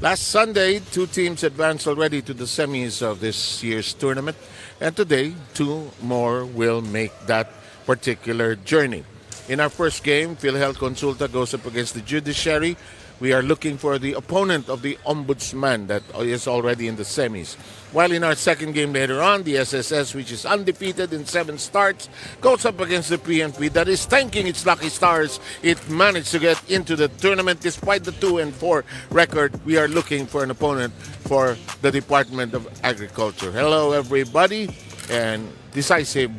Last Sunday, 2 teams advanced already to the semis of this year's tournament, and today, 2 more will make that particular journey. In our first game, PhilHealth Konsulta goes up against the Judiciary. We are looking for the opponent of the Ombudsman that is already in the semis. While in our second game later on, the SSS, which is undefeated in 7 starts, goes up against the PNP that is thanking its lucky stars. It managed to get into the tournament despite the 2-4 record. We are looking for an opponent for the Department of Agriculture. Hello, everybody, and decisive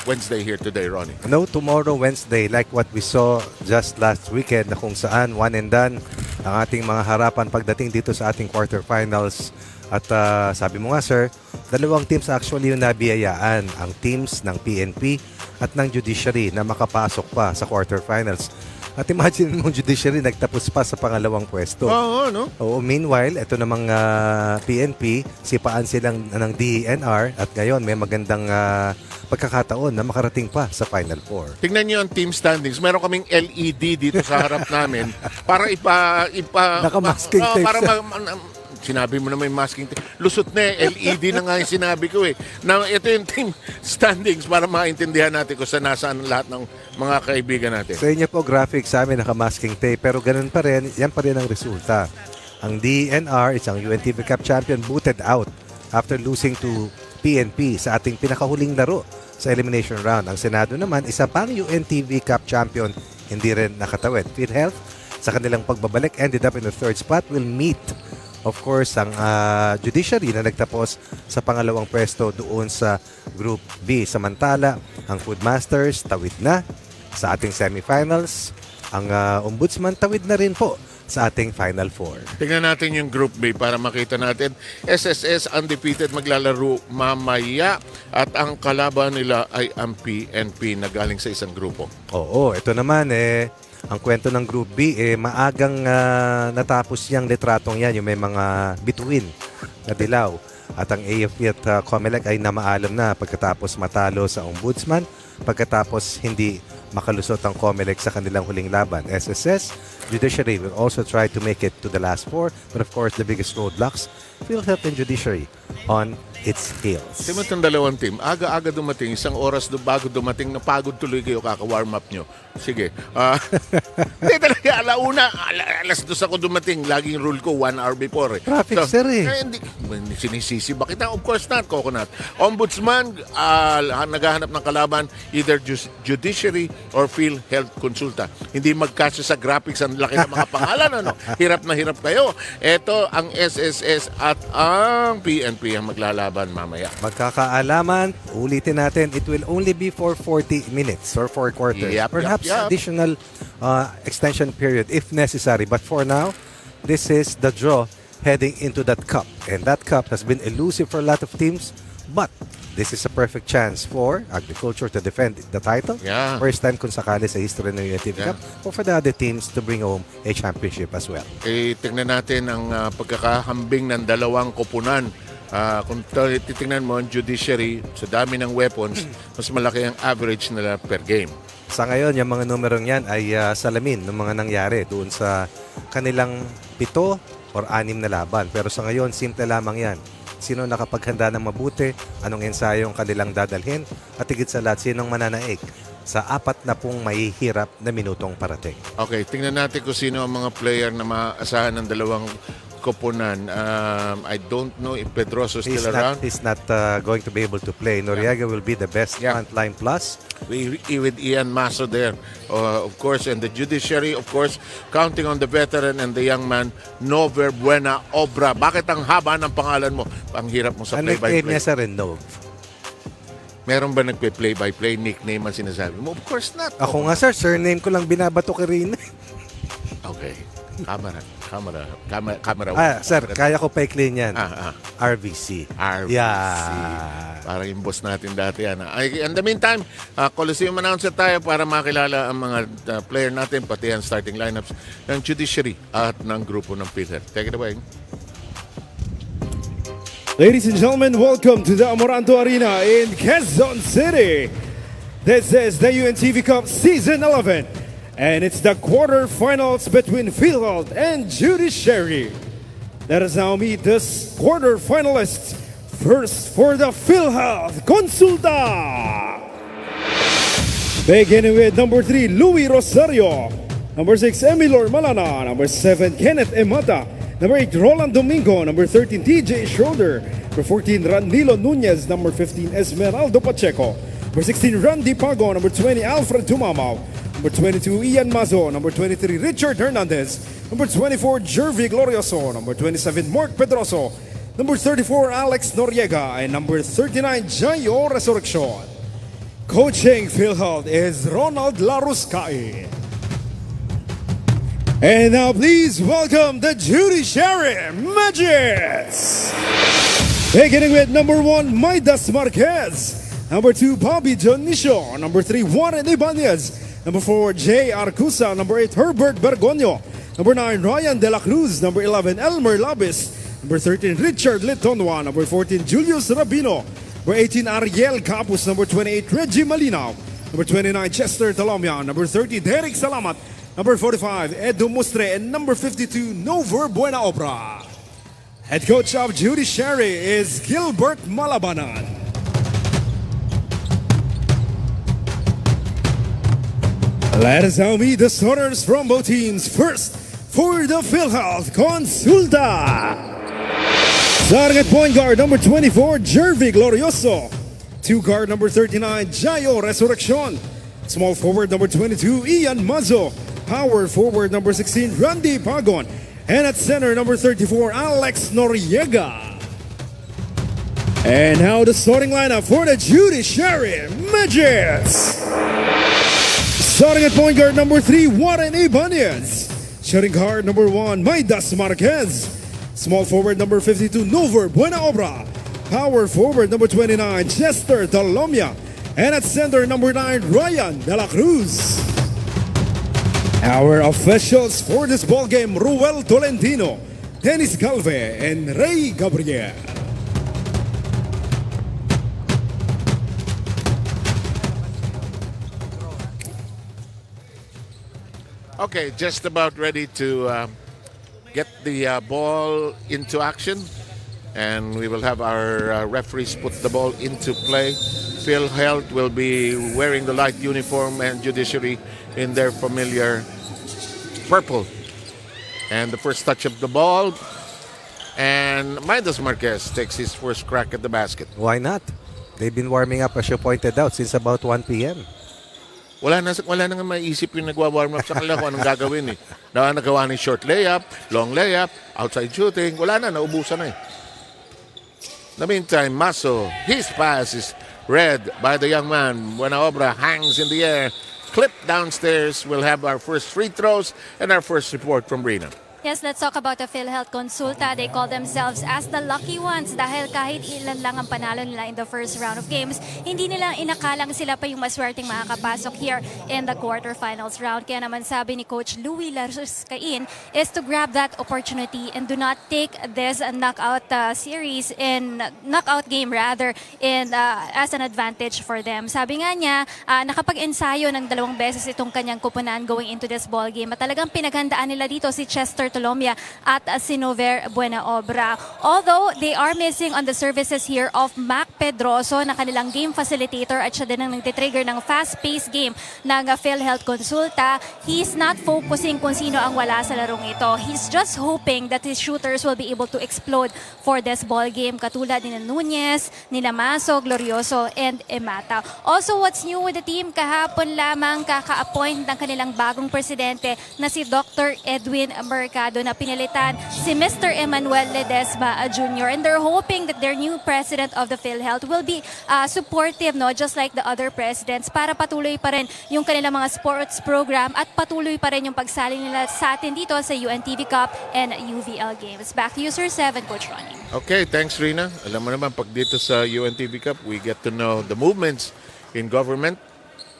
Wednesday here today, Ronnie. No tomorrow Wednesday like what we saw just last weekend na kung saan one and done ang ating mga harapan pagdating dito sa ating quarterfinals. At sabi mo nga sir, dalawang teams actually yung nabiyayaan, ang teams ng PNP at ng Judiciary na makapasok pa sa quarterfinals. At imagine mo, Judiciary nagtapos pa sa pangalawang pwesto. Oo, no? Oo, meanwhile, ito namang PNP, sipaan silang ng DENR at ngayon may magandang pagkakataon na makarating pa sa Final Four. Tingnan niyo ang team standings. Meron kaming LED dito sa harap namin para Naka-masking tape para siya. sinabi mo na may masking tape. Lusot na LED na nga yung sinabi ko eh. Na ito yung team standings para maintindihan natin kung saan nasaan lahat ng mga kaibigan natin. Sa inyo po, graphics sa amin naka-masking tape pero ganun pa rin, yan pa rin ang resulta. Ang DENR, isang UNTV Cup champion, booted out after losing to PNP sa ating pinakahuling laro sa elimination round. Ang Senado naman, isa pang UNTV Cup champion, hindi rin nakatawid. PhilHealth, sa kanilang pagbabalik, ended up in the 3rd spot, will meet, of course, ang Judiciary na nagtapos sa pangalawang pwesto doon sa Group B. Samantala, ang Food Masters, tawid na sa ating semifinals. Ang Ombudsman, tawid na rin po sa ating Final Four. Tingnan natin yung Group B para makita natin. SSS undefeated maglalaro mamaya at ang kalaban nila ay ang PNP na galing sa isang grupo. Oo, ito naman ang kwento ng Group B, maagang natapos yung litratong yan, yung may mga bituin na dilaw. At ang AFP at COMELEC ay namaalam na pagkatapos matalo sa Ombudsman, pagkatapos hindi makalusot ang COMELEC sa kanilang huling laban. SSS, Judiciary will also try to make it to the last 4, but of course the biggest roadblocks, PhilHealth and Judiciary on its heels. Tingnan itong dalawang team. Aga-aga dumating. Isang oras bago dumating. Napagod tuloy kayo kaka-warm up nyo. Sige. Hindi talaga. Alauna. Alas 2 ako dumating. Laging rule ko 1 hour before. Traffic, sir Hindi sinisisi ba kita? Of course not, Coconut. Ombudsman, naghahanap ng kalaban either Judiciary or PhilHealth Konsulta. Hindi magkasya sa graphics ang laki ng mga pangalan. Ano? Hirap na hirap kayo. Ito ang SSS at ang PNP ang maglalaban mamaya. Magkakaalaman, ulitin natin, it will only be for 40 minutes or 4 quarters. Perhaps additional extension period if necessary. But for now, this is the draw heading into that cup. And that cup has been elusive for a lot of teams, but this is a perfect chance for Agriculture to defend the title. Yeah. First time kung sakali sa history ng UNTV Cup, or for the other teams to bring home a championship as well. Tingnan natin ang pagkakahambing ng dalawang koponan. Kung titingnan mo ang Judiciary, sa dami ng weapons, mas malaki ang average nila per game. Sa ngayon, yung mga numerong yan ay salamin ng mga nangyari doon sa kanilang 7 or 6 na laban. Pero sa ngayon, simple lamang yan. Sino nakapaghanda ng mabuti, anong ensayong kanilang dadalhin, at higit sa lahat, sinong mananaig sa 40 mahihirap na minutong parating. Okay, tingnan natin kung sino ang mga player na maasahan ng dalawang koponan. I don't know if Pedroso is still around. He's not going to be able to play. Noriega will be the best frontline plus. With Ian Maso there, of course, and the Judiciary, of course, counting on the veteran and the young man, no verbuena obra. Bakit ang haba ng pangalan mo? Ang hirap mo sa play-by-play. Nickname niya sa Renov. Meron ba nagpe-play-by-play nickname ang sinasabi mo? Of course not. Ako nga sir, surname ko lang binabato kay Rina. Okay. Camera. Sir, kaya ko pa-clean yan. RVC. Yeah. Parang yung boss natin dati yan. In the meantime, Coliseum announcer tayo para makilala ang mga player natin, pati ang starting lineups ng Judiciary at ng grupo ng PhilHealth. Take it away. Ladies and gentlemen, welcome to the Amoranto Arena in Quezon City. This is the UNTV Cup Season 11. And it's the quarterfinals between PhilHealth and Judiciary. Let us now meet this quarterfinalists. First for the PhilHealth Konsulta. Beginning with number 3, Louis Rosario. Number 6, Emilor Malana. Number 7, Kenneth Emata. Number 8, Roland Domingo. Number 13, TJ Schroeder. Number 14, Ranilo Nunez. Number 15, Esmeraldo Pacheco. Number 16, Randy Pago. Number 20, Alfred Tumamaw. Number 22, Ian Mazo. Number 23, Richard Hernandez. Number 24, Jervy Glorioso. Number 27, Mark Pedroso. Number 34, Alex Noriega. And number 39, Jayo Resurrection. Coaching PhilHealth is Ronald Laruscai. And now please welcome the Judiciary Magis. Beginning with number 1, Midas Marquez. Number 2, Bobby Dionisio. Number 3, Warren Ibanez. Number 4, Jay Arcusa. Number 8, Herbert Bergonio. Number 9, Ryan De La Cruz. Number 11, Elmer Labis. Number 13, Richard Litonwa. Number 14, Julius Rabino. Number 18, Ariel Capus. Number 28, Reggie Malinaw. Number 29, Chester Talomia. Number 30, Derek Salamat. Number 45, Edu Mustre. And number 52, Nover Buena Obra. Head coach of Judiciary is Gilbert Malabanan. Let us now meet the starters from both teams. First, for the PhilHealth Konsulta. Starting at point guard, number 24, Jervy Glorioso. 2 guard, number 39, Jayo Resurrection. Small forward, number 22, Ian Mazo. Power forward, number 16, Randy Pagon. And at center, number 34, Alex Noriega. And now the starting lineup for the Judiciary Magis. Starting at point guard, number 3, Warren Ibanez. Shooting guard, number 1, Midas Marquez. Small forward, number 52, Nover Buena Obra. Power forward, number 29, Chester Talomia. And at center, number 9, Ryan De La Cruz. Our officials for this ball game, Ruel Tolentino, Dennis Galve, and Ray Gabriel. Okay, just about ready to get the ball into action. And we will have our referees put the ball into play. PhilHealth will be wearing the light uniform and Judiciary in their familiar purple. And the first touch of the ball. And Midas Marquez takes his first crack at the basket. Why not? They've been warming up, as you pointed out, since about 1 p.m. Wala na nga maiisip yung nagwa-warm up sa kanila kung anong gagawin eh. Nagawa ni short layup, long layup, outside shooting. Wala na, naubusan na eh. In the meantime, Maso, his pass is read by the young man. Buena Obra hangs in the air, clipped downstairs. We'll have our first free throws and our first report from Rina. Yes, let's talk about the PhilHealth Konsulta. They call themselves as the lucky ones dahil kahit ilan lang ang panalo nila in the first round of games, hindi nila inakalang sila pa yung maswerteng makakapasok here in the quarterfinals round. Kaya naman sabi ni Coach Louis Laruscain is to grab that opportunity and do not take this knockout series in knockout game rather in as an advantage for them. Sabi nga niya, nakapag-ensayo ng 2 beses itong kanyang kupunan going into this ball game at talagang pinaghandaan nila dito si Chester Tolomia at si Nover Buena Obra. Although they are missing on the services here of Mac Pedroso na kanilang game facilitator at siya din ang nagtitrigger ng fast-paced game ng PhilHealth Konsulta, he's not focusing kung sino ang wala sa larong ito. He's just hoping that his shooters will be able to explode for this ball game katulad ni Nunez, nila Maso, Glorioso, and Emata. Also, what's new with the team? Kahapon lamang kaka-appoint ng kanilang bagong presidente na si Dr. Edwin Mercado na pinalitan si Mr. Emmanuel Ledesma Jr. And they're hoping that their new president of the PhilHealth will be supportive, no, just like the other presidents, para patuloy pa rin yung kanilang mga sports program at patuloy pa rin yung pagsali nila sa atin dito sa UNTV Cup and UVL Games. Back to you, Sir 7, Coach Ronnie. Okay, thanks Rina. Alam mo naman, pag dito sa UNTV Cup, we get to know the movements in government,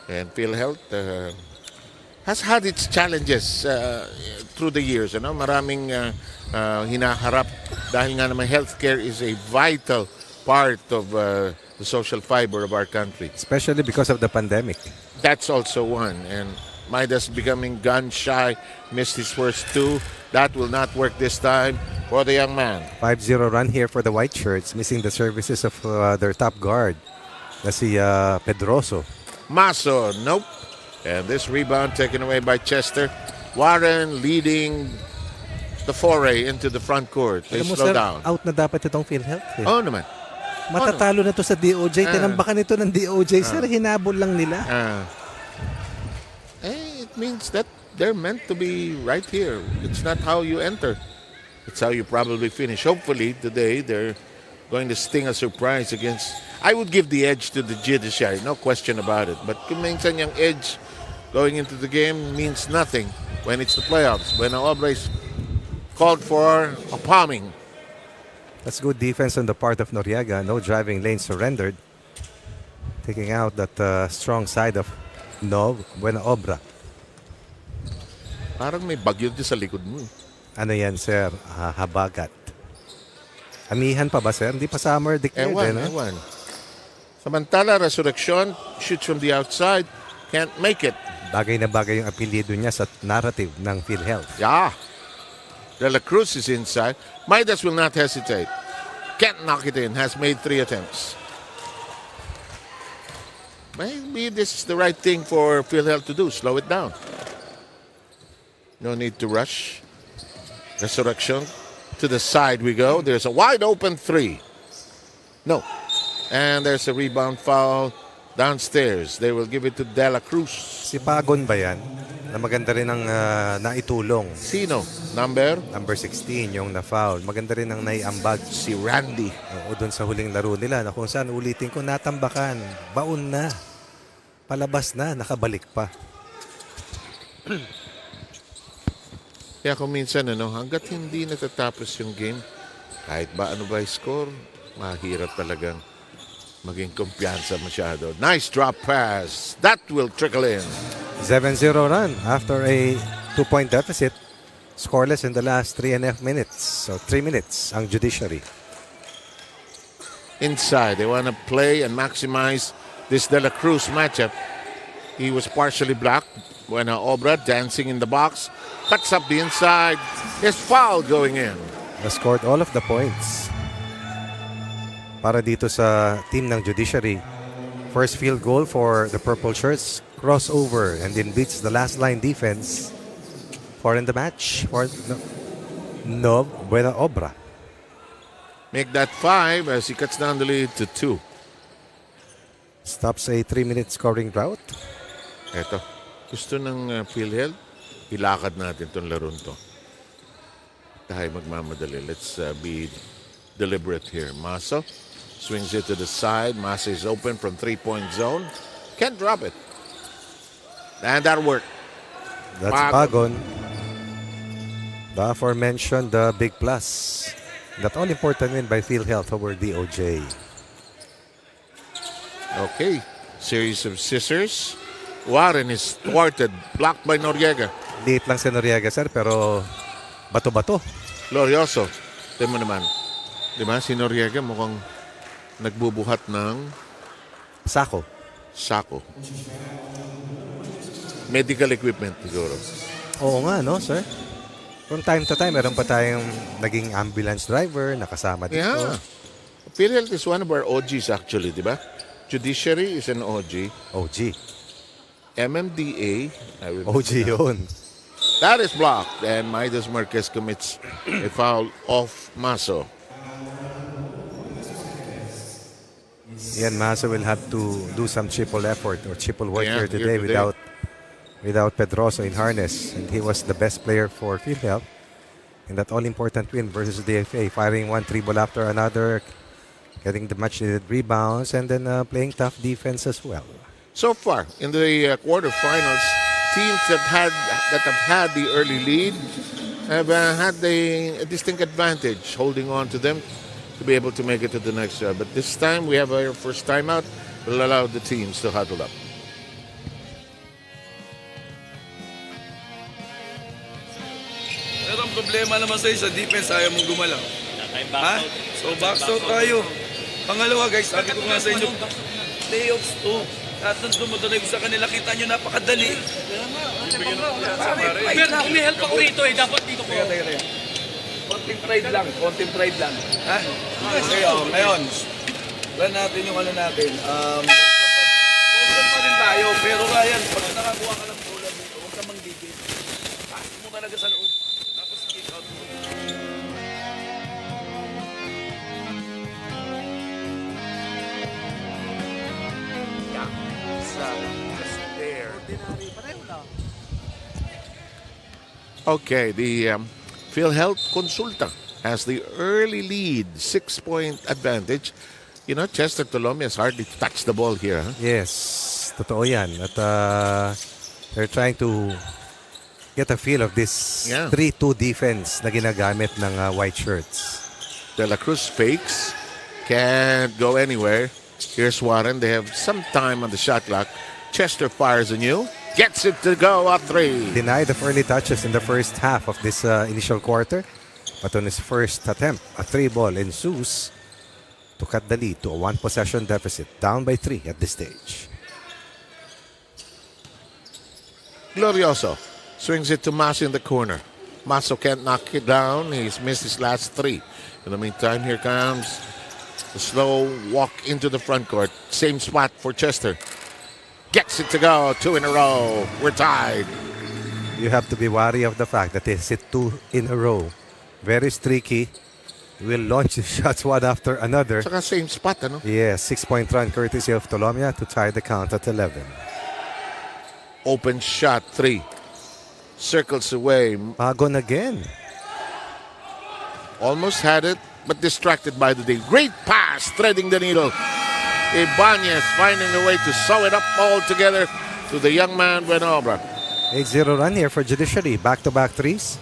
and PhilHealth has had its challenges through the years. Maraming hinaharap dahil nga naman healthcare is a vital part of the social fiber of our country. Especially because of the pandemic. That's also one. And Midas becoming gun shy, missed his first 2. That will not work this time. for the young man. 5-0 run here for the white shirts, missing the services of their top guard. Na si Pedroso. Maso, nope. And this rebound taken away by Chester. Warren leading the foray into the front court. They Alam mo, slow sir, down. out na dapat itong PhilHealth. Oh, naman. Matatalo na to sa DOJ. Tinambakan ito ng DOJ. Sir, hinabol lang nila. It means that they're meant to be right here. It's not how you enter. It's how you probably finish. Hopefully, today, they're going to sting a surprise against... I would give the edge to the Judiciary. No question about it. But kung minsan yung edge going into the game means nothing when it's the playoffs. When Obra is called for a palming. That's good defense on the part of Noriega. No driving lane surrendered. Taking out that strong side of Buena Obra. Parang may bagyo dyan sa likod mo. Ano yan, sir? Habagat. Amihan pa ba, sir? Hindi pa summer declared. Ewan. Samantala, Resurrection shoots from the outside. Can't make it. Bagay na bagay yung apelyido niya sa narrative ng PhilHealth. Yeah. De La Cruz is inside. Midas will not hesitate. Can't knock it in. Has made 3 attempts. Maybe this is the right thing for PhilHealth to do. Slow it down. No need to rush. Resurrection. To the side we go. There's a wide open 3. No. And there's a rebound foul downstairs. They will give it to De La Cruz. Si Pagon ba yan? Na maganda rin ang naitulong. Sino? Number 16 yung na-foul. Maganda rin ang naiambag. Si Randy. O doon sa huling laro nila na kung saan ulitin ko natambakan. Baon na. Palabas na. Nakabalik pa. Kaya kung minsan, hanggat hindi natatapos yung game, kahit ba ano ba yung score, mahirap talagang maging kumpiyansa masyado. Nice drop pass. That will trickle in. 7-0 run after a 2-point deficit. Scoreless in the last 3.5 minutes. So 3 minutes ang Judiciary. Inside, they want to play and maximize this De La Cruz matchup. He was partially blocked. Buena Obra dancing in the box. Cuts up the inside. His foul going in. He scored all of the points para dito sa team ng Judiciary. First field goal for the Purple Shirts. Crossover and then beats the last line defense. 4 in the match for Buena Obra. Make that 5 as he cuts down the lead to 2. Stops a 3-minute scoring drought. Eto, gusto ng PhilHealth, ilakad natin itong laron to. Tayo magmamadali. Let's be deliberate here. Maso swings it to the side. Maso is open from 3-point zone. Can't drop it. And that worked. That's Pagon. The aforementioned big plus. That all-important win by PhilHealth over DOJ. Okay. Series of scissors. Warren is thwarted. Blocked by Noriega. Liit lang si Noriega, sir, pero bato-bato. Glorioso. Tingnan mo naman. Diba? Si Noriega mukhang nagbubuhat ng Sako. Medical equipment siguro. Oo nga, no, sir? From time to time, meron pa tayong naging ambulance driver nakasama dito. Yeah. PhilHealth is one of our OGs actually, di ba? Judiciary is an OG. OG. MMDA. OG yun. That is blocked. And Midas Marquez commits a foul off Maso. Yan, Maso will have to do some triple effort or triple work here today without Pedroso in harness. And he was the best player for PhilHealth in that all-important win versus DFA, firing one triple after another, getting the much-needed rebounds, and then playing tough defense as well. So far, in the quarterfinals, teams that have had the early lead have had a distinct advantage, holding on to them to be able to make it to the next round. But this time, we have our first timeout. We'll allow the teams to huddle up. Pero ang problema naman sa'yo sa defense, ayaw mong gumalaw. Ha? So, box out tayo. Pangalawa, guys, sabi ko nga sa inyo, playoffs to. At nung dumudunay sa kanila, kita nyo napakadali. Pero kung may help ako rito dapat dito ko. Konti konting pride lang. Ha? Okay, ngayon, run natin yung ano natin. Boston pa rin tayo, pero Ryan, pag nakakuha ka ng bola dito, huwag ka manggigil. Pass mo talaga sa loob. Tapos kick out mo. Just there. Okay, the PhilHealth Konsulta has the early lead, 6-point advantage. You know, Chester Tolome has hardly touched the ball here. Huh? Yes, totoo yan. At they're trying to get a feel of this 3-2 defense na ginagamit ng white shirts. De La Cruz fakes, can't go anywhere. Here's Warren. They have some time on the shot clock. Chester fires anew. Gets it to go up 3. Denied of early touches in the first half of this initial quarter. But on his first attempt, a 3-ball ensues to cut the lead to a 1-possession deficit. Down by 3 at this stage. Glorioso swings it to Maso in the corner. Maso can't knock it down. He's missed his last 3. In the meantime, here comes the slow walk into the front court. Same spot for Chester. Gets it to go. 2 in a row. We're tied. You have to be wary of the fact that they hit 2 in a row. Very streaky. Will launch his shots one after another. Saka same spot, ano? Yes, 6-point run courtesy of Tolomia to tie the count at 11. Open shot 3. Circles away. Pagon again. Almost had it, but distracted by the day. Great pass, threading the needle. Ibanez finding a way to sew it up all together to the young man, Buenobra. 8-0 run here for Judiciary. Back-to-back threes.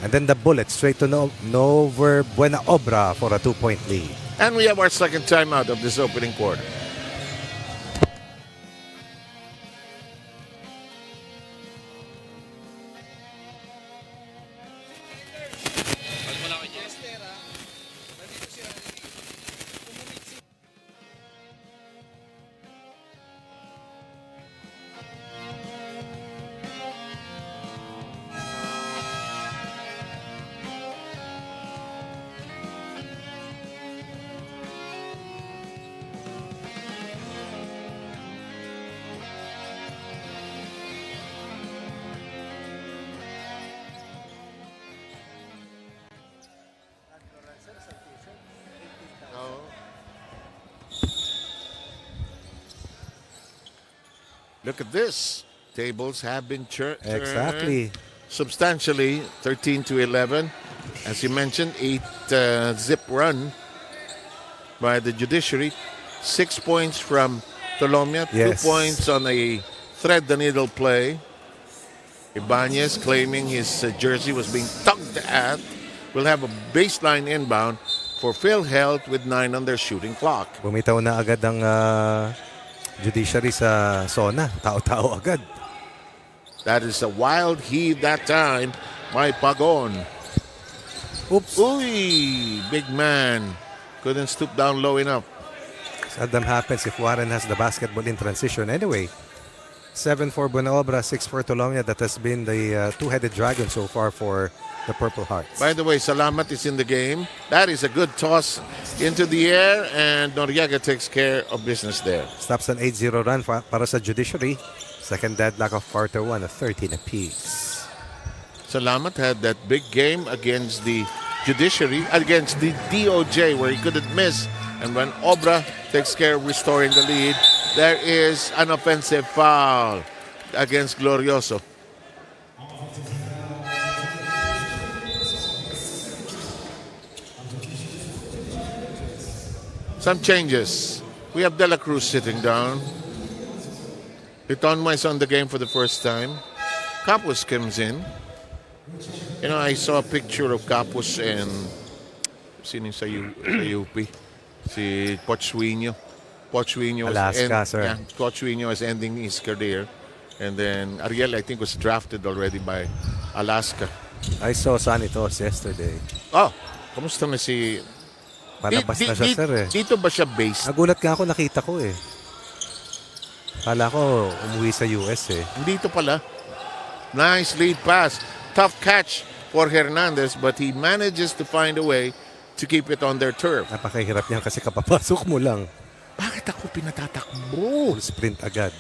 And then the bullet straight to Nover Buenobra for a 2-point lead. And we have our second timeout of this opening quarter. Look at this. Tables have been turned Exactly. substantially, 13-11. As you mentioned, 8-zip run by the Judiciary. 6 points from Tolomia. Yes. 2 points on a thread-the-needle play. Ibanez claiming his jersey was being tugged at. We'll have a baseline inbound for PhilHealth with 9 on their shooting clock. Bumitaw na agad ang Judiciary sa zona. Tao-tao agad. That is a wild heave that time by Pagon. Oops. Uy, big man. Couldn't stoop down low enough. Seldom happens if Warren has the basketball in transition. Anyway, 7 for Buenobra, 6 for Tolomia. That has been the two-headed dragon so far for the Purple Hearts. By the way, Salamat is in the game. That is a good toss into the air, and Noriega takes care of business there. Stops an 8-0 run para sa Judiciary. Second deadlock of quarter 1, a 13 apiece. Salamat had that big game against the Judiciary, against the DOJ, where he couldn't miss. And when Obra takes care of restoring the lead, there is an offensive foul against Glorioso. Some changes. We have De La Cruz sitting down. Itonma is on the game for the first time. Capus comes in. You know, I saw a picture of Capus and sino sa UP? Si Pochuino. Pochuino Alaska, sir. Yeah, Pochuino is ending his career. And then Ariel, I think, was drafted already by Alaska. I saw Sanitos yesterday. Oh, kamusta na si... Palabas na siya, sir eh. Dito ba siya based? Nagulat nga ako, nakita ko eh. Kala ko umuwi sa US eh. Dito pala. Nice lead pass. Tough catch for Hernandez, but he manages to find a way to keep it on their turf. Napakahirap niyan kasi kapapasok mo lang. Bakit ako pinatatakbo? Full sprint agad.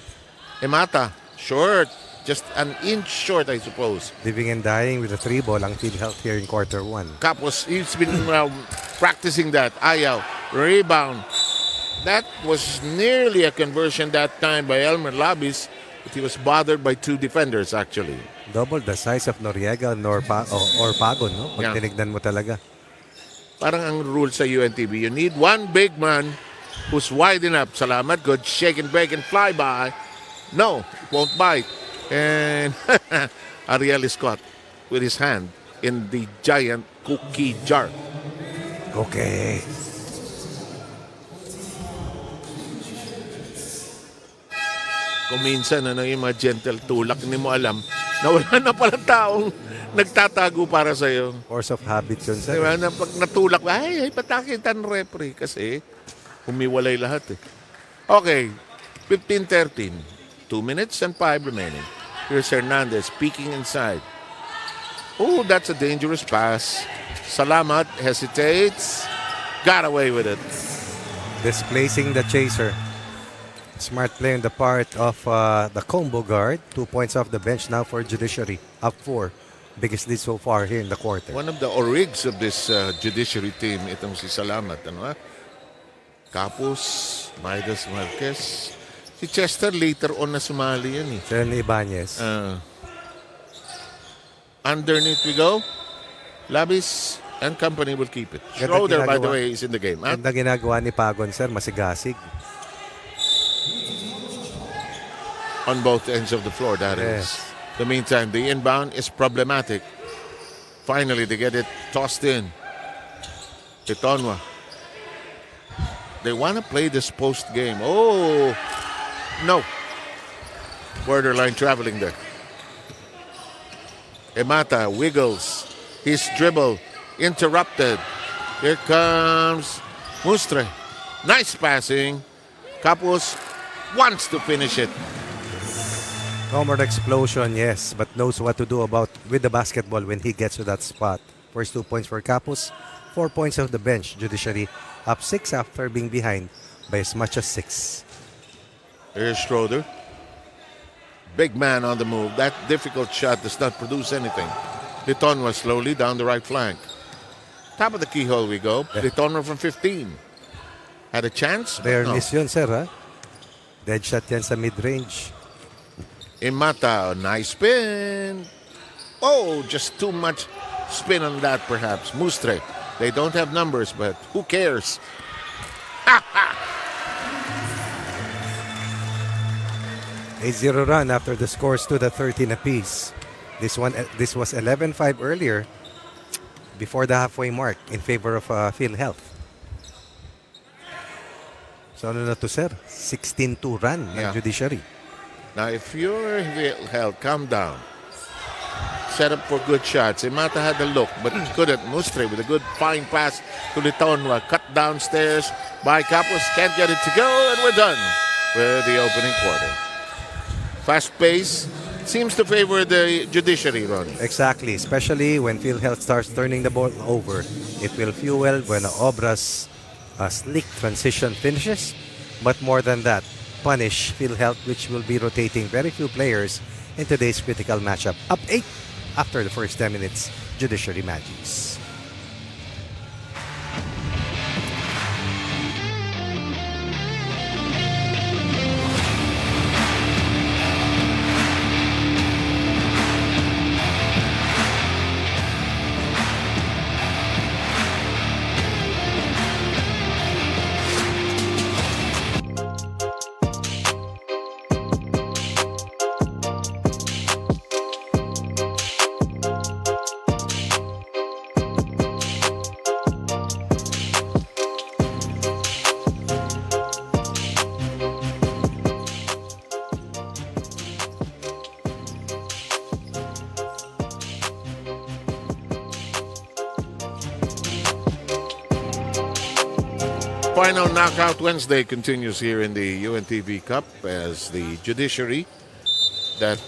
Emata, short. Just an inch short, I suppose. Living and dying with a 3-ball ang PhilHealth here in quarter 1. Capos, he's been practicing that. Ayaw, rebound. That was nearly a conversion that time by Elmer Labis, but he was bothered by 2 defenders actually. Double the size of Noriega or Pagon, no? Pag Yeah. tinignan mo talaga. Parang ang rule sa UNTV, you need one big man who's wide enough. Salamat, good shake and bake and fly by. No, it won't bite. And Ariel is caught with his hand in the giant cookie jar. Okay. Kung minsan, yung mga gentle tulak, hindi mo alam na wala na palang taong nagtatago para sa'yo. Force of habit yun, sir. Diba? Na pag natulak, ay patakitan referee kasi humiwalay lahat eh. Okay, 15-13. 2 minutes and 5 remaining. Here's Hernandez peeking inside. Oh, that's a dangerous pass. Salamat hesitates. Got away with it. Displacing the chaser. Smart play on the part of the combo guard. 2 points off the bench now for Judiciary. Up 4. Biggest lead so far here in the quarter. One of the origs of this Judiciary team, itong si Salamat. Ano, ha? Capos, Midas Marquez. Si Chester later on na sumali yan eh. Sir Ibanez. Underneath we go. Labis and company will keep it. Ganda Schroeder, by the ginagawa. way, is in the game. Ha? Ganda ginagawa ni Pagon, sir. Masigasig. On both ends of the floor, that is. Yes. The meantime, the inbound is problematic. Finally, they get it tossed in. Titonwa. They want to play this post game. Oh, no. Borderline traveling there. Emata wiggles. His dribble interrupted. Here comes Mustre. Nice passing. Capos wants to finish it. Homer explosion, yes, but knows what to do with the basketball when he gets to that spot. First 2 points for Capos, 4 points off the bench. Judiciary up 6 after being behind by as much as 6. Here's Schroeder. Big man on the move. That difficult shot does not produce anything. Litonwa slowly down the right flank. Top of the keyhole we go. Litonwa from 15. Had a chance, but Rare no. miss yun, sir, ha? Dead shot yan sa mid-range. Imata, nice spin. Oh, just too much spin on that perhaps. Mustre, they don't have numbers, but who cares? 8-0 run after the scores stood at 13 apiece. This was 11-5 earlier before the halfway mark in favor of PhilHealth. So ano na to, sir? 16-2 run ng Yeah. Judiciary. Now, if you're held, calm down. Set up for good shots. Imata had the look, but couldn't. Mustre with a good fine pass to Litonwa. Cut downstairs by Capos. Can't get it to go, and we're done with the opening quarter. Fast pace seems to favor the Judiciary run. Exactly, especially when PhilHealth starts turning the ball over. It will fuel Buena Obra's slick transition finishes, but more than that, punish PhilHealth, which will be rotating very few players in today's critical matchup. Up 8 after the first 10 minutes, Judiciary Magis. Final Knockout Wednesday continues here in the UNTV Cup as the Judiciary that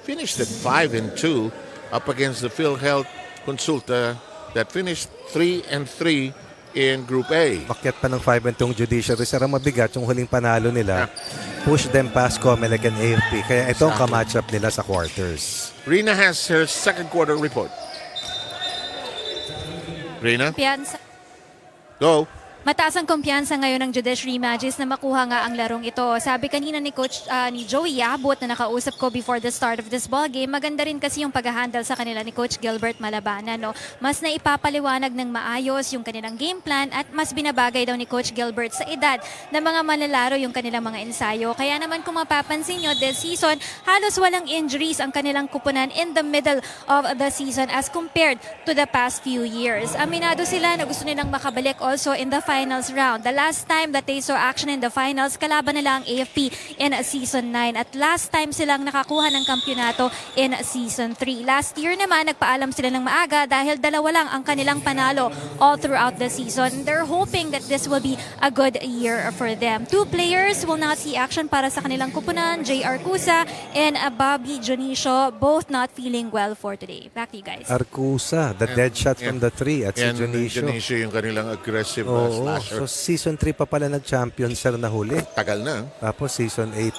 finished at 5-2 up against the PhilHealth Konsulta that finished 3-3 in Group A. Bakyat pa ng 5 tong Judiciary. Sir, ang mabigat yung huling panalo nila. Push them past Comelec and AFP. Kaya ito ang ka-matchup nila sa quarters. Rina has her second quarter report. Rina, Kumpiyansa. go. Mataas ang kumpiyansa ngayon ng Judiciary Magis na makuha nga ang larong ito. Sabi kanina ni Coach ni Joey Yabot na nakausap ko before the start of this ball game, maganda rin kasi yung pag-handle sa kanila ni Coach Gilbert Malabanan. No? Mas naipapaliwanag ng maayos yung kanilang game plan at mas binabagay daw ni Coach Gilbert sa edad ng mga manlalaro yung kanilang mga ensayo. Kaya naman kung mapapansin nyo, this season, halos walang injuries ang kanilang kupunan in the middle of the season as compared to the past few years. Aminado sila na gusto nilang makabalik also in the finals round. The last time that they saw action in the finals, kalaban nila ang AFP in Season 9 at last time silang nakakuha ng kampyonato in Season 3. Last year naman, nagpaalam sila ng maaga dahil dalawa lang ang kanilang panalo all throughout the season. They're hoping that this will be a good year for them. Two players will not see action para sa kanilang kupunan, J.R. Cusa and Bobby Jonicio, both not feeling well for today. Back to you guys. Arcusa, the dead shot from the 3 at si And Junicio. Junicio yung kanilang aggressive Oo, slasher. so season 3 pa pala nag-champion sir na huli. Tagal na. Tapos season 8,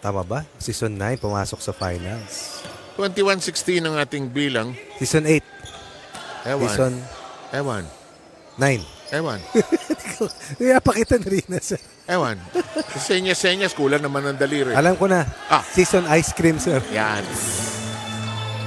tama ba? Season 9, pumasok sa finals. 21-16 ang ating bilang. Season 8, Ewan. season Ewan. 9. Ewan. Kaya pakita na rin na sir. Ewan. Senyas-senyas, kulang naman ng daliri. Alam ko na, Ah. season ice cream sir. Yan.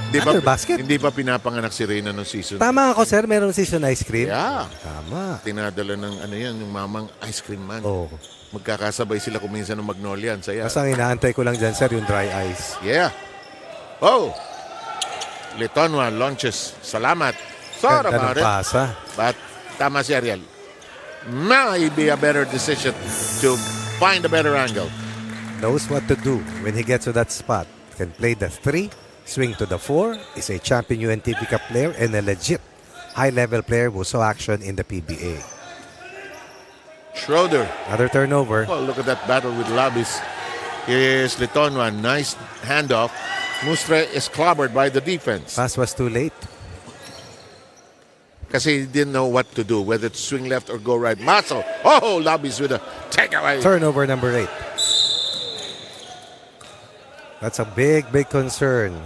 Di Under basket? Hindi pa pinapanganak si Reyna noong season. Tama ako sir, meron season ice cream. Yeah. Tama. Tinadala ng ano yan, yung mamang ice cream man. Oh. Magkakasabay sila kuminsan ng Magnolia. Saya. Basta ang inaantay ko lang dyan sir, yung dry ice. Yeah. Oh. Letonwa launches. Salamat. Sorry Ganda about ng it. pasa. But tama si Ariel. Maybe a better decision to find a better angle. Knows what to do when he gets to that spot. Can play the 3, swing to the 4, is a champion UNTV Cup player and a legit high-level player who saw action in the PBA. Schroeder. Another turnover. Oh, look at that battle with Labis. Here's Letonwa. Nice handoff. Mustre is clobbered by the defense. Pass was too late. Kasi he didn't know what to do, whether to swing left or go right. Muscle. Oh, Labis with a takeaway. Turnover number 8. That's a big, big concern.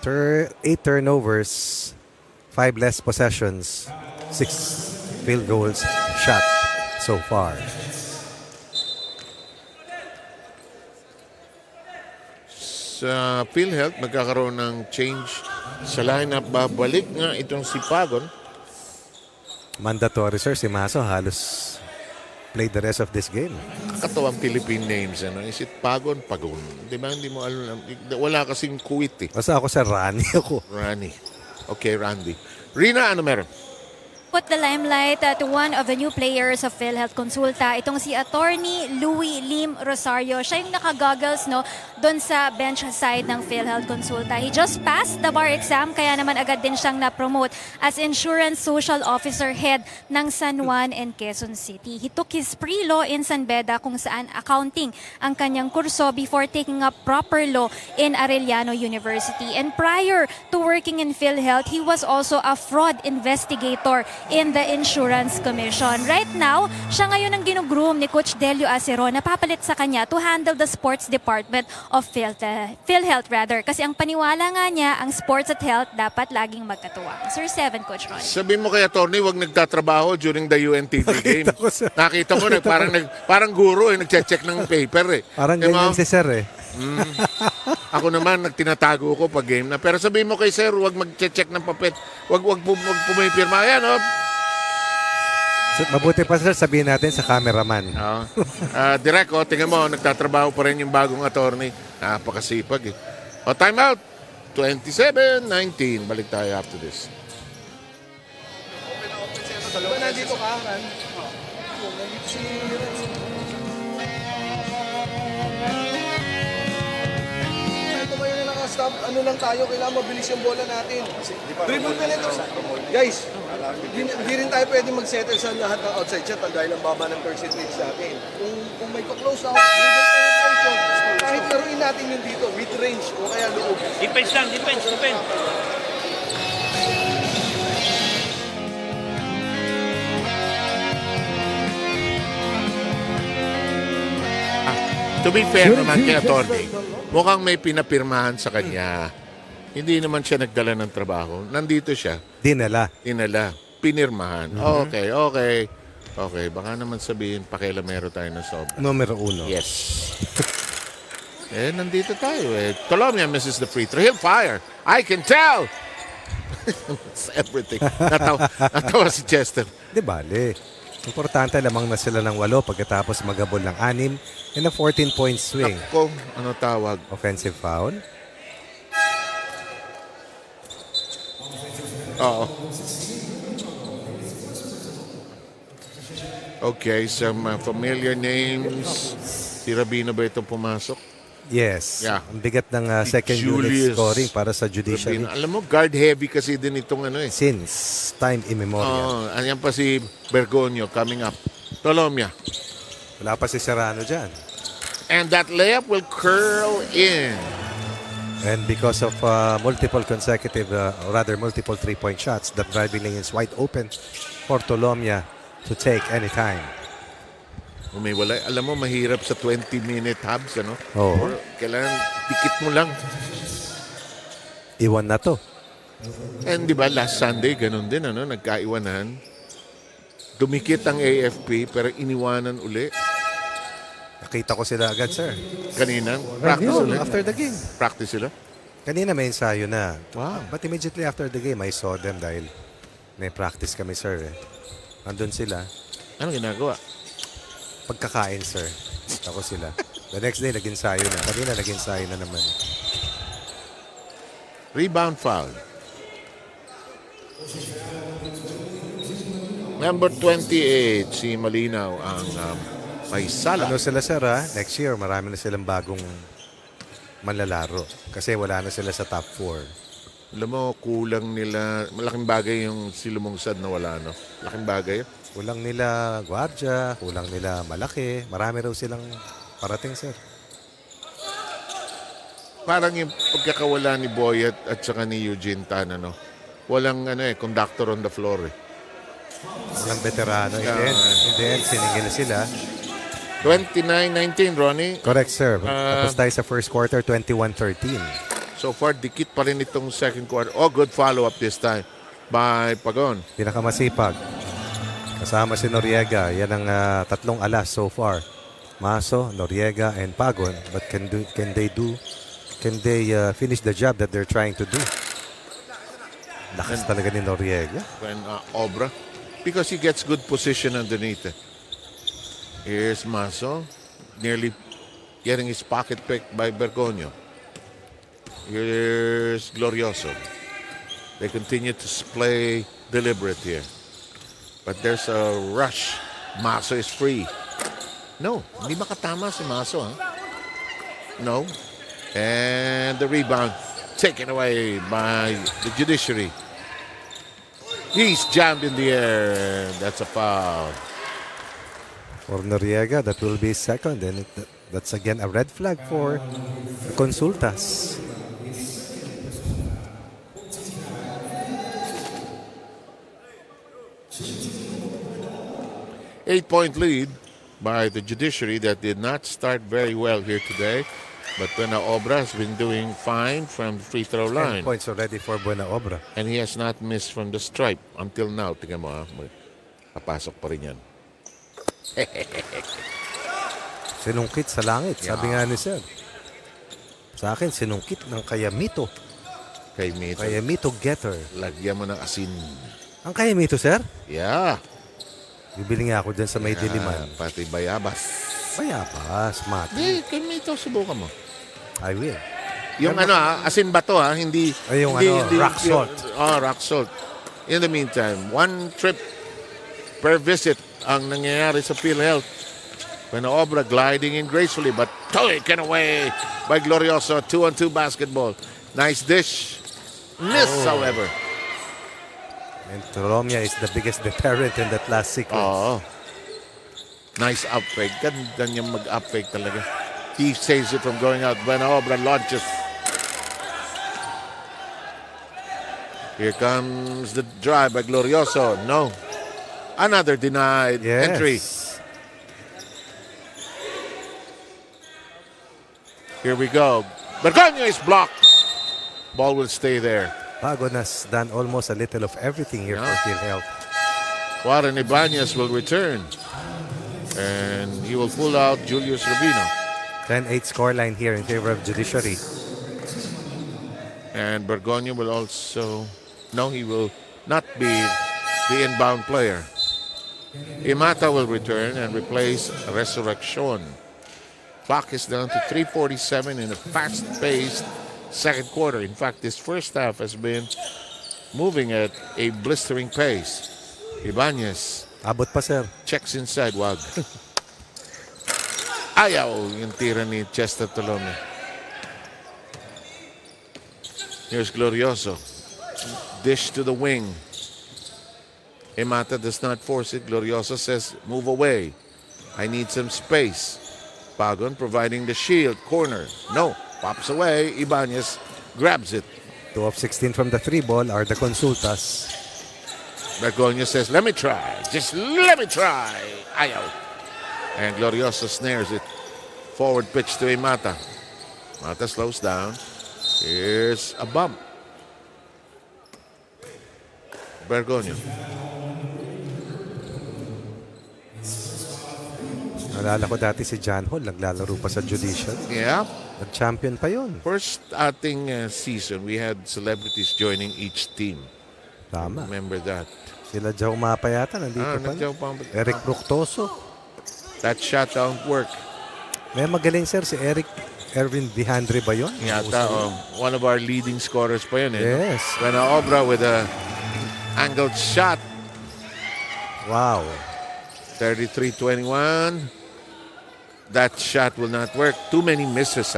8 turnovers, 5 less possessions, 6 field goals shot so far. Sa PhilHealth, magkakaroon ng change sa lineup. Babalik nga itong si Pagon. Mandatory sir, si Maso halos played the rest of this game. Kakatawang Philippine names. Ano? Is it Pagon? Pagon. Di ba? Hindi mo alam. Wala kasing kuwit eh. Basta ako sa Rani ako. Rani. Okay, Randy. Rina, ano meron? Put the limelight to one of the new players of PhilHealth Konsulta. Itong si Attorney Louis Lim Rosario. Siya yung naka-goggles no, doon sa bench side ng PhilHealth Konsulta. He just passed the bar exam kaya naman agad din siyang na-promote as Insurance Social Officer Head ng San Juan and Quezon City. He took his pre-law in San Beda kung saan accounting ang kanyang kurso before taking up proper law in Arellano University. And prior to working in PhilHealth, he was also a fraud investigator in the Insurance Commission. Right now, siya ngayon ang ginugroom ni Coach Delio Acero na papalit sa kanya to handle the sports department of PhilHealth rather. Kasi ang paniwala nga niya, ang sports at health dapat laging magkatuwang. Sir 7, Coach Ron. Sabihin mo kay Attorney, wag nagtatrabaho during the UNTV game. ko, sir. Nakita mo, parang guro nagche-check ng paper eh. Parang Di ba? ganyan si sir eh. Ako naman, nagtinatago ko pag game na. Pero sabihin mo kay sir, wag mag-check ng papel. Wag pumipirma. Ayan, oh. So, mabuti pa sir, sabihin natin sa cameraman. Direk, tingnan mo, nagtatrabaho pa rin yung bagong attorney. Napakasipag eh. Time out. 27-19. Balik tayo after this. Nandito ka, Ran. Nandito si ito ba yun na naka-stop? Ano lang tayo, kailangan mabilis yung bola natin. Dribble ka nito. Guys, di rin tayo pwede mag-settle sa lahat ng outside shot dahil ang baba ng percentage natin. Kung may ko-close out, dribble tayo. Kahit laruin natin yun dito, mid-range o kaya loob. Defense lang, defense. To be fair naman kay Atty, mukhang may pinapirmahan sa kanya. Hindi naman siya nagdala ng trabaho. Nandito siya. Dinala. Pinirmahan. Okay, baka naman sabihin, pakialamero tayo ng sobra. Numero 1. Yes. Nandito tayo Colombia misses the free throw. He'll fire. I can tell. It's everything. Natawa si Chester. Di bale. Importante lamang na sila ng 8 pagkatapos magabol ng 6 in a 14-point swing. Ako, ano tawag? Offensive foul. Oo. Okay, some familiar names. Si Rabino ba itong pumasok? Yes. Yeah. Ang bigat ng Si second unit Julius scoring para sa Judiciary. Rabino. Alam mo, guard heavy kasi din itong Since time immemorial. Ayan pa si Bergonio coming up. Colombia. Wala pa si Serrano dyan. And that layup will curl in. And because of multiple 3-point shots, that driving lane is wide open for Colombia to take anytime. Umiwalay. Alam mo, mahirap sa 20-minute hubs, Oo. Or kailangan dikit mo lang. Iwan na to. And di ba, last Sunday, ganun din, nagkaiwanan. Dumikit ang AFP, pero iniwanan uli. Nakita ko sila agad, sir. Kanina, practice ulit. After the game. Practice sila. Kanina may ensayo na. Wow. But immediately after the game, I saw them dahil may practice kami, sir. Andun sila. Ano ginagawa? Pagkakain, sir. Ako sila. The next day, nag-ensayo na. Kanina, nag-ensayo na naman. Rebound foul. Number 28, si Malinaw ang may sala. Ano sila, sir, next year, marami na silang bagong manlalaro. Kasi wala na sila sa top 4. Alam mo, kulang nila, malaking bagay yung silumungsad na wala, Malaking bagay. Kulang nila gwardiya, kulang nila malaki. Marami raw silang parating, sir. Parang yung pagkakawala ni Boyet at saka ni Eugene Tan, walang conductor on the floor. Walang veterano. In the end, siningil sila. 29-19, Ronnie. Correct, sir. Tapos tayo sa first quarter, 21-13. So far, dikit pa rin itong second quarter. Good follow-up this time by Pagon. Pinakamasipag. Kasama si Noriega. Yan ang tatlong alas so far. Maso, Noriega, and Pagon. But can they finish the job that they're trying to do? Lakas talaga ni Noriega. When Obra. Because he gets good position underneath. Here's Maso. Nearly getting his pocket picked by Bergonio. Here's Glorioso. They continue to play deliberate here. But there's a rush. Maso is free. No, hindi makatama si Maso. No. And the rebound taken away by the Judiciary. He's jammed in the air. That's a foul. For Noriega, that will be second. And that's again a red flag for the Konsultas. Eight-point lead by the Judiciary that did not start very well here today. But Buena Obra has been doing fine from the free throw 10 line. points already for Buena Obra. And he has not missed from the stripe until now. Tingnan mo, papasok pa rin yan. Sinungkit sa langit, sabi nga ni Sir. Sa akin, sinungkit ng Kayamito. Kay Mito. Kayamito getter. Lagyan mo ng asin. Ang Kayamito, Sir? Yeah. Bibili nga ako dyan sa may diliman. Pati bayabas. Bayabas, mati. Kay Mito, subukan mo. I will. Yung asin ba to hindi... Ay, yung rock salt. Rock salt. In the meantime, one trip per visit ang nangyayari sa PhilHealth. Buena Obra gliding in gracefully but taken away by Glorioso. 2-on-2 basketball. Nice dish. Miss, however. And Colombia is the biggest deterrent in that last sequence. Nice up fake. Ganda niyang mag-up fake talaga. He saves it from going out. Buenaobra launches. Here comes the drive by Glorioso. No. Another denied entry. Here we go. Bergoño is blocked. Ball will stay there. Pagon has done almost a little of everything here for PhilHealth. Warren Ibanez will return. And he will pull out Julius Rubino. 10-8 scoreline here in favor of Judiciary. And Bergoño will also... No, he will not be the inbound player. Imata will return and replace Resurrection. Clock is down to 3:47 in a fast-paced second quarter. In fact, this first half has been moving at a blistering pace. Ibanez. Abot pa, sir. Checks inside, wag. Ayaw yung tira ni Chester Tolome. Here's Glorioso. Dish to the wing. Imata does not force it. Glorioso says, move away. I need some space. Pagon providing the shield. Corner. No. Pops away. Ibanez grabs it. 2 of 16 from the 3 ball are the Konsultas. Bergoño says, let me try. Just let me try. Ayaw. And Glorioso snares it. Forward pitch to Imata. Imata slows down. Here's a bump. Bergoño. Nalala ko dati si John Hall, naglalaro pa sa Judiciary. Yeah. Nag-champion pa yun. First ating season, we had celebrities joining each team. Tama. Remember that. Sila Joe Mapa yata, nandito pa. Nandiyaw pa. Eric Fructoso. That shot don't work. May magaling, sir, si Erwin Vihandre ba yun? Yata, one of our leading scorers pa yun. Yes. Buenaobra with a angled shot. Wow. 33-21. That shot will not work. Too many misses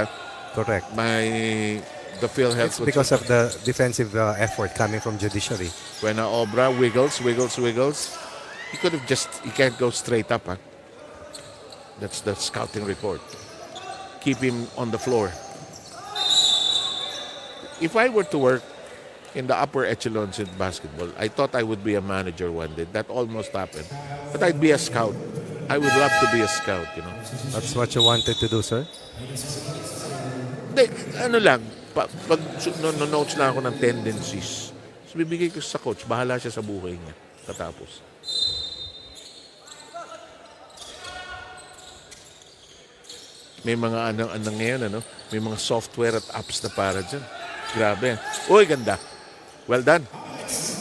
Correct. by the PhilHealth. It's because of the defensive effort coming from Judiciary. Buenaobra wiggles. He could have he can't go straight up. That's the scouting report. Keep him on the floor. If I were to work in the upper echelons in basketball, I thought I would be a manager one day. That almost happened. But I'd be a scout. I would love to be a scout, you know. That's what you wanted to do, sir? Ano lang, pag notes lang ako ng tendencies. So bibigay ko sa coach, bahala siya sa buhay niya. Katapos. May mga anong ngayon, ano? May mga software at apps na para dyan. Grabe. Uy, ganda. Well done.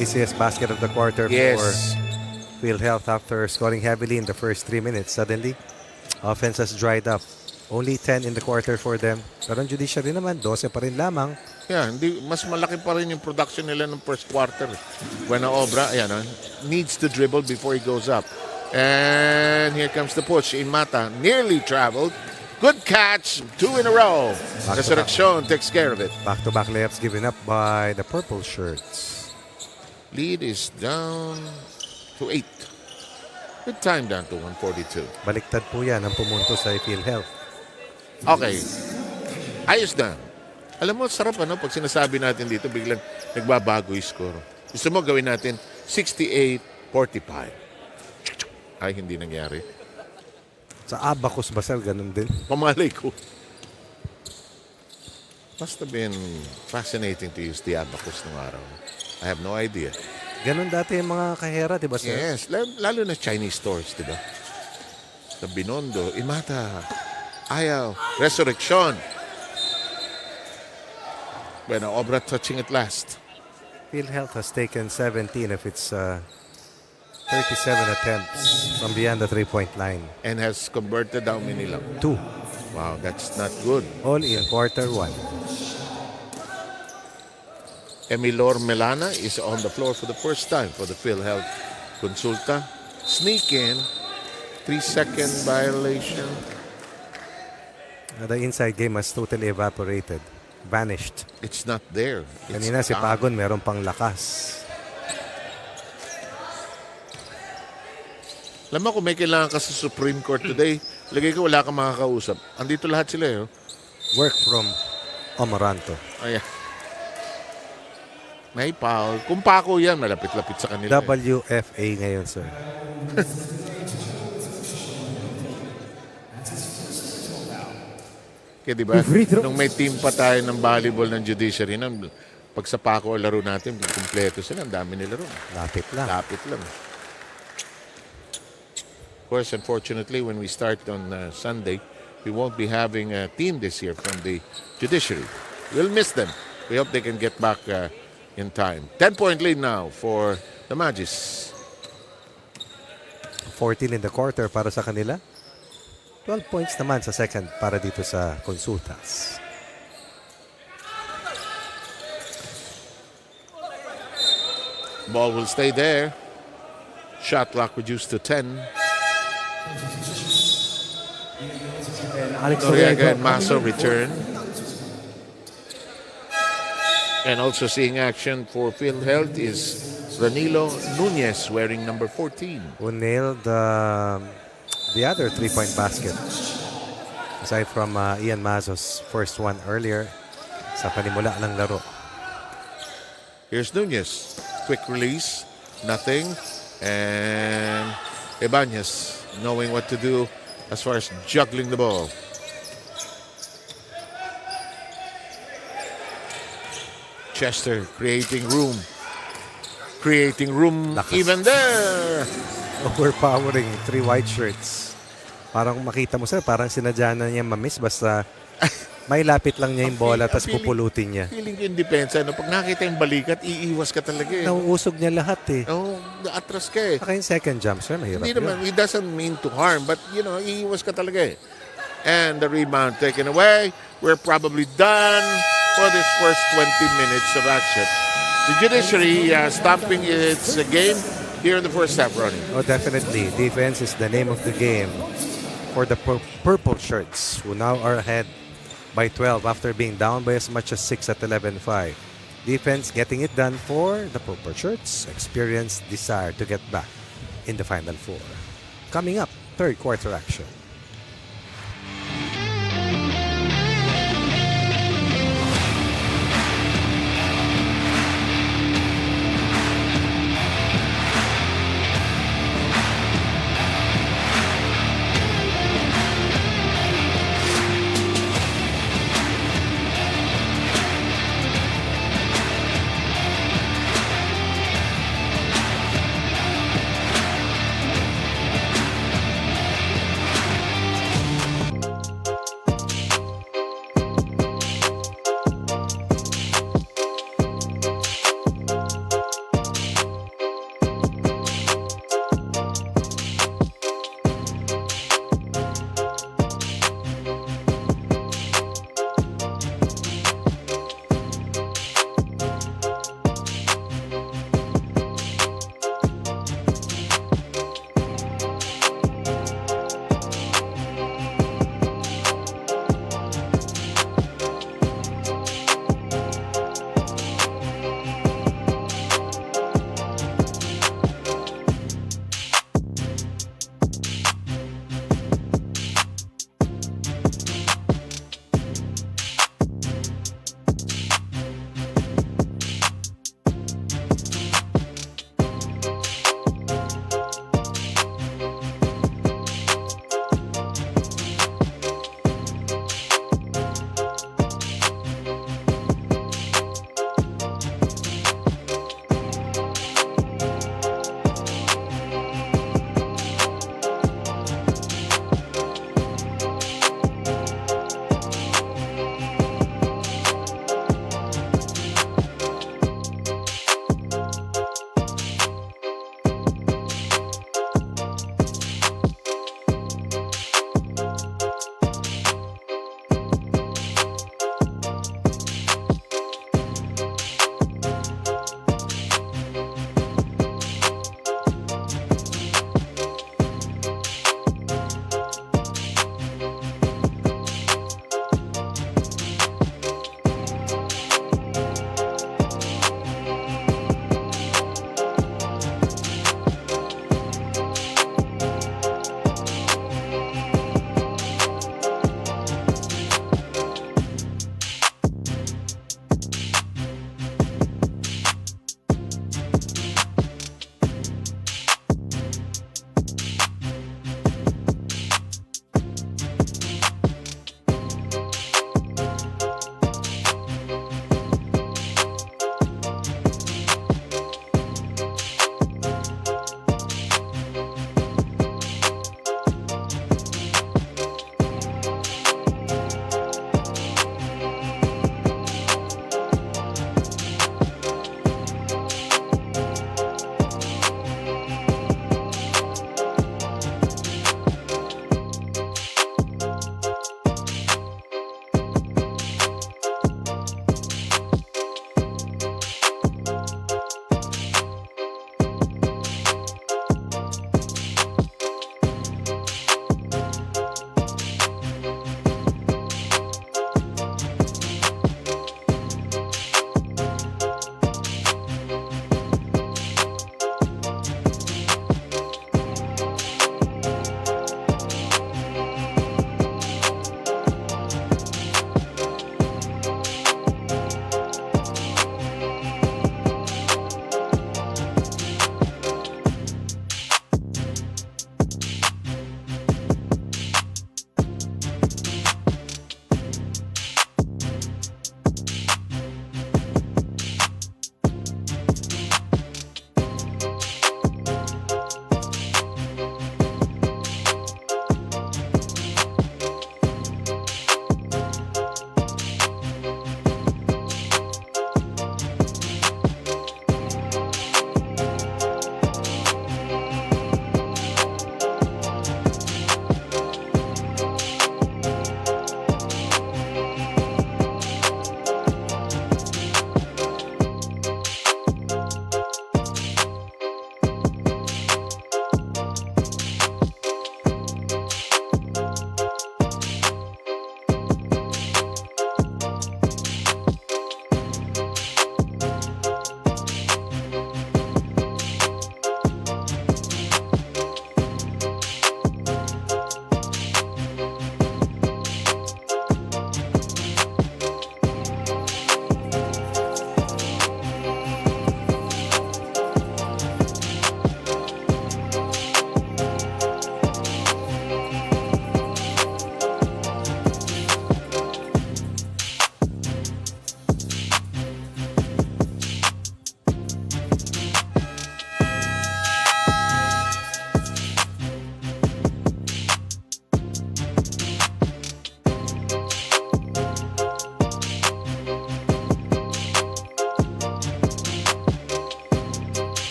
Easiest basket of the quarter for PhilHealth after scoring heavily in the first 3 minutes. Suddenly, offense has dried up. Only 10 in the quarter for them. Pero ang Judiciary naman, 12 pa rin lamang. Yeah, mas malaki pa rin yung production nila ng first quarter. Buenaobra, ayan, needs to dribble before he goes up. And here comes the push. Imata nearly traveled. Good catch. 2 in a row. Resurrection takes care of it. Back-to-back layups given up by the purple shirts. Lead is down to 8. Good time down to 142. Baliktad po yan ang pumunto sa PhilHealth. Okay. Ayos na. Alam mo, sarap ano, pag sinasabi natin dito, biglang nagbabago yung score. Gusto mo gawin natin 68-45. Ay, hindi nangyari. Sa Abacus ba, sir? Ganun din? Pamalay ko. Must have been fascinating to use the abacus ng araw. I have no idea. Ganun dati yung mga kahera, di ba, sir? Yes, lalo na Chinese stores, di ba? Sa Binondo, Imata, ayaw, Resurrection. Buenaobra touching at last. PhilHealth has taken 17 of its 37 attempts from beyond the 3-point line. And has converted how many lang? 2. Wow, that's not good. All in quarter 1. Emilor Melana is on the floor for the first time for the PhilHealth Konsulta. Sneak in. 3-second violation. The inside game has totally evaporated. Vanished. It's not there. Kanina si Pagon meron pang lakas. Alam mo kung may kailangan ka sa Supreme Court today, Lagay ko wala kang makakausap. Andito lahat sila eh. Oh. Work from Amoranto. Ayan. May foul. Kung pako yan, malapit-lapit sa kanila. WFA ngayon, sir. Kaya diba, nung may team pa tayo ng volleyball ng Judiciary, pag sa pako laro natin, kumpleto sila. Ang dami nila ron. Lapit lang. Lapit lang. Of course, unfortunately, when we start on Sunday, we won't be having a team this year from the Judiciary. We'll miss them. We hope they can get back in time. 10-point lead now for the Magis. 14 in the quarter para sa kanila. 12 points naman sa second para dito sa Konsultas. Ball will stay there. Shot clock reduced to 10. Noriega and Maso return. And also seeing action for PhilHealth is Ranilo Nunez wearing number 14. Who nailed the other three-point basket. Aside from Ian Mazo's first one earlier sa panimula ng laro. Here's Nunez. Quick release. Nothing. And Ibanez knowing what to do as far as juggling the ball. Chester creating room. Lakas. Even there. Overpowering, 3 white shirts. Parang makita mo sir, parang sinadya na niya ma-miss basta may lapit lang niya yung bola tapos pupulutin niya. Feeling ko yung depensa, no? Pag nakita yung balikat, iiwas ka talaga eh. Nauusog niya lahat eh. Oh, atras ka eh. Saka yung second jump sir, mahirap Hindi yun. naman, it doesn't mean to harm, but you know, iiwas ka talaga eh. And the rebound taken away. We're probably done for this first 20 minutes of action. The Judiciary stopping its game here in the first half, Ronnie. Oh, definitely. Defense is the name of the game for the purple shirts who now are ahead by 12 after being down by as much as 6 at 11-5. Defense getting it done for the purple shirts. Experience, desire to get back in the Final Four. Coming up, third quarter action.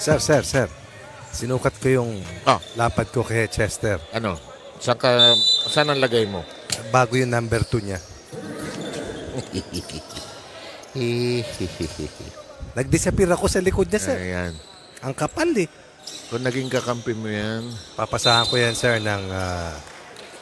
Sir. Sinukat ko yung Ah. lapad ko kay Chester. Ano? Saan ang lagay mo? Bago yung number 2 niya. Nag-disappear ako sa likod niya, sir. Ayan. Ang kapal eh. Kung naging kakampi mo yan, Papasahan ko yan, sir, ng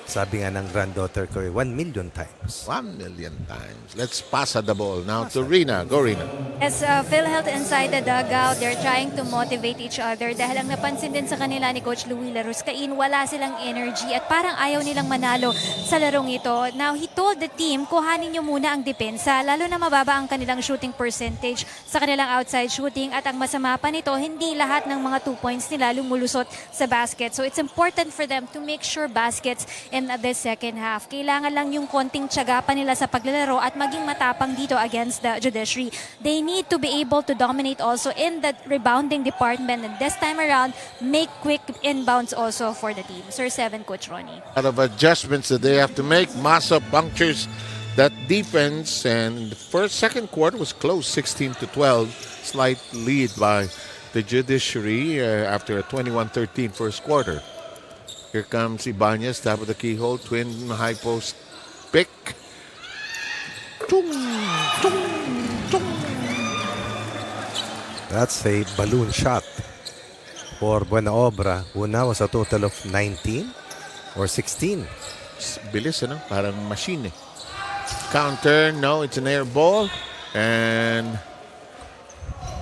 sabi nga ng granddaughter ko, 1 million times. 1 million times. Let's pass the ball now to Rina. Go, Rina. As PhilHealth inside the dugout, they're trying to motivate each other dahil ang napansin din sa kanila ni Coach Louie Laruscain, wala silang energy at parang ayaw nilang manalo sa larong ito. Now, he told the team, kuhanin nyo muna ang depensa, lalo na mababa ang kanilang shooting percentage sa kanilang outside shooting at ang masama pa nito, hindi lahat ng mga 2 points nila lumulusot sa basket. So, it's important for them to make sure baskets in the second half. Kailangan lang yung konting tiyaga pa nila sa paglalaro at maging matapang dito against the Judiciary. They need to be able to dominate also in the rebounding department and this time around, make quick inbounds also for the team. Sir 7, Coach Ronnie. A lot of adjustments that they have to make. Massa punctures that defense, and the second quarter was close, 16-12. Slight lead by the Judiciary after a 21-13 first quarter. Here comes Ibanez, top of the keyhole, twin high post pick. Tung, tung, tung. That's a balloon shot for Buena Obra, who now has a total of 19 or 16. Bilis, ano? Parang machine eh. Counter, no, it's an air ball. And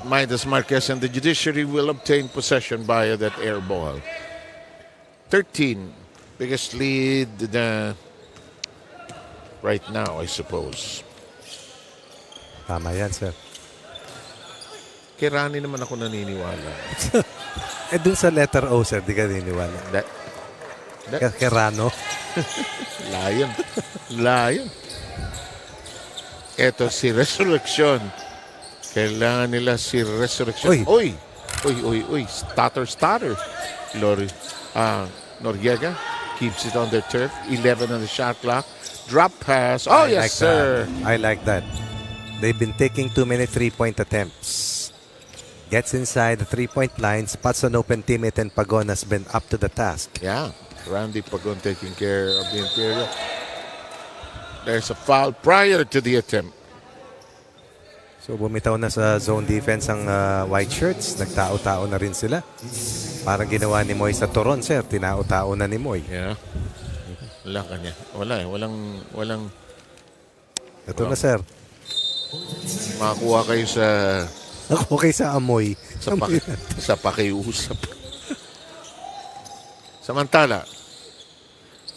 Midas Marquez and the Judiciary will obtain possession via that air ball. 13, biggest lead right now, I suppose. Tama yan, sir. Kay Rani naman ako naniniwala. Dun sa letter O, sir, di ka niniwala. Kay Rano. Lion. Eto si Resurrection. Kailangan nila si Resurrection. Uy. Stutter. Noriega keeps it on their turf. 11 on the shot clock. Drop pass. Oh, yes, sir. I like that. They've been taking too many 3-point attempts. Gets inside the 3-point line, spots an open teammate, and Pagon has been up to the task. Yeah, Randy Pagon taking care of the interior. There's a foul prior to the attempt. So bumitaw na sa zone defense ang white shirts. Nagtao-tao na rin sila. Parang ginawa ni Moy sa Toron, sir. Tinao-tao na ni Moy. Yeah. Wala kanya. Wala eh. Walang... Ito na, sir. Makakuha kayo sa... Okay sa amoy. Sa pakiusap. Samantala,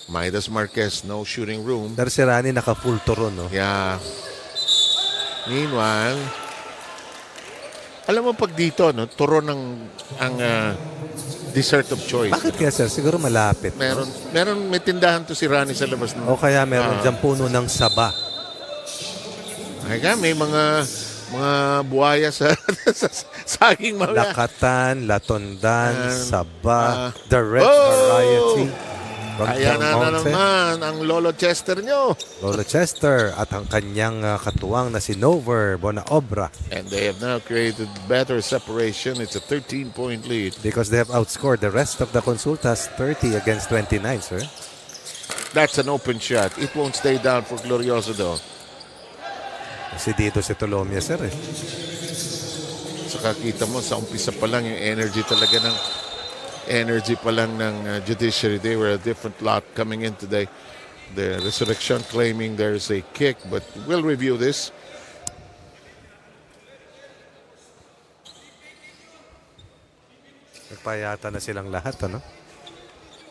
Midas Marquez, no shooting room. Pero si Rani naka-full Toron, no? Yeah. Meanwhile, alam mo pag dito, no, Toron ang dessert of choice. Bakit kaya, sir? Siguro malapit. May tindahan to si Rani sa labas. No? O kaya meron dyan puno ng saba. Kaya may mga buhaya sa saging mga. Lakatan, latondan, saba, the red variety. Kaya na naman ang Lolo Chester nyo. Lolo Chester at ang kanyang katuwang na si Nover Buena Obra. And they have now created better separation. It's a 13-point lead. Because they have outscored the rest of the Konsultas 30 against 29, sir. That's an open shot. It won't stay down for Glorioso though. Si Dito si Tolomia, sir. Saka kita mo sa umpisa pa lang yung energy pa lang ng Judiciary. They were a different lot coming in today. The Resurrection claiming there's a kick, but we'll review this. Nagpayata na silang lahat, ano?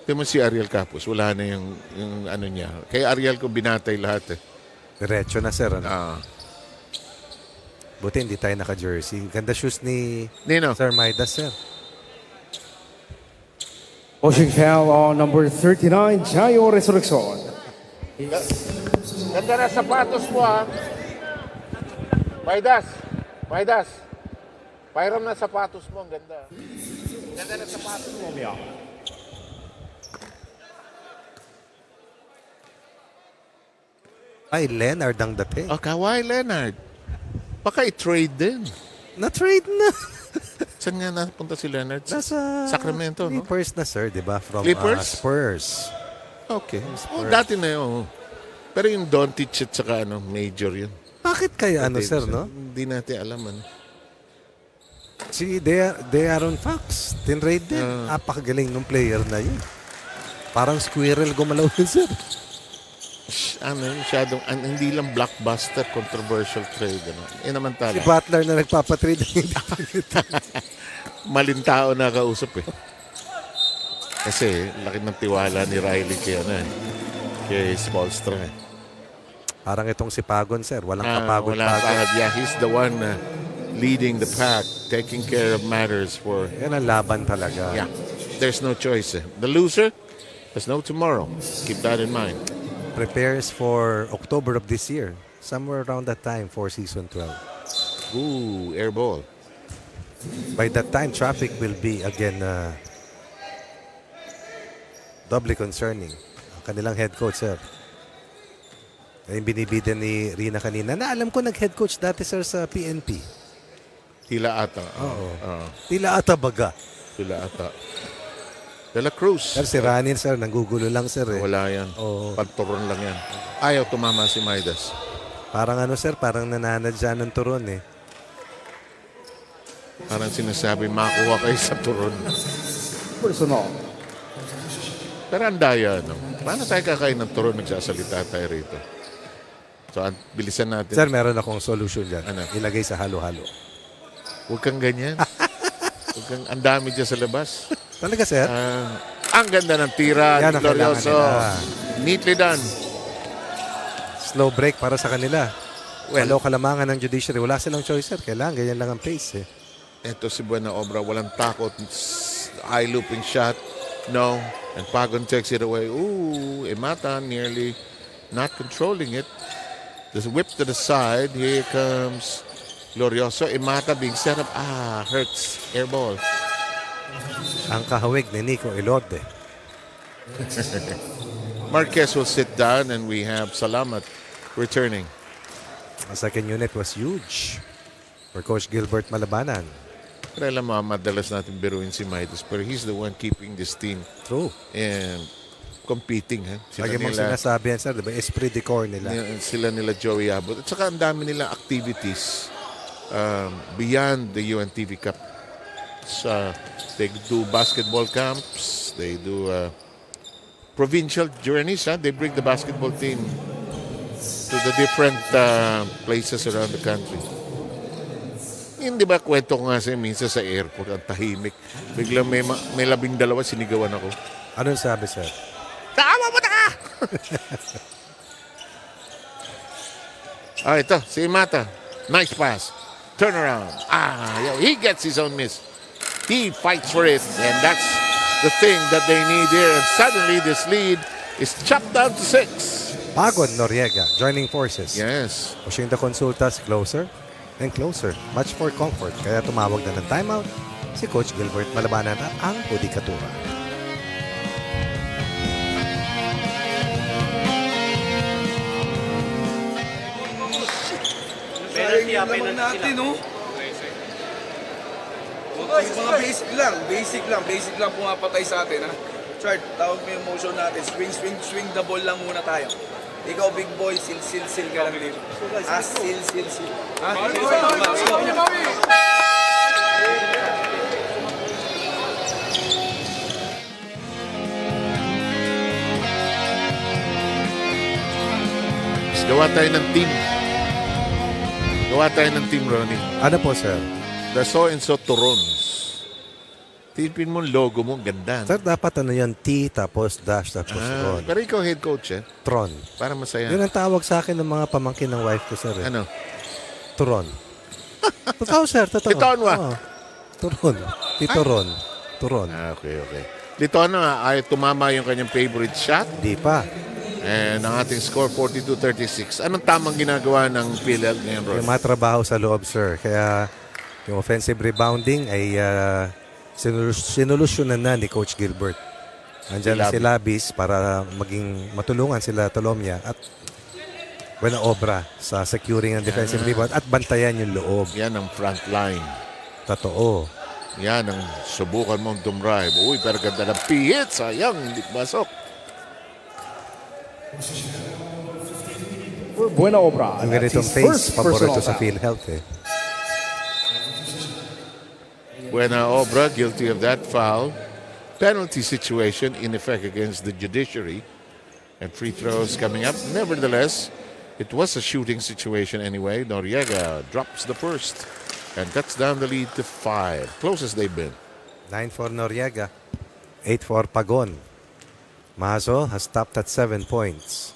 Tingnan mo si Ariel Capos, wala na yung ano niya. Kay Ariel ko binatay lahat eh. Diretso na, sir, ano? Buti hindi tayo naka-jersey. Ganda shoes ni Nino. Sir Midas, sir. Pushing foul on number 39, Chayo Resurrection. Ganda na sapatos mo ha. Maidas. Pairam na sapatos mo, ang ganda. Ganda na sapatos mo. Ay, Leonard ang dating. Kawhi Leonard. Baka i-trade din. Na-trade na. Saan nga napunta si Leonard? Nasa Sacramento, no? Clippers na, sir, di ba? From Clippers? Spurs. Okay. Oh, dati na yun. Pero yung Doncic at saka major yun. Bakit kaya sir, no? Hindi natin alam, Si De'Aaron Fox, tinrade din. Napakagaling ng player na yun. Parang squirrel gumalaw yun, sir. Masyadong, hindi lang blockbuster, controversial trade. Namantala. Si Butler na nagpapatrade. Malintao na kausap Kasi laki ng tiwala ni Riley kay Spoelstra. Parang itong si Pagon, sir. Walang kapagod-pagod. Yeah, he's the one leading the pack, taking care of matters for... Yan ang laban talaga. Yeah, there's no choice. The loser has no tomorrow. Keep that in mind. Prepares for October of this year. Somewhere around that time for season 12. Ooh, air ball. By that time, traffic will be again doubly concerning. Ang kanilang head coach, sir. Yung binibidan ni Rina kanina. Na alam ko nag-head coach dati, sir, sa PNP. Tila ata. Oo. Tila ata baga. Tila ata. De La Cruz. Sir, si Ranin, sir, nanggugulo lang, sir. Wala yan. Oo. Panturon lang yan. Ayaw tumama si Midas. Parang sir, parang nananadya ng turon Parang sinasabi, makuha kayo sa turon. Personal. Pero ang daya, Paano tayo kakain ng turon, nagsasalita tayo rito? So, bilisan natin. Sir, meron akong solution dyan. Ano? Ilagay sa halo-halo. Huwag kang ganyan. Ang dami dyan sa labas. Talaga, sir? Ang ganda ng tira. Yan ang kailangan Glorioso. nila. Neatly done. Slow break para sa kanila. Well, Walo kalamangan ng Judiciary. Wala silang choice, sir. Kailangan, ganyan lang ang pace, Ito si Buena Obra. Walang takot. High looping shot. No. And Pagon takes it away. Ooh, Imata nearly not controlling it. Just whip to the side. Here comes Glorioso. Imata being set up. Hurts. Air ball. Ang kahawig ni Nico Elorde. Marquez will sit down and we have Salamat returning. Ang second unit was huge for Coach Gilbert Malabanan. Pero alam mo, madalas natin biruin si Midas, pero he's the one keeping this team True. and competing. Lagi mong sinasabi yan, sir, diba? Esprit de corps nila. Sila nila Joey Abot. At saka ang dami nilang activities beyond the UNTV Cup. They do basketball camps. They do provincial journeys. They bring the basketball team to the different places around the country. Hindi ba kwento ko nga minsan sa airport, ang tahimik. Biglang may 12 sinigawan ako. Anong sabi, sir? Tama mo na ka! Ito, si Mata. Nice pass. Turn around. He gets his own miss. He fights for it. And that's the thing that they need here. And suddenly this lead is chopped down to 6. Pagon Noriega joining forces. Yes. Pushing the Konsultas closer and closer. Much for comfort. Kaya tumawag na ng timeout si Coach Gilbert Malabanan at ang Judikatura. Penalty naman natin, Mga basic lang pumapatay sa atin, Chart, tawag mo yung motion natin. Swing the ball lang muna tayo. Ikaw, big boy, sil ka lang dito. Sil. Gawa tayo ng team. Ronnie. Ano po, sir? The so-and-so Turons. Tipin mo logo mo, ganda. Sir, dapat yan? T tapos dash tapos Ron. Pero ikaw head coach, Tron. Para masaya. Yun ang tawag sa akin ng mga pamangkin ng wife ko, sir. Ano? Turon. Totoo, sir. Totoo. Litonwa. Turon. Titoron. Turon. Okay. Litonwa, ay tumama yung kanyang favorite shot. Di pa. And ang ating score, 42-36. Anong tamang ginagawa ng PhilHealth ngayon, Ron? Yung mga trabaho sa loob, sir. Kaya yung offensive rebounding ay sinolusyonan na ni Coach Gilbert. Andiyan si Labis para maging matulungan sila Tolomia at Buena Obra sa securing ng defensive rebound at bantayan yung loob. Yan ang front line. Totoo. Yan ang subukan mong dumrive. Uy, pero ganda ng pihit. Sayang, hindi pasok. For Buena Obra. Ang That's ganitong his pace, first paborito personal sa foul. PhilHealth eh. Buena Obra guilty of that foul. Penalty situation in effect against the Judiciary. And free throws coming up. Nevertheless, it was a shooting situation anyway. Noriega drops the first and cuts down the lead to 5. Closest they've been. 9 for Noriega. 8 for Pagon. Mazo has stopped at 7 points.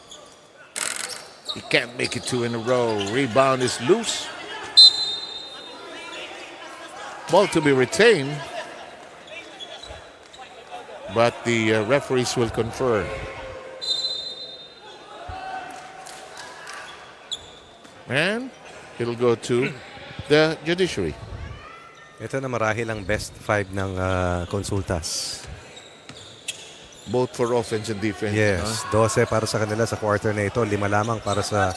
He can't make it 2 in a row. Rebound is loose. Ball to be retained. But the referees will confer. And it'll go to the Judiciary. Ito na marahil ang best 5 ng Konsultas. Both for offense and defense. Yes, 12 para sa kanila sa quarter na ito. 5 lamang para sa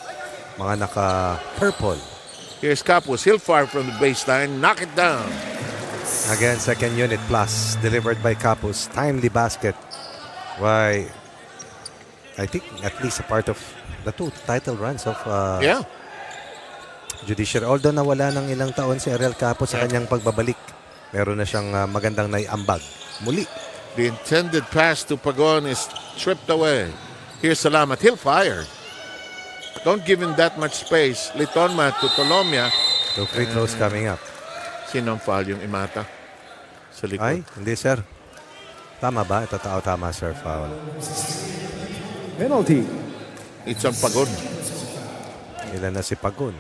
mga naka-purple. Here's Capus. He'll fire from the baseline. Knock it down. Again, second unit plus. Delivered by Capus. Timely basket. Why, I think at least a part of the 2 title runs of Yeah. Judiciary. Although nawala ng ilang taon si Ariel Capus sa kanyang pagbabalik. Meron na siyang magandang naiambag. Muli. The intended pass to Pagon is tripped away. Here's Salamat. He'll fire. Don't give him that much space. Litonma to Tolomia. 2 free throws coming up. Sino ang foul? Yung Imata? Sa likod. Ay, hindi sir. Tama ba? Ito tama sir, foul. Penalty. It's ang Pagon. Ilan na si Pagun?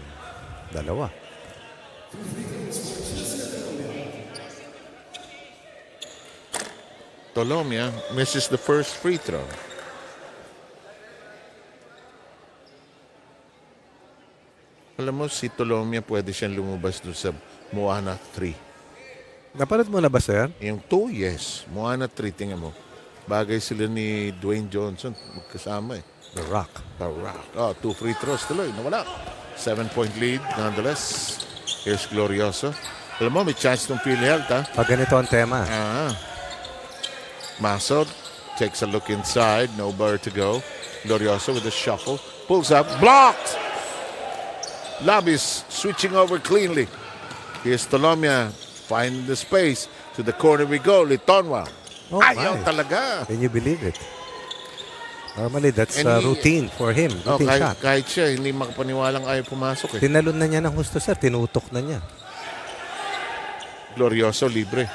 2. Tolomia misses the first free throw. Alam mo, si Tolomia pwede siyang lumabas doon sa Moana 3. Napanood mo na ba sir? Yung 2, yes. Moana 3, tingnan mo. Bagay sila ni Dwayne Johnson. Magkasama eh. The Rock. The Rock. Oh, 2 free throws tuloy. Nawala. 7-point lead nonetheless. Here's Glorioso. Alam mo, may chance ng PhilHealth, ha? Pag ganito ang tema. Masod takes a look inside. Nowhere to go. Glorioso with a shuffle. Pulls up. Blocked! Labis switching over cleanly. Here's Tolomia. Find the space. To the corner we go. Litonwa. Oh, Ayaw my. talaga. Can you believe it? Normally, that's And he- routine for him. Routine shot. kahit siya, hindi makapaniwalang ayaw pumasok eh. Tinalon na niya ng husto, sir. Tinutok na niya. Glorioso, libre.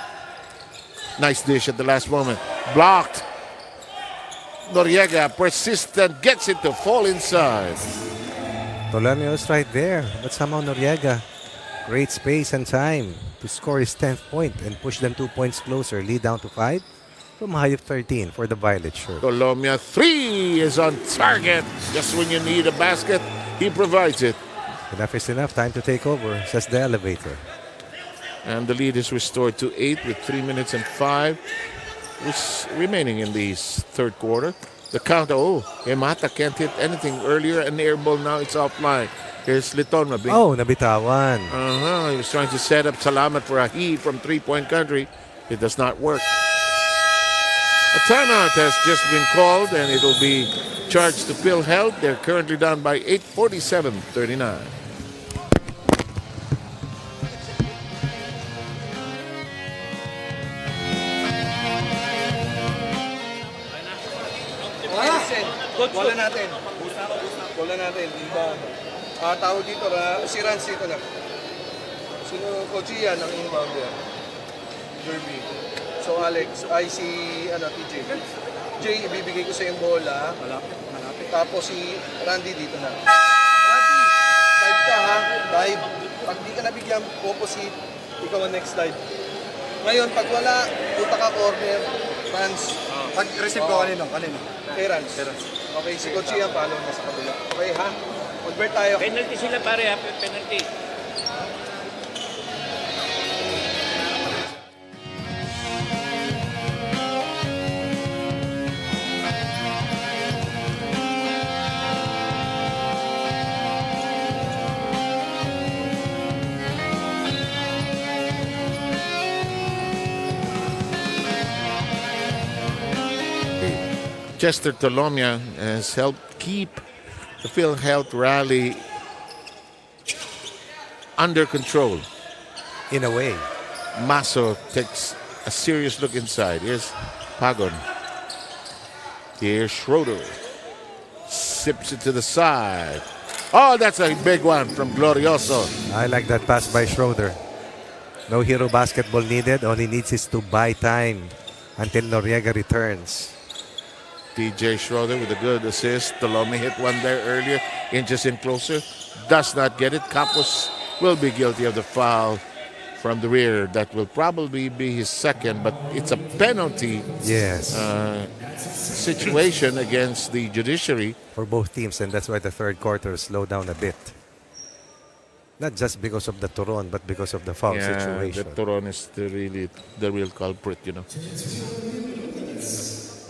Nice dish at the last moment. Blocked. Noriega, persistent, gets it to fall inside. Tolomeo is right there. But somehow Noriega, great space and time to score his 10th point and push them 2 points closer. Lead down to 5 from a high of 13 for the violet shirt. Tolomia 3 is on target. Just when you need a basket, he provides it. Enough is enough. Time to take over, says the elevator. And the lead is restored to 8 with 3 minutes and 5 remaining in the third quarter. The count, Emata can't hit anything earlier. An air ball, now it's offline. Here's Litonma. Nabitawan. He was trying to set up Salamat for a heave from three-point country. It does not work. A timeout has just been called, and it'll be charged to PhilHealth. They're currently down by 8, 47-39. Bola natin. Bola natin. Inbound. Tawag dito, si Rans dito na. Sino, Coach Ian ang inbounder. Derby. So Alex, si TJ. Jay, ibibigay ko sa yung bola. Malapit. Tapos si Randy dito na. Randy, dive ka ha. Dive. Pag di ka nabigyan, opposite. Ikaw ang next dive. Ngayon, pag wala, punta ka corner. Rans. Pag-receive ko kanino? Kay Rans. Okay, si Coach Ian, follow na sa kabila. Okay ha? Mag-vert tayo. Penalty sila pare ha, penalty. Chester Tolomia has helped keep the PhilHealth rally under control. In a way. Maso takes a serious look inside. Here's Pagon. Here's Schroeder. Sips it to the side. Oh, that's a big one from Glorioso. I like that pass by Schroeder. No hero basketball needed. All he needs is to buy time until Noriega returns. TJ Schroeder with a good assist. Tolome hit one there earlier. Inches in closer. Does not get it. Capos will be guilty of the foul from the rear. That will probably be his second, but it's a penalty situation against the Judiciary. For both teams, and that's why the third quarter slowed down a bit. Not just because of the Turon, but because of the foul situation. The Turon is the real culprit, you know.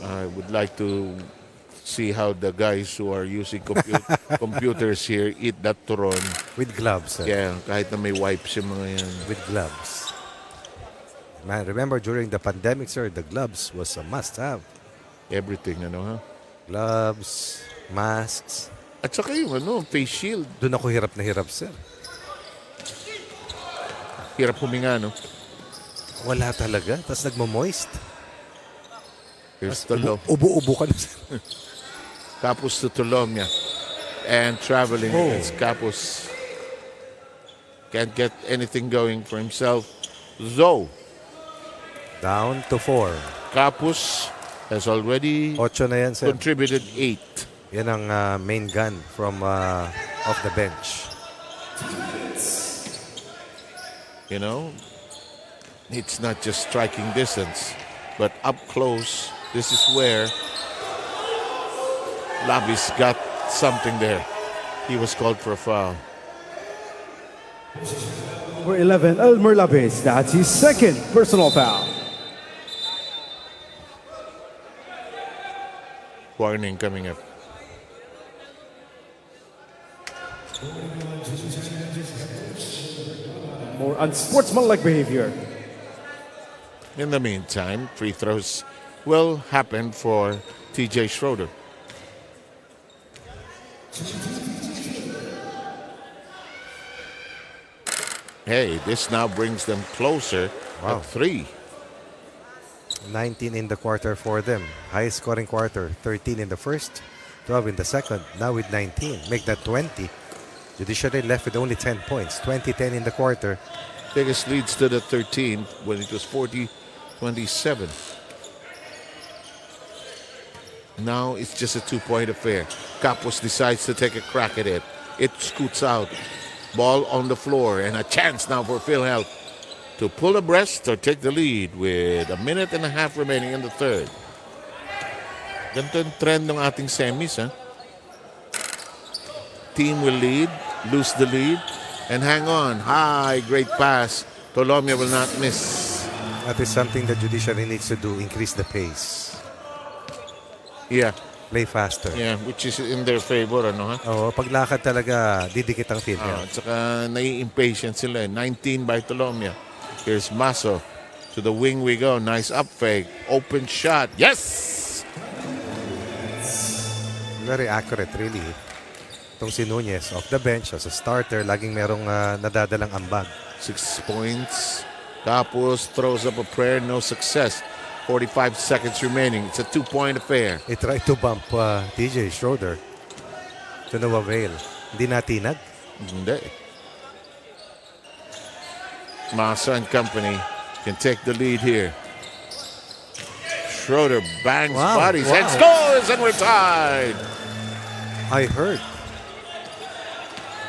I would like to see how the guys who are using computers here eat that Turon. With gloves. Yeah, kahit na may wipes yung mga yan. With gloves. Man, remember during the pandemic, sir, the gloves was a must-have. Everything, ha? Gloves, masks. At saka yung face shield. Doon ako hirap na hirap, sir. Hirap huminga, no? Wala talaga. Tapos nagmo-moist. Here's Tolom. Ubo-ubo ka na, sir. Capos to Tolomia. And traveling against Capos. Can't get anything going for himself. Zoe. Down to 4. Capos has already 8 na yan, sir. contributed 8. Yan ang main gun from off the bench. You know, it's not just striking distance, but up close. This is where Labis got something there. He was called for a foul. For 11, Elmer Labis. That's his second personal foul. Warning coming up. More unsportsmanlike behavior. In the meantime, free throws will happen for TJ Schroeder. Hey, this now brings them closer at 3. 19 in the quarter for them. Highest scoring quarter. 13 in the first, 12 in the second. Now with 19. Make that 20. Judiciary left with only 10 points. 20-10 in the quarter. Biggest lead stood at 13 when it was 40-27. Now it's just a 2-point affair. Capos decides to take a crack at it. It scoots out. Ball on the floor and a chance now for PhilHealth to pull abreast or take the lead with a minute and a half remaining in the third. Ganito yung trend ng ating semis, ha? Team will lead, lose the lead, and hang on. High, great pass. Tolomia will not miss. That is something the Judiciary needs to do. Increase the pace. Yeah. Play faster. Yeah, which is in their favor, ano, ha? Oo, paglakad talaga, didikit ang PhilHealth. At saka nai-impatient sila. 19 by Tolomia. Here's Maso. To the wing we go. Nice up fake. Open shot. Yes! Very accurate, really. Itong si Nunez, off the bench, as a starter, laging merong nadadalang ambag. 6 points. Capos throws up a prayer. No success. 45 seconds remaining. It's a 2-point affair. He tried to bump TJ Schroeder. To no avail. Hindi natinag. Hindi. Masa and company can take the lead here. Schroeder bangs bodies and scores, and we're tied. I heard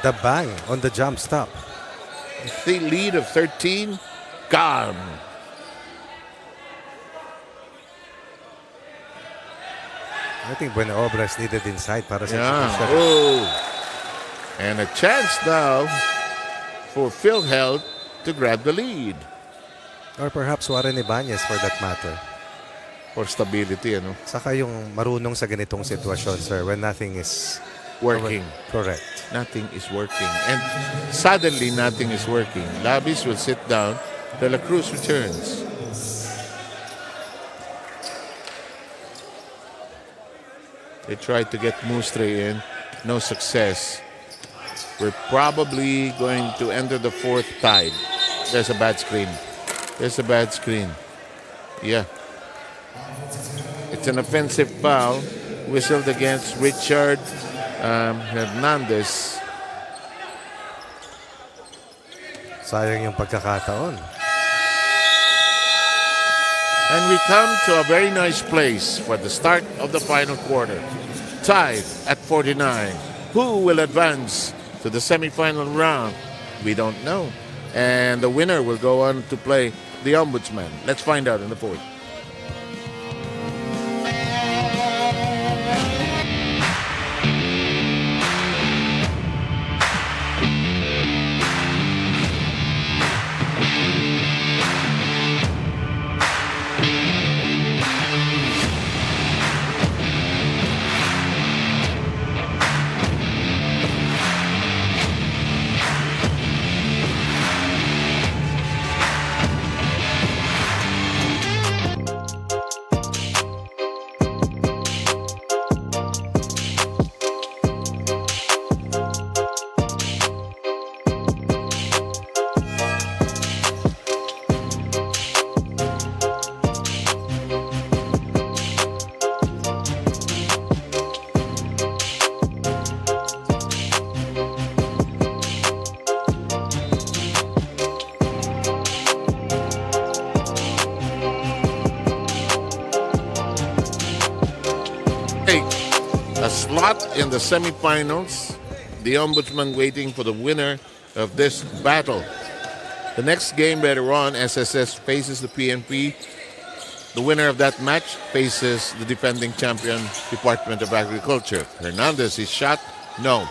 the bang on the jump stop. The lead of 13 gone. I think Buena Obra is needed inside para sa Yeah. Oh. And a chance now for PhilHealth to grab the lead. Or perhaps Warren Ibanez for that matter. For stability, ano? Saka yung marunong sa ganitong sitwasyon, sir, when nothing is Working. correct. Nothing is working. And suddenly nothing is working. Labis will sit down. De La Cruz returns. They tried to get Mustre in. No success. We're probably going to enter the fourth tied. There's a bad screen. There's a bad screen. Yeah. It's an offensive foul. Whistled against Richard Hernandez. Sayang yung pagkakataon. And we come to a very nice place for the start of the final quarter. Tied at 49. Who will advance to the semifinal round? We don't know. And the winner will go on to play the Ombudsman. Let's find out in the fourth. A slot in the semifinals. The Ombudsman waiting for the winner of this battle. The next game later on, SSS faces the PNP. The winner of that match faces the defending champion, Department of Agriculture. Hernandez is shot. No.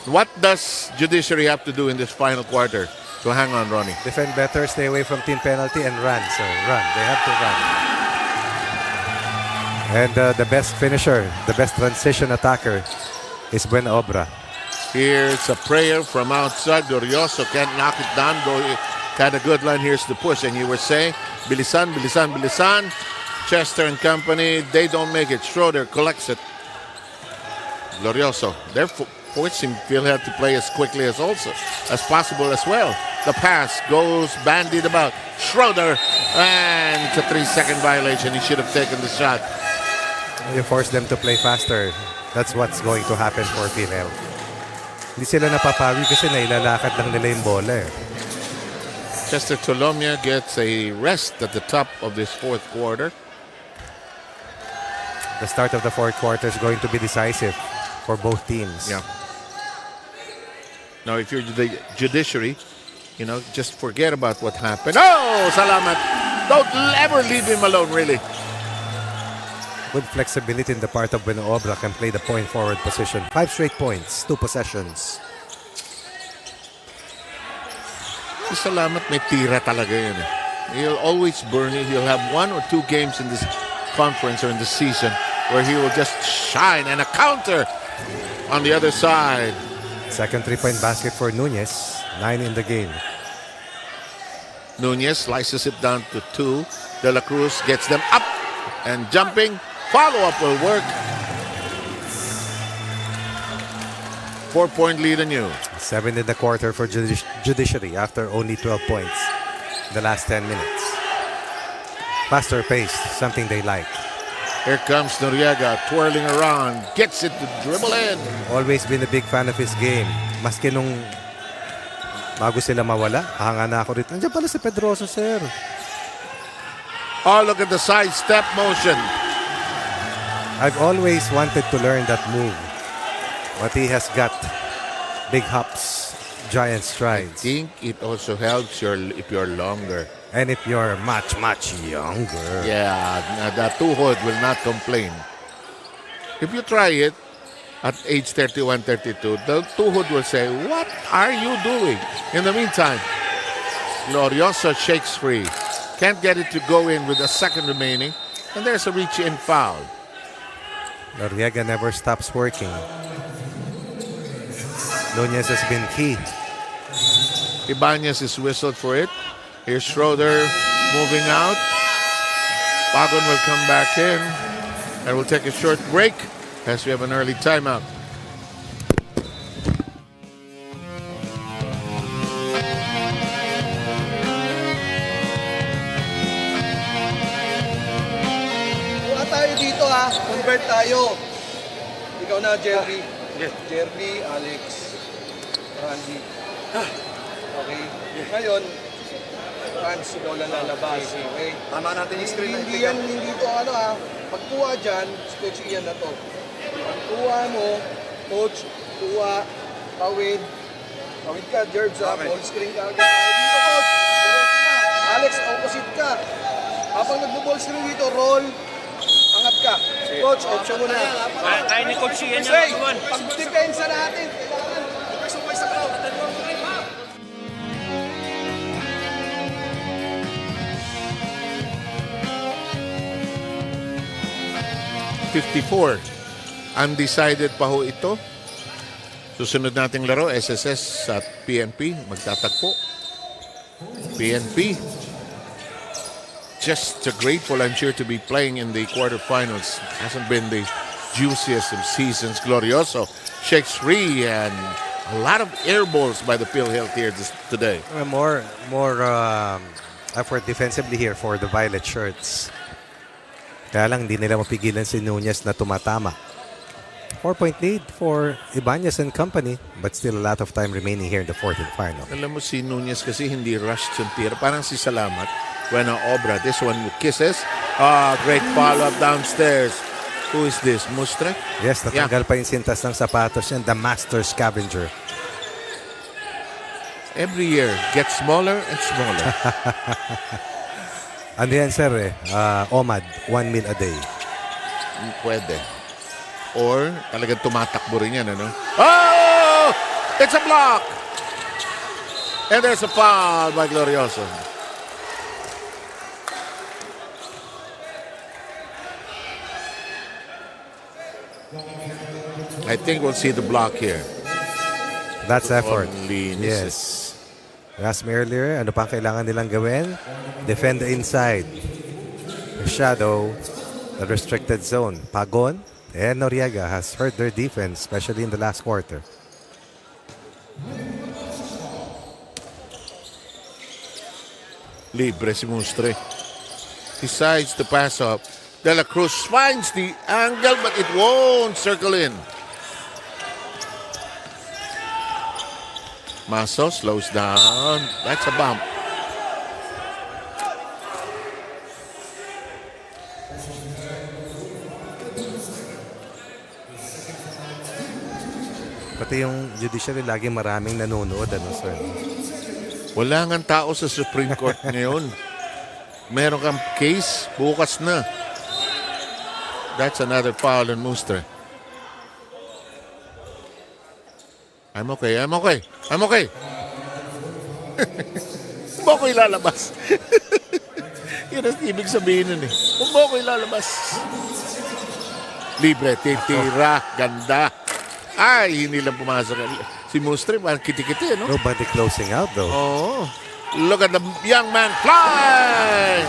What does Judiciary have to do in this final quarter to hang on, Ronnie? Defend better, stay away from team penalty, and run, sir. Run. They have to run. And the best finisher, the best transition attacker is Buena Obra. Here's a prayer from outside. Glorioso can't knock it down. Kind of good line. Here's the push. And you were saying, bilisan, bilisan, bilisan. Chester and company, they don't make it. Schroeder collects it. Glorioso. They're forcing PhilHealth to play as quickly as possible as well. The pass goes bandied about. Schroeder, and it's a 3-second violation. He should have taken the shot. You force them to play faster. That's what's going to happen for PhilHealth. Hindi sila napapawi kasi nailalakad lang nila yung bola eh. Chester Tolomia gets a rest at the top of this fourth quarter. The start of the fourth quarter is going to be decisive for both teams. Yeah. Now, if you're the Judiciary, just forget about what happened. Oh, salamat. Don't ever leave him alone, really. Good flexibility in the part of Buena Obra, can play the point forward position. 5 straight points, 2 possessions. Salamat, may tira talaga yun. He'll always burn it. He'll have 1 or 2 games in this conference or in the season where he will just shine, and a counter on the other side. Second 3-point basket for Nunez. 9 in the game. Nunez slices it down to 2. De La Cruz gets them up and jumping. Follow-up will work. 4-point lead on you. 7 in the quarter for Judiciary after only 12 points in the last 10 minutes. Faster pace, something they like. Here comes Noriega twirling around. Gets it to dribble in. Always been a big fan of his game. Maski nung bago sila mawala, hanga na ako rito. Nandiyan pala si Pedroso, sir. Oh, look at the sidestep motion. I've always wanted to learn that move. But he has got big hops, giant strides. I think it also helps if you're longer. And if you're much, much younger. Yeah, the tuhod will not complain. If you try it at age 31, 32, the tuhod will say, what are you doing? In the meantime, Glorioso shakes free. Can't get it to go in with a second remaining. And there's a reach-in foul. Noriega never stops working. Nunez has been key. Ibanez is whistled for it. Here's Schroeder moving out. Pagon will come back in. And we'll take a short break. as we have an early timeout. Kuha tayo dito ha. Convert tayo. Ikaw na, Jerry. Jerry, Alex, Randy. Okay. Ngayon, Franz, ikaw lang lalabas. Okay. Tama natin yung screen. Hindi to ano ha. Pagkuha dyan, si Coach Ian na to. Pagkuha mo, Coach, kuha, tawid. Tawid ka, Jerbs ha. Full screen ka agad. Dito, Coach. Direct na. Alex, opposite ka. Habang nagbo-ball screen dito, roll. Angat ka. Coach, option mo na. Kaya ni Coach Ian Say, yung one. pag-depensa natin, kailangan. Sumay sa crowd. 54. Undecided pa ho ito. Susunod nating laro, SSS at PNP. Magtatagpo. PNP. Just grateful, I'm sure, to be playing in the quarterfinals. Hasn't been the juiciest of seasons. Glorioso shakes free and a lot of air balls by the PhilHealth here today. More effort defensively here for the violet shirts. Kaya lang hindi nila mapigilan si Nunez na tumatama. 4-point lead for Ibanez and company, but still a lot of time remaining here in the fourth and final. Alam mo si Nunez kasi hindi rushed yung tira. Parang si Salamat. Bueno, Obra. This one with kisses. Great follow-up downstairs. Who is this? Mustre? Yes, natanggal pa yung sintas ng sapatos yan. The master scavenger. Every year, gets smaller and smaller. Ano yan, sir? OMAD, 1 meal a day. Pwede. Or talagang tumatakbo rin yan, ano? Oh! It's a block! And there's a foul by Glorioso. I think we'll see the block here. That's effort. Only Yes. Asked me earlier, ano pa kailangan nilang gawin? Defend the inside. The shadow, the restricted zone. Pagon and Noriega has hurt their defense, especially in the last quarter. Libre si Mustre. Decides to pass up. De La Cruz finds the angle, but it won't circle in. Maso slows down. That's a bump. Pati yung judiciary, lagi maraming nanonood, ano, sir? Wala nga tao sa Supreme Court ngayon. Meron kang case, bukas na. That's another foul on Muster. I'm okay. Huwag mo ko ilalabas. Yun ang ibig sabihin nun eh. Huwag mo ko ilalabas. Libre, titira, ganda. Ay, hindi lang pumasok. Si Mustre, parang kiti-kiti, no? Nobody closing out, though. Oh, look at the young man fly!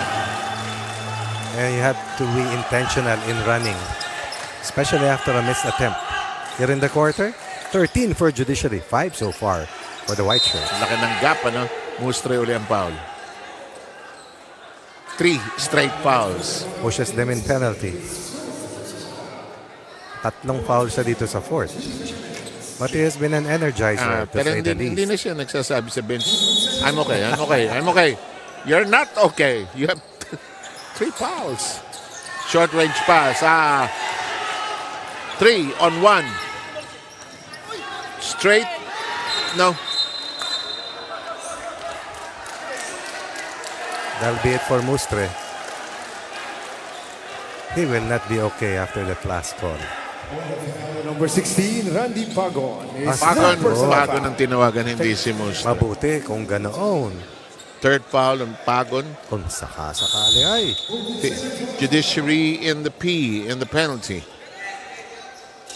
And you have to be intentional in running, especially after a missed attempt. Here in the quarter, 13 for Judiciary, 5 so far for the white shirt. Laki ng gap, ano? Mustre uli ang foul. 3 straight fouls. Pushes them in penalty. 3 fouls siya dito sa fourth. But he has been an energizer, to Pero say the least. hindi na siya nagsasabi sa bench, I'm okay. You're not okay. You have 3 fouls. Short range pass. 3 on 1. Straight. No. That'll be it for Mustre. He will not be okay after that last call. Number 16, Randy Pagon. Pagon ang tinawagan, hindi si Mustre. Mabuti kung ganoon. Third foul on Pagon. Kung sakali ay. Judiciary in the penalty.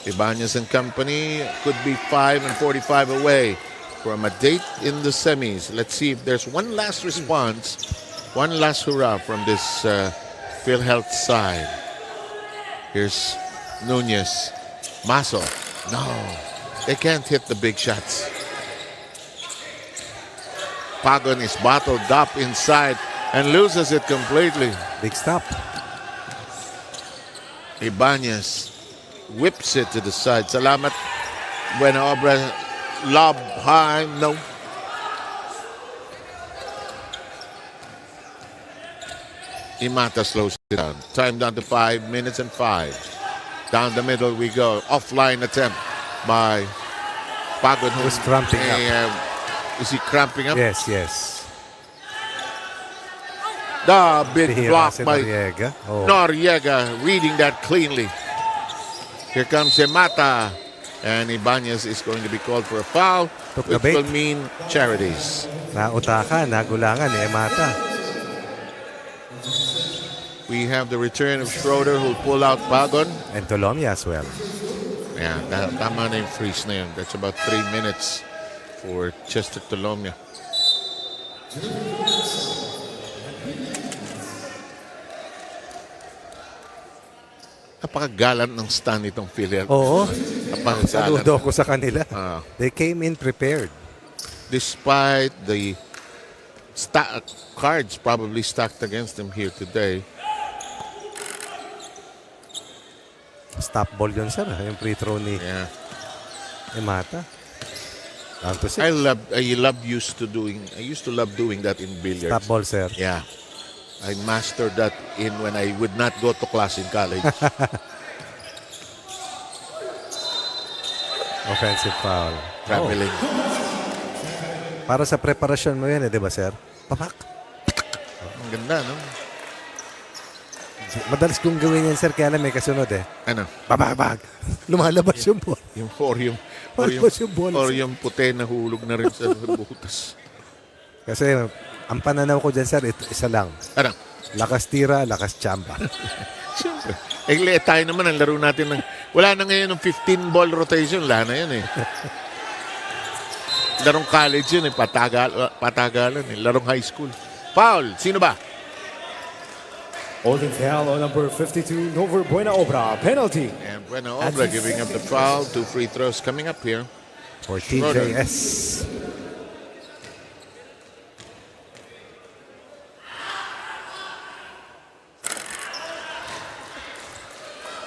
Ibanez and company could be 5 and 45 away from a date in the semis. Let's see if there's one last response, one last hurrah from this PhilHealth side. Here's Nunez. Maso. No. They can't hit the big shots. Pagon is bottled up inside and loses it completely. Big stop. Ibanez whips it to the side. Salamat. Buena obra. Lob high. No. Imata slows it down. Time down to 5 minutes and 5. Down the middle we go. Offline attempt by Pagon. Who's cramping up. Is he cramping up? Yes. The big Bihira block si by Noriega. Oh. Noriega, reading that cleanly. Here comes Imata. And Ibanez is going to be called for a foul, Took the which bait. will mean charities. Nautakan, nagulangan ni Emata. We have the return of Schroeder who pull out Pagon. And Tolomia as well. Yeah, tama na yung freeze na yun. That's about 3 minutes for Chester Tolomia. Napakagalant ng stand itong PhilHealth. Oo. Napakagalant. Saludo ko sa kanila. Ah. They came in prepared. Despite the cards probably stacked against them here today. Stop ball yun, sir. Yung free throw ni Yeah. Emata. Down to 6. I used to love doing that in billiards. Stop ball, sir. Yeah. I mastered that when I would not go to class in college. Offensive foul. Traveling. Para sa preparasyon mo yan, di ba, sir? Papak. Ang ganda, no? Madalas kong gawin yan, sir, kaya lang may kasunod eh. Ano? Babag. Lumalabas yung ball. Or yung puti na hulog na rin sa butas. Kasi ang pananaw ko dyan, sir, isa lang. Ano? Lakas tira, lakas tsamba. Siyempre. Tayo naman, ang laro natin wala na ngayon ng 15 ball rotation. Wala na yan eh. Larong college yun eh. Patagalan eh. Larong high school. Foul. Sino ba? Holding foul on number 52, Nover Buena Obra. Penalty. And Buena Obra giving up the foul. 2 free throws coming up here. For TJS.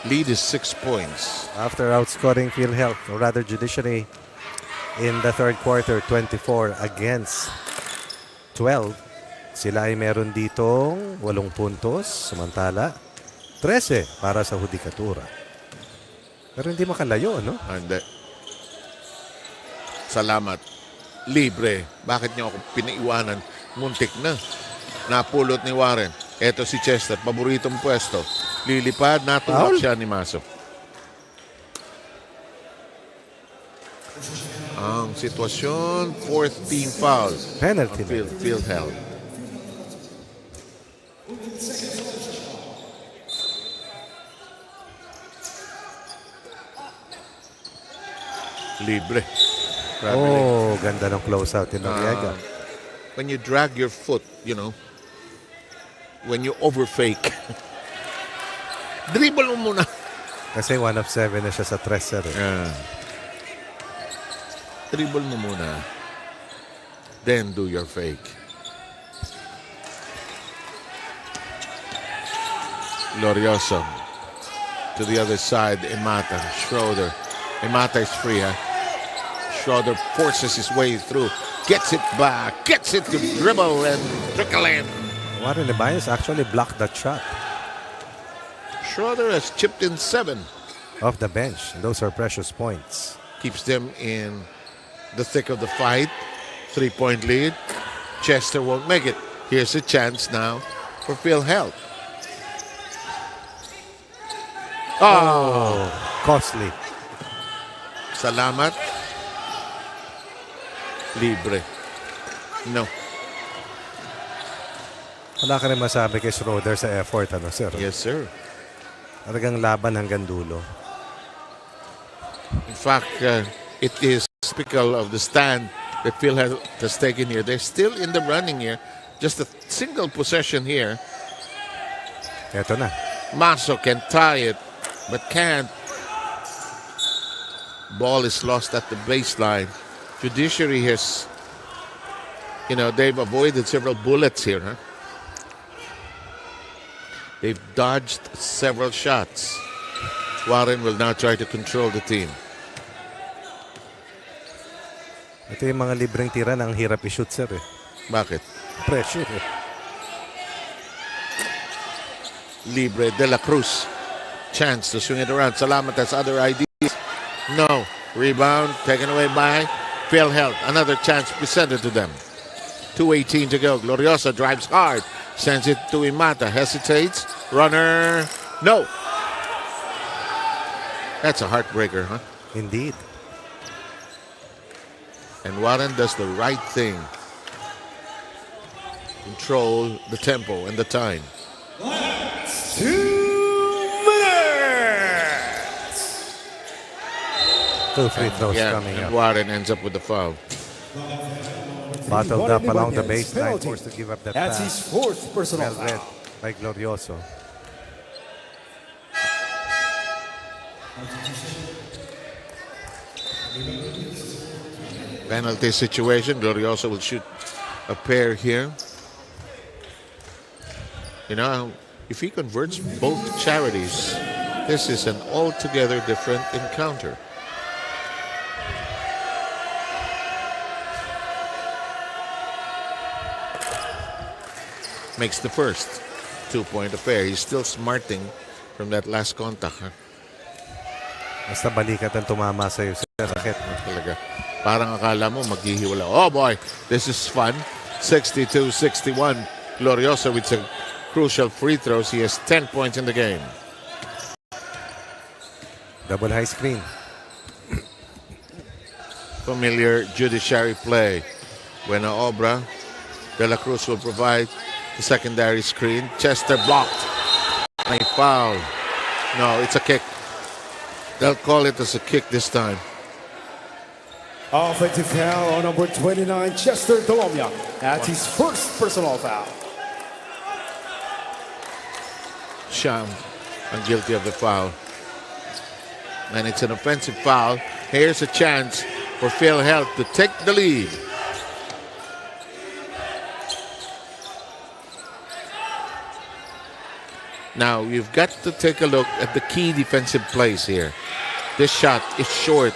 Lead is 6 points. After outscoring PhilHealth, or rather Judiciary, in the third quarter, 24 against 12. Sila ay meron ditong 8 puntos, samantala 13 para sa hudikatura. Pero hindi makalayo, no? Hindi. Salamat. Libre. Bakit niyo ako pinaiwanan? Muntik na. Napulot ni Warren. Eto si Chester, paboritong pwesto. Lilipad, natulak siya ni Maso. Ang sitwasyon, 4th team foul. Penalty. PhilHealth. Libre. Oh, ganda ng closeout ni Noriega. When you drag your foot, when you overfake, dribble mo muna. Kasi 1 of 7 na siya sa treasure. Dribble mo muna. Then do your fake. Glorioso. To the other side, Imata. Schroeder. Imata is free, huh? Schroeder forces his way through. Gets it back. Gets it to dribble and trickle in. Warren Ibanez actually blocked that shot. Schroeder has chipped in 7. Off the bench. Those are precious points. Keeps them in the thick of the fight. 3-point lead. Chester won't make it. Here's a chance now for PhilHealth. Oh, costly. Salamat. Libre. No. Wala ka rin masabi kay Schroeder sa effort, ano, sir? Yes, sir. Talagang laban hanggang dulo. In fact, it is typical of the stand that PhilHealth has taken here. They're still in the running here. Just a single possession here. Eto na. Maso can tie it, but can't. Ball is lost at the baseline. Judiciary has, they've avoided several bullets here, huh? They've dodged several shots. Warren will now try to control the team. Ito yung mga libreng tira na ang hirap i-shoot, sir. Bakit? Pressure. Libre de la Cruz. Chance to swing it around. Salamat has other ideas. No. Rebound taken away by PhilHealth. Another chance presented to them. 2:18 to go. Glorioso drives hard. Sends it to Imata. Hesitates. Runner. No. That's a heartbreaker, huh? Indeed. And Warren does the right thing. Control the tempo and the time. 2 minutes. 2 free throws coming and up. Warren ends up with the foul. Bottled up along the Ibanez, baseline, penalty. forced to give up that That's pass. his 4th personal Well read foul. by Glorioso. Penalty situation. Glorioso will shoot a pair here. If he converts both charities, this is an altogether different encounter. Makes the first 2-point affair. He's still smarting from that last contact. Huh? Basta balikat ang tumama sa'yo, sir. Sakit. Talaga. Parang akala mo maghihiwala. Oh boy, this is fun. 62-61. Glorioso with some crucial free throws. He has 10 points in the game. Double high screen. Familiar Judiciary play. Buena obra. De La Cruz will provide the secondary screen. Chester blocked. A foul. No, it's a kick. They'll call it as a kick this time. Offensive foul on number 29, Chester Dolomia. That's his 1st personal foul. Sham are guilty of the foul. And it's an offensive foul. Here's a chance for PhilHealth to take the lead. Now, you've got to take a look at the key defensive plays here. This shot is short.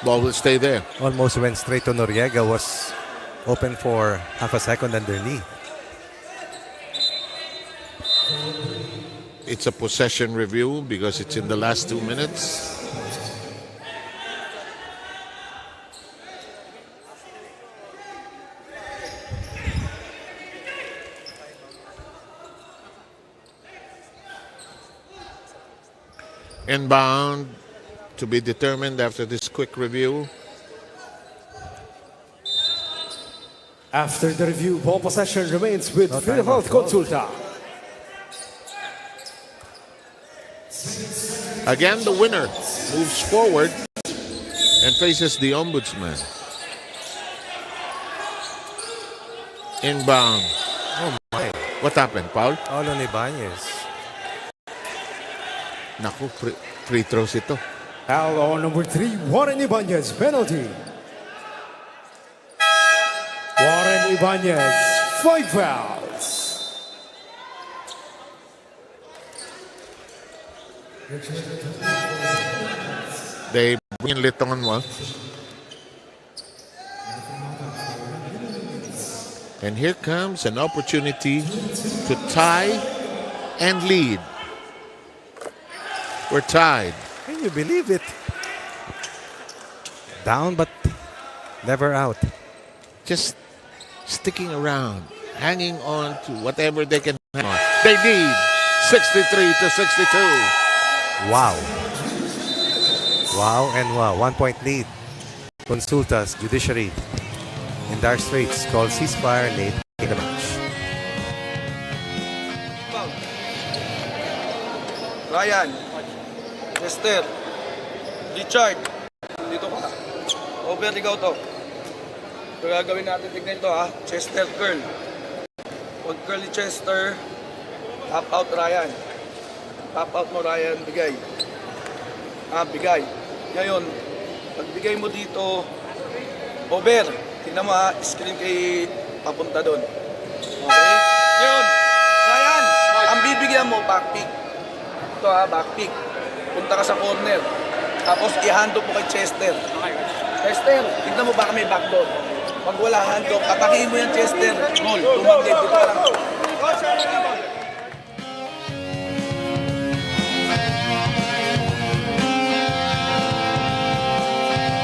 Ball will stay there. Almost went straight to Noriega. Was open for half a second underneath. It's a possession review because it's in the last 2 minutes. Inbound to be determined after this quick review. After the review, ball possession remains with No PhilHealth timeout. Konsulta. Again, the winner moves forward and faces the ombudsman. Inbound. Oh my. What happened, Paul? All on Ibanez. Naku, free throws ito. Foul on number 3, Warren Ibanez, penalty. Warren Ibanez, 5 fouls. They bring in Litton one. And here comes an opportunity to tie and lead. We're tied. Can you believe it? Down but never out. Just sticking around, hanging on to whatever they can hang on. They lead 63-62. Wow. Wow and wow. 1-point lead. Konsulta's Judiciary in Dire Straits called ceasefire late in the match. Ryan, Chester, Richard, dito ka. Over, ikaw to. Ito gagawin natin, tignan ito ha. Chester, curl. Pag curl ni Chester, tap out Ryan. Tap out mo Ryan, bigay. Bigay. Ngayon, pagbigay mo dito, over. Tingnan mo ha, screen kay papunta doon. Okay? Ngayon, Ryan, ang bibigyan mo, back pick. Ito ha, back pick. Punta ka sa corner. Tapos i-handle mo kay Chester. Chester, tingnan mo baka may backdoor. Pag wala handle, atakihin mo yung Chester. Goal, tumagay dito lang.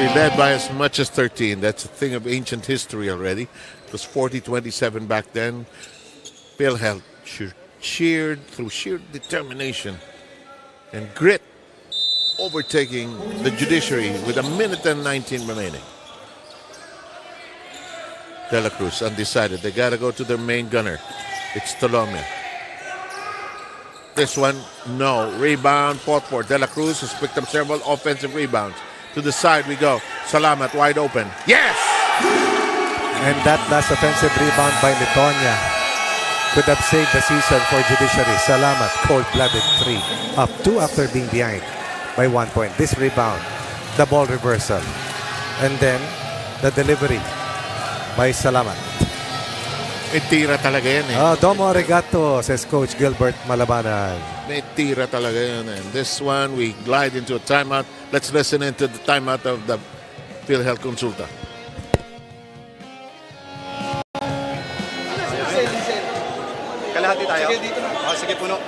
We led by as much as 13. That's a thing of ancient history already. It was 40-27 back then. PhilHealth cheered through sheer determination and grit, overtaking the Judiciary with 1:19 remaining. De La Cruz undecided. They got to go to their main gunner. It's Tolomia. This one, no. Rebound, fought for. De La Cruz has picked up several offensive rebounds. To the side we go. Salamat wide open. Yes! And that last offensive rebound by Litonia could have saved the season for Judiciary. Salamat, cold-blooded 3. Up 2 after being behind by 1 point. This rebound, the ball reversal. And then, the delivery by Salamat. May tira talaga yan eh. Domo arigato, says Coach Gilbert Malabanan. May tira talaga yan. And this one, we glide into a timeout. Let's listen into the timeout of the PhilHealth Konsulta. Kalahati tayo? Sige, dito na. Sige, puno.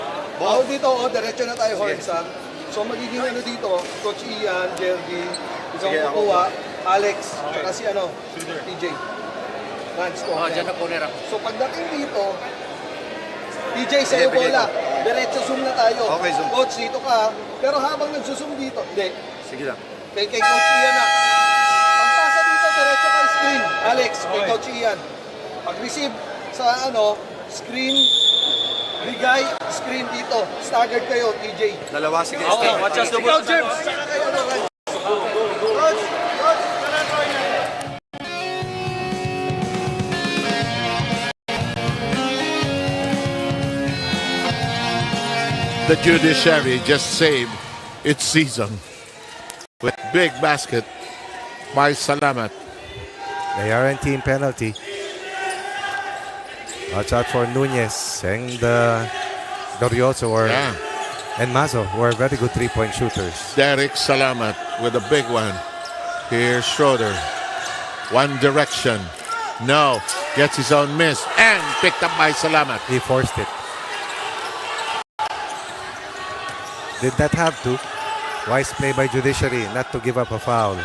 Dito, diretso na tayo, Horns, ha? So, magiging ano dito, Coach Ian, Jerry, ikaw kukuha, Alex, saka si TJ. Rans ko. Dyan na corner ako. So, pagdating dito, TJ, sa'yo bola. Diretso zoom na tayo. Okay, zoom. Coach, dito ka. Pero habang nagsusum dito, hindi. Sige lang. Kay Coach Ian na. Pagpasa dito, diretso kay screen. Alex, kay Coach Ian. Pag-receive sa screen, bigay, screen dito. Staggered kayo, TJ. Dalawa, sige. Okay, watch us the Ikaw, ball. James. Saka kayo, Rans. Coach. The Judiciary just saved its season with big basket by Salamat. They are in team penalty. Watch out for Nunez and Dorioso and Mazo, who are very good three-point shooters. Derek Salamat with a big one. Here's Schroeder. One direction. No. Gets his own miss. And picked up by Salamat. He forced it. Did not have to. Wise play by Judiciary not to give up a foul.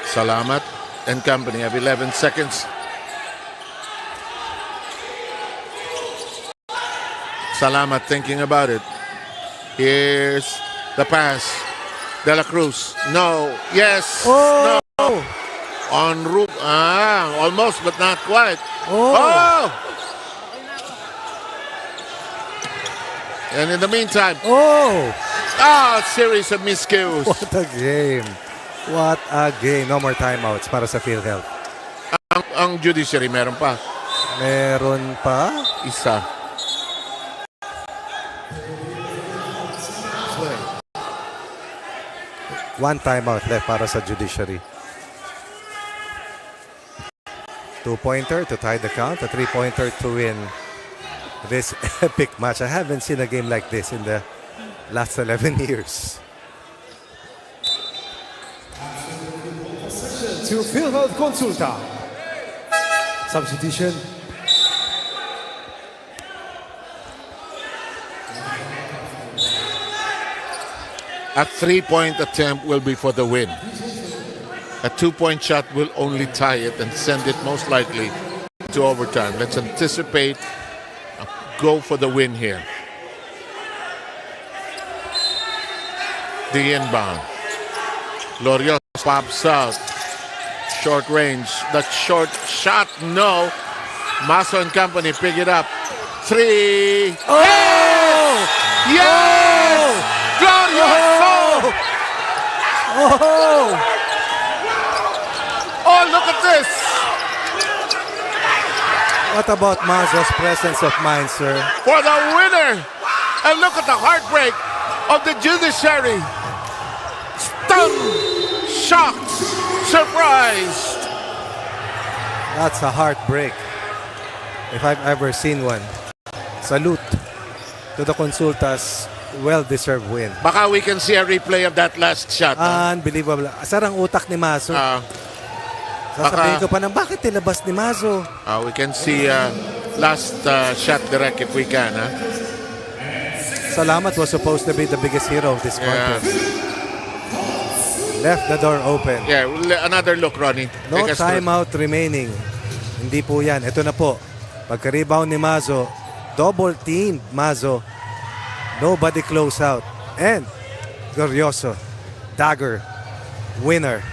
Salamat and company have 11 seconds. Salamat thinking about it. Here's the pass. De La Cruz. No. Yes. Oh! No. On route. Almost but not quite. Oh! And in the meantime, series of miscues. What a game. What a game. No more timeouts para sa PhilHealth. Ang Judiciary meron pa. Meron pa? Isa. One timeout left para sa Judiciary. 2-pointer to tie the count. A 3-pointer to win this epic match. I haven't seen a game like this in the last 11 years. To PhilHealth Konsulta. Substitution. A 3-point attempt will be for the win. A 2-point shot will only tie it and send it most likely to overtime. Let's anticipate a go for the win here. The inbound. Lorios pops out. Short range. That short shot, no. Maso and company pick it up. 3. Oh! Yes! Glorioso! Oh! Oh, look at this! What about Mazo's presence of mind, sir? For the winner! And look at the heartbreak of the Judiciary. Stunned, shocked, surprised. That's a heartbreak, if I've ever seen one. Salute to the Konsulta's well-deserved win. Baka we can see a replay of that last shot. Unbelievable. Sarang utak ni Mazo. Sasabihin ko pa ng bakit nilabas ni Mazo? We can see last shot direct if we can. Salamat was supposed to be the biggest hero of this contest. Left the door open. Yeah, another look, Ronnie. No Take us through. timeout remaining. Hindi po yan. Ito na po. Pagka-rebound ni Mazo, double team Mazo. Nobody close out. And Glorioso, dagger, winner.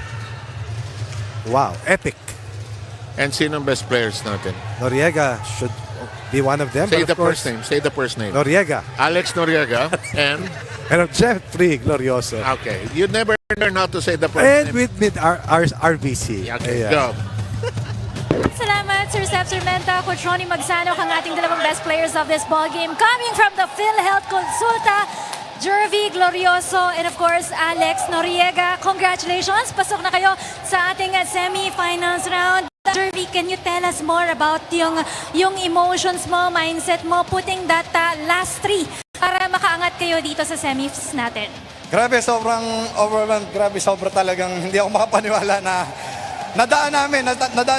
Wow, epic. And sino ang best players natin? Noriega should be one of them. Say but the of course, first name. Say the first name. Noriega. Alex Noriega. And And of Jeffrey Glorioso. okay, you never learn how to say the first And name. with RBC. Okay, Ayan. go. Salamat, Sir Sep Menta, Coach Ronnie Magsano, ang ating dalawang best players of this ball game. Coming from the PhilHealth Konsulta, Jervy Glorioso, and of course, Alex Noriega. Congratulations! Pasok na kayo sa ating semi-finals round. Jervy, can you tell us more about yung emotions mo, mindset mo, putting that last three para makaangat kayo dito sa semis natin? Grabe, sobrang overwhelmed. Grabe, sobra talagang hindi ako makapaniwala na nadaan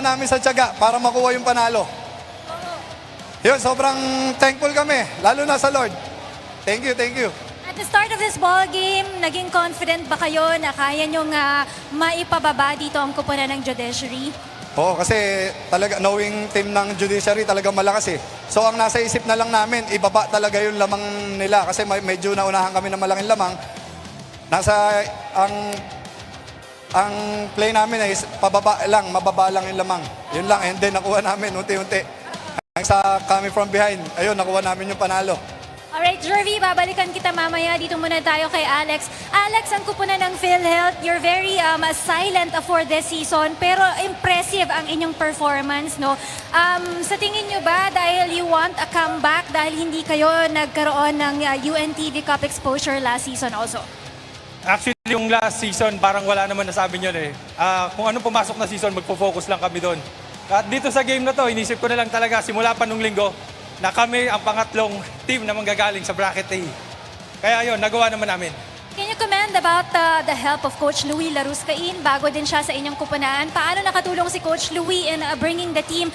namin sa tiyaga para makuha yung panalo. Yun, sobrang thankful kami, lalo na sa Lord. Thank you, thank you. At the start of this ball game, naging confident ba kayo na kaya nyong maipababa dito ang kupunan ng Judiciary? Oo, kasi talaga, knowing team ng Judiciary talagang malakas eh. So ang nasa isip na lang namin, ibaba talaga yung lamang nila kasi medyo naunahan kami ng malaking lamang. Ang play namin ay pababa lang, mababa lang yung lamang. Yun lang, and then nakuha namin unti-unti. Hanggang sa coming from behind, ayun, nakuha namin yung panalo. Alright, Jervy, babalikan kita mamaya. Dito muna tayo kay Alex. Alex, ang kupunan ng PhilHealth, you're very silent for this season, pero impressive ang inyong performance, no? Sa tingin nyo ba, dahil you want a comeback, dahil hindi kayo nagkaroon ng UNTV Cup exposure last season also? Actually, yung last season, parang wala naman nasabi nyo eh. Kung anong pumasok na season, magpo-focus lang kami doon. At dito sa game na to, inisip ko na lang talaga, simula pa nung linggo, na kami ang pangatlong team na manggagaling sa bracket A. Kaya yun, nagawa naman namin. Can you comment about the help of Coach Louie Laruscain? Bago din siya sa inyong kupunaan. Paano nakatulong si Coach Louie in bringing the team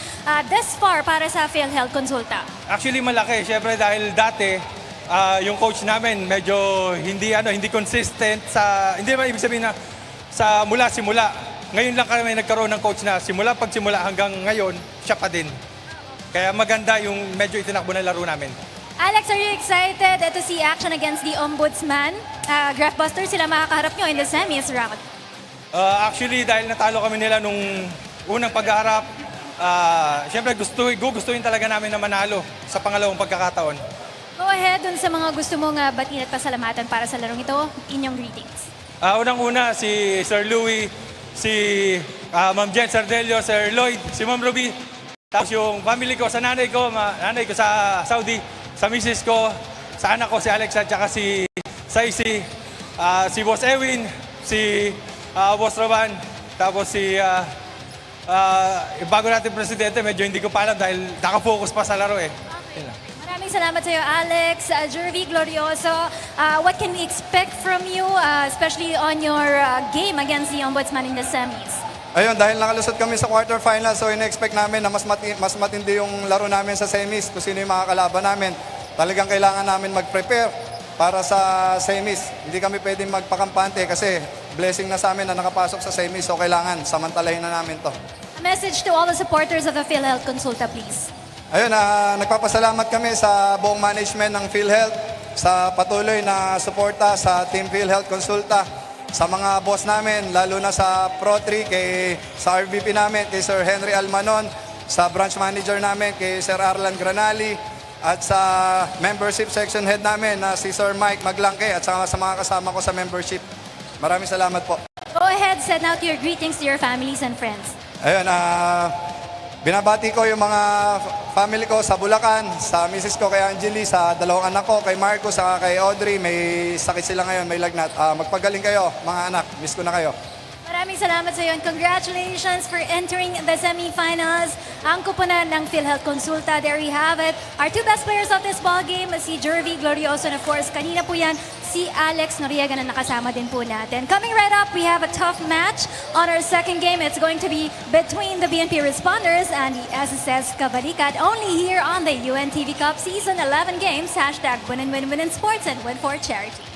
this far para sa PhilHealth Konsulta? Actually, malaki. Siyempre, dahil dati, yung coach namin medyo hindi consistent hindi ba ibig sabihin na simula. Ngayon lang kami nagkaroon ng coach na pagsimula hanggang ngayon, siya pa din. Kaya maganda yung medyo itinakbo na laro namin. Alex, are you excited to see action against the Ombudsman? Graphbusters sila makakaharap nyo in the semis round. Actually, dahil natalo kami nila nung unang pag-aharap, siyempre gustuin talaga namin na manalo sa pangalawang pagkakataon. Go ahead dun sa mga gusto mong batiin at pasalamatan para sa larong ito. Inyong greetings. Unang-una, si Sir Louie, si Ma'am Jen Sardelio, Sir Lloyd, si Ma'am Ruby, tapos yung family ko, sa nanay ko sa Saudi, sa misis ko, sa anak ko, si Alexa, at si Saisi, si Boss Ewin, si Boss Roban, tapos si bago natin presidente, medyo hindi ko pa alam dahil nakafocus pa sa laro eh. Okay. Maraming salamat sa iyo, Alex. Jervy Glorioso, what can we expect from you, especially on your game against the Ombudsman in the semis? Ayun, dahil nakalusot kami sa quarterfinals, so ina-expect namin na mas matindi yung laro namin sa semis, kung sino yung mga kalaban namin. Talagang kailangan namin mag-prepare para sa semis. Hindi kami pwedeng magpakampante kasi blessing na sa amin na nakapasok sa semis, so kailangan samantalahin na namin to. A message to all the supporters of the PhilHealth Konsulta, please. Ayun, nagpapasalamat kami sa buong management ng PhilHealth sa patuloy na suporta sa Team PhilHealth Konsulta. Sa mga boss namin, lalo na sa Pro 3, sa RVP namin, kay Sir Henry Almanon, sa branch manager namin, kay Sir Arlan Granali, at sa membership section head namin, na si Sir Mike Maglangke, at sa mga kasama ko sa membership. Maraming salamat po. Go ahead, send out your greetings to your families and friends. Ayun, Binabati ko yung mga family ko sa Bulacan, sa misis ko kay Angeli, sa dalawang anak ko, kay Marco, sa kay Audrey. May sakit sila ngayon, may lagnat. Magpagaling kayo, mga anak. Miss ko na kayo. Maraming salamat sa iyo and congratulations for entering the semifinals. Ang kupunan ng PhilHealth Konsulta, there we have it. Our two best players of this ball game, si Jervy Glorioso and of course, kanina po yan, si Alex Noriega na nakasama din po natin. Coming right up, we have a tough match on our second game. It's going to be between the BNP Responders and the SSS Kabalikat, only here on the UNTV Cup Season 11 Games. Hashtag win and win, win in sports and win for charity.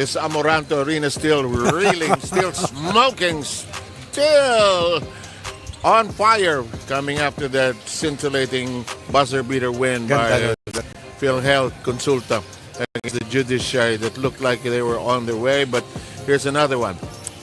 This Amoranto Arena still reeling, still smoking, still on fire, coming after that scintillating buzzer beater win by PhilHealth Konsulta against the Judiciary that looked like they were on their way. But here's another one.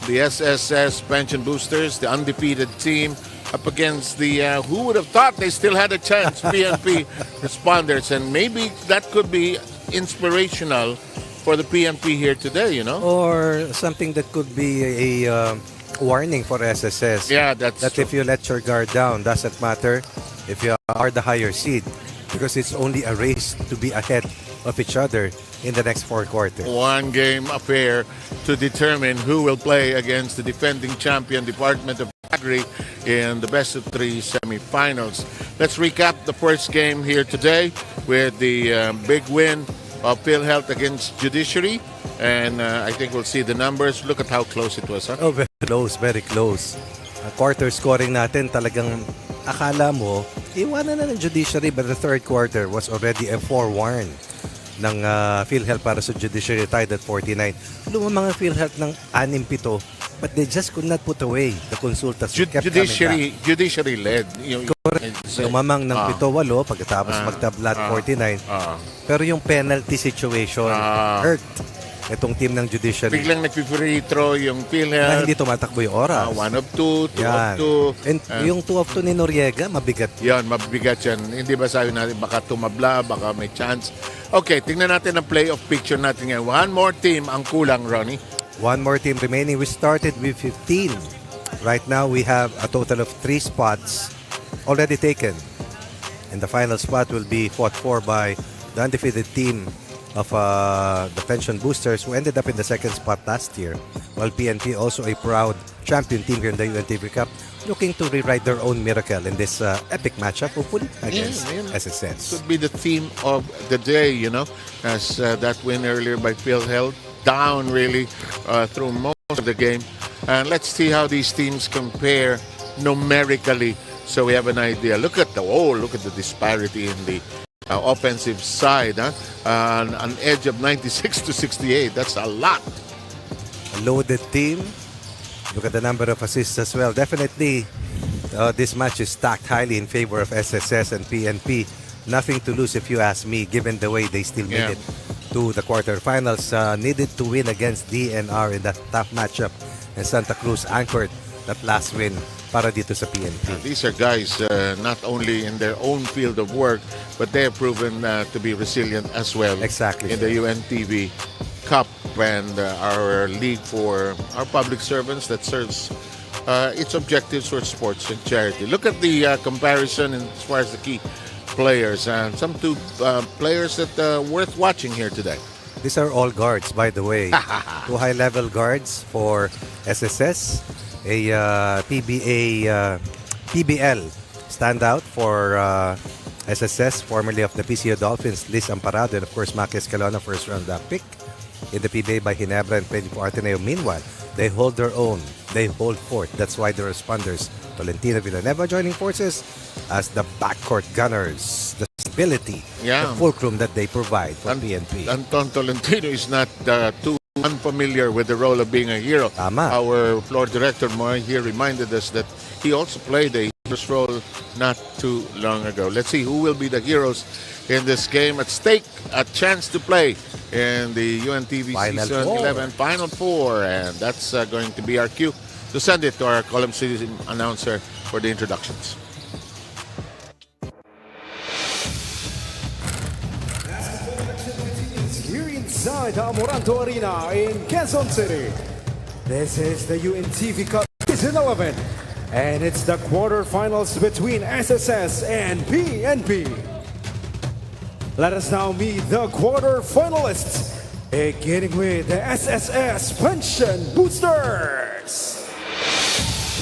The SSS Pension Boosters, the undefeated team, up against the, who would have thought they still had a chance, PNP responders. And maybe that could be inspirational for the PNP here today, you know? Or something that could be a warning for SSS. Yeah, that's that true. if you let your guard down, doesn't matter if you are the higher seed, because it's only a race to be ahead of each other in the next 4 quarters. One game affair to determine who will play against the defending champion Department of Agri in the best of 3 semifinals. Let's recap the first game here today with the big win of PhilHealth against Judiciary. And I think we'll see the numbers. Look at how close it was. Huh? Oh, very close, very close. Ang quarter scoring natin talagang akala mo, iwanan na ng Judiciary, but the third quarter was already a 4-1 ng PhilHealth para sa Judiciary, tied at 49. Lumang mga PhilHealth ng 6-7, but they just could not put away the Konsultas. Judiciary led. Lumamang ng 7-8 pagkatapos magtabla at 49. Pero yung penalty situation hurt itong team ng Judiciary. Biglang nag-free throw yung PhilHealth. Na hindi tumatakbo yung oras. 1 of 2, 2 of 2. And yung 2 of 2 ni Noriega, mabigat. Yan, mabigat yan. Hindi ba sabi natin, baka tumabla, baka may chance. Okay, tingnan natin ang playoff picture natin ngayon. One more team ang kulang, Ronnie. One more team remaining. We started with 15. Right now, we have a total of 3 spots already taken. And the final spot will be fought for by the undefeated team of the Pension Boosters, who ended up in the second spot last year, while PNP, also a proud champion team here in the UNTV Cup, looking to rewrite their own miracle in this epic matchup, hopefully, against SSS. Could be the theme of the day, you know, as that win earlier by PhilHealth, down really through most of the game. And let's see how these teams compare numerically, so we have an idea. Look at the disparity in the offensive side, an edge of 96 to 68. That's a lot. A loaded team. Look at the number of assists as well. Definitely, this match is stacked highly in favor of SSS and PNP. Nothing to lose if you ask me, given the way they still made it to the quarterfinals. Needed to win against DNR in that tough matchup, and Santa Cruz anchored that last win para dito sa PNP. These are guys not only in their own field of work, but they have proven to be resilient as well. Exactly. In the UNTV Cup and our league for our public servants that serves its objectives for sports and charity. Look at the comparison as far as the key players. Some 2 players that worth watching here today. These are all guards, by the way. 2 high-level guards for SSS. A PBL standout for SSS, formerly of the PCO Dolphins, Liz Amparado, and of course Magis Calona, first round pick in the PBA by Ginebra and played for Ateneo. Meanwhile, they hold their own, they hold fort. That's why the responders, Tolentino Villanueva, joining forces as the backcourt gunners. The stability, the fulcrum that they provide for PNP. Anton Tolentino is not too unfamiliar with the role of being a hero. Tama. Our floor director Moy here reminded us that he also played a hero's role not too long ago. Let's see who will be the heroes in this game. At stake, a chance to play in the UNTV Final Season 11 Final 4. And that's going to be our cue to send it to our column citizen announcer for the introductions. Inside the Amoranto Arena in Quezon City. This is the UNTV Cup Season 11, and it's the quarterfinals between SSS and PNP. Let us now meet the quarterfinalists, beginning with the SSS Pension Boosters.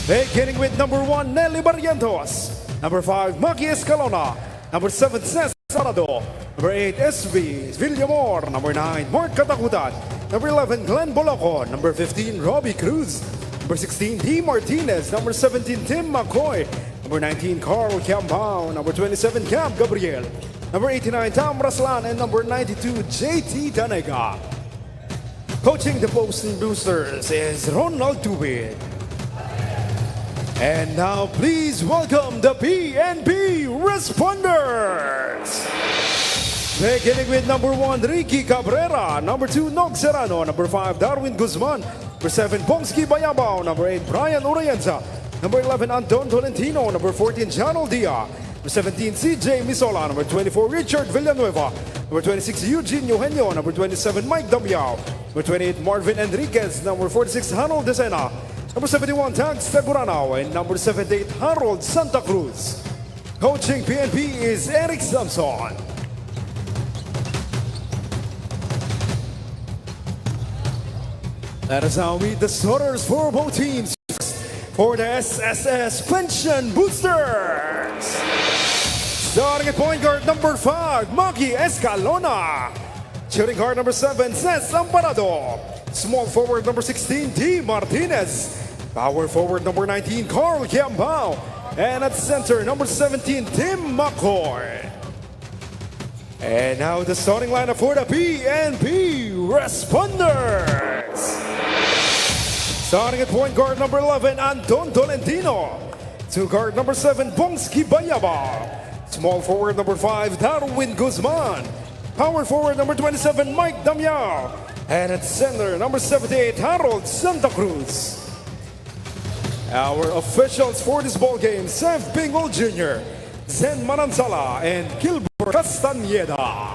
Beginning with number 1, Nelly Barrientos, number 5, Magis Calona, number 7, Cesar Sarado, number 8, SV Villamor, number 9, Mark Katakutan, number 11, Glenn Bolocon, number 15, Robbie Cruz, number 16, D. Martinez, number 17, Tim McCoy, number 19, Carl Campau, number 27, Cam Gabriel, number 89, Tom Raslan, and number 92, JT Danega. Coaching the Boston Boosters is Ronald Tubin. And now please welcome the PNP Responders. Beginning with number 1, Ricky Cabrera. Number 2, Nog Serrano. Number 5, Darwin Guzman. Number 7, Bongski Bayabao. Number 8, Brian Urienza. Number 11, Anton Tolentino. Number 14, Janel Dia. Number 17, CJ Misola. Number 24, Richard Villanueva. Number 26, Eugene Eugenio. Number 27, Mike Damiao. Number 28, Marvin Enriquez. Number 46, Harold Desena. Number 71, Tags Teguranao. And number 78, Harold Santa Cruz. Coaching PNP is Eric Samson. Let us now meet the starters for both teams. For the SSS Pension Boosters. Starting at point guard number 5, Maki Escalona. Shooting guard number 7, Cez Amparado. Small forward number 16, D. Martinez. Power forward number 19, Carl Kiambao. And at center, number 17, Tim McCoy. And now the starting lineup for the PNP Responders. Starting at point guard number 11, Anton Tolentino. To guard number 7, Bongski Bayaba. Small forward number 5, Darwin Guzman. Power forward number 27, Mike Damiao. And at center, number 78, Harold Santa Cruz. Our officials for this ball game, Sam Pingol Jr., Zen Manansala, and Gilbert Castaneda.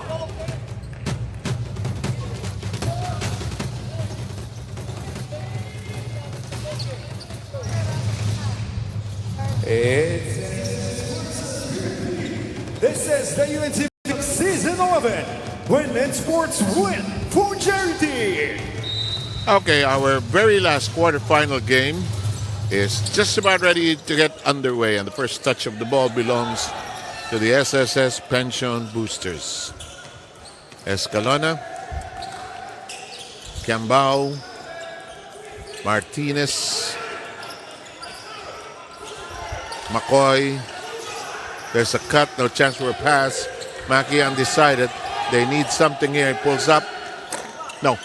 This is the UNTV Season 11. Win in sports, win for charity. Okay, our very last quarterfinal game is just about ready to get underway, and the first touch of the ball belongs to the SSS Pension Boosters. Escalona, Kiambao, Martinez, McCoy. There's a cut, no chance for a pass. Maki undecided. They need something here. He pulls up. No.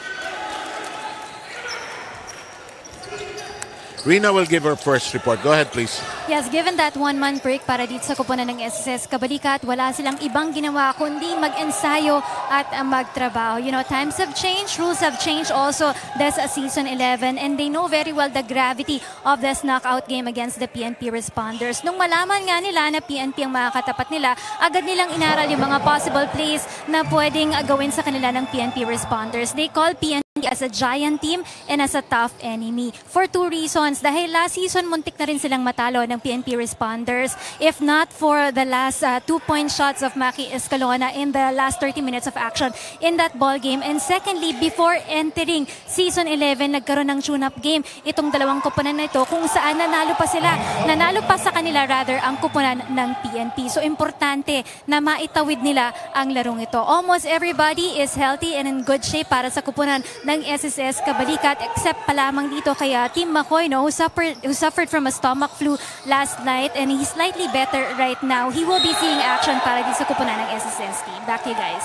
Rina will give her first report. Go ahead, please. Yes, given that one-man break para dito sa kupunan ng SSS Kabalikat, wala silang ibang ginawa kundi mag-ensayo at magtrabaho. You know, times have changed, rules have changed also this season 11, and they know very well the gravity of this knockout game against the PNP Responders. Nung malaman nga nila na PNP ang mga katapat nila, agad nilang inaral yung mga possible plays na pwedeng gawin sa kanila ng PNP Responders. They call PNP as a giant team and as a tough enemy. For 2 reasons. Dahil last season, muntik na rin silang matalo ng PNP Responders. If not for the last 2-point shots of Maki Escalona in the last 30 minutes of action in that ball game. And secondly, before entering season 11, nagkaroon ng tune-up game. Itong dalawang kupunan na ito kung saan nanalo pa sila. Nanalo pa sa kanila rather ang kupunan ng PNP. So importante na maitawid nila ang larong ito. Almost everybody is healthy and in good shape para sa kupunan ng SSS Kabalikat, except pa lamang dito kay Tim McCoy, no, who suffered from a stomach flu last night, and he's slightly better right now. He will be seeing action para dito sa kupunan ng SSS team. Back to you guys.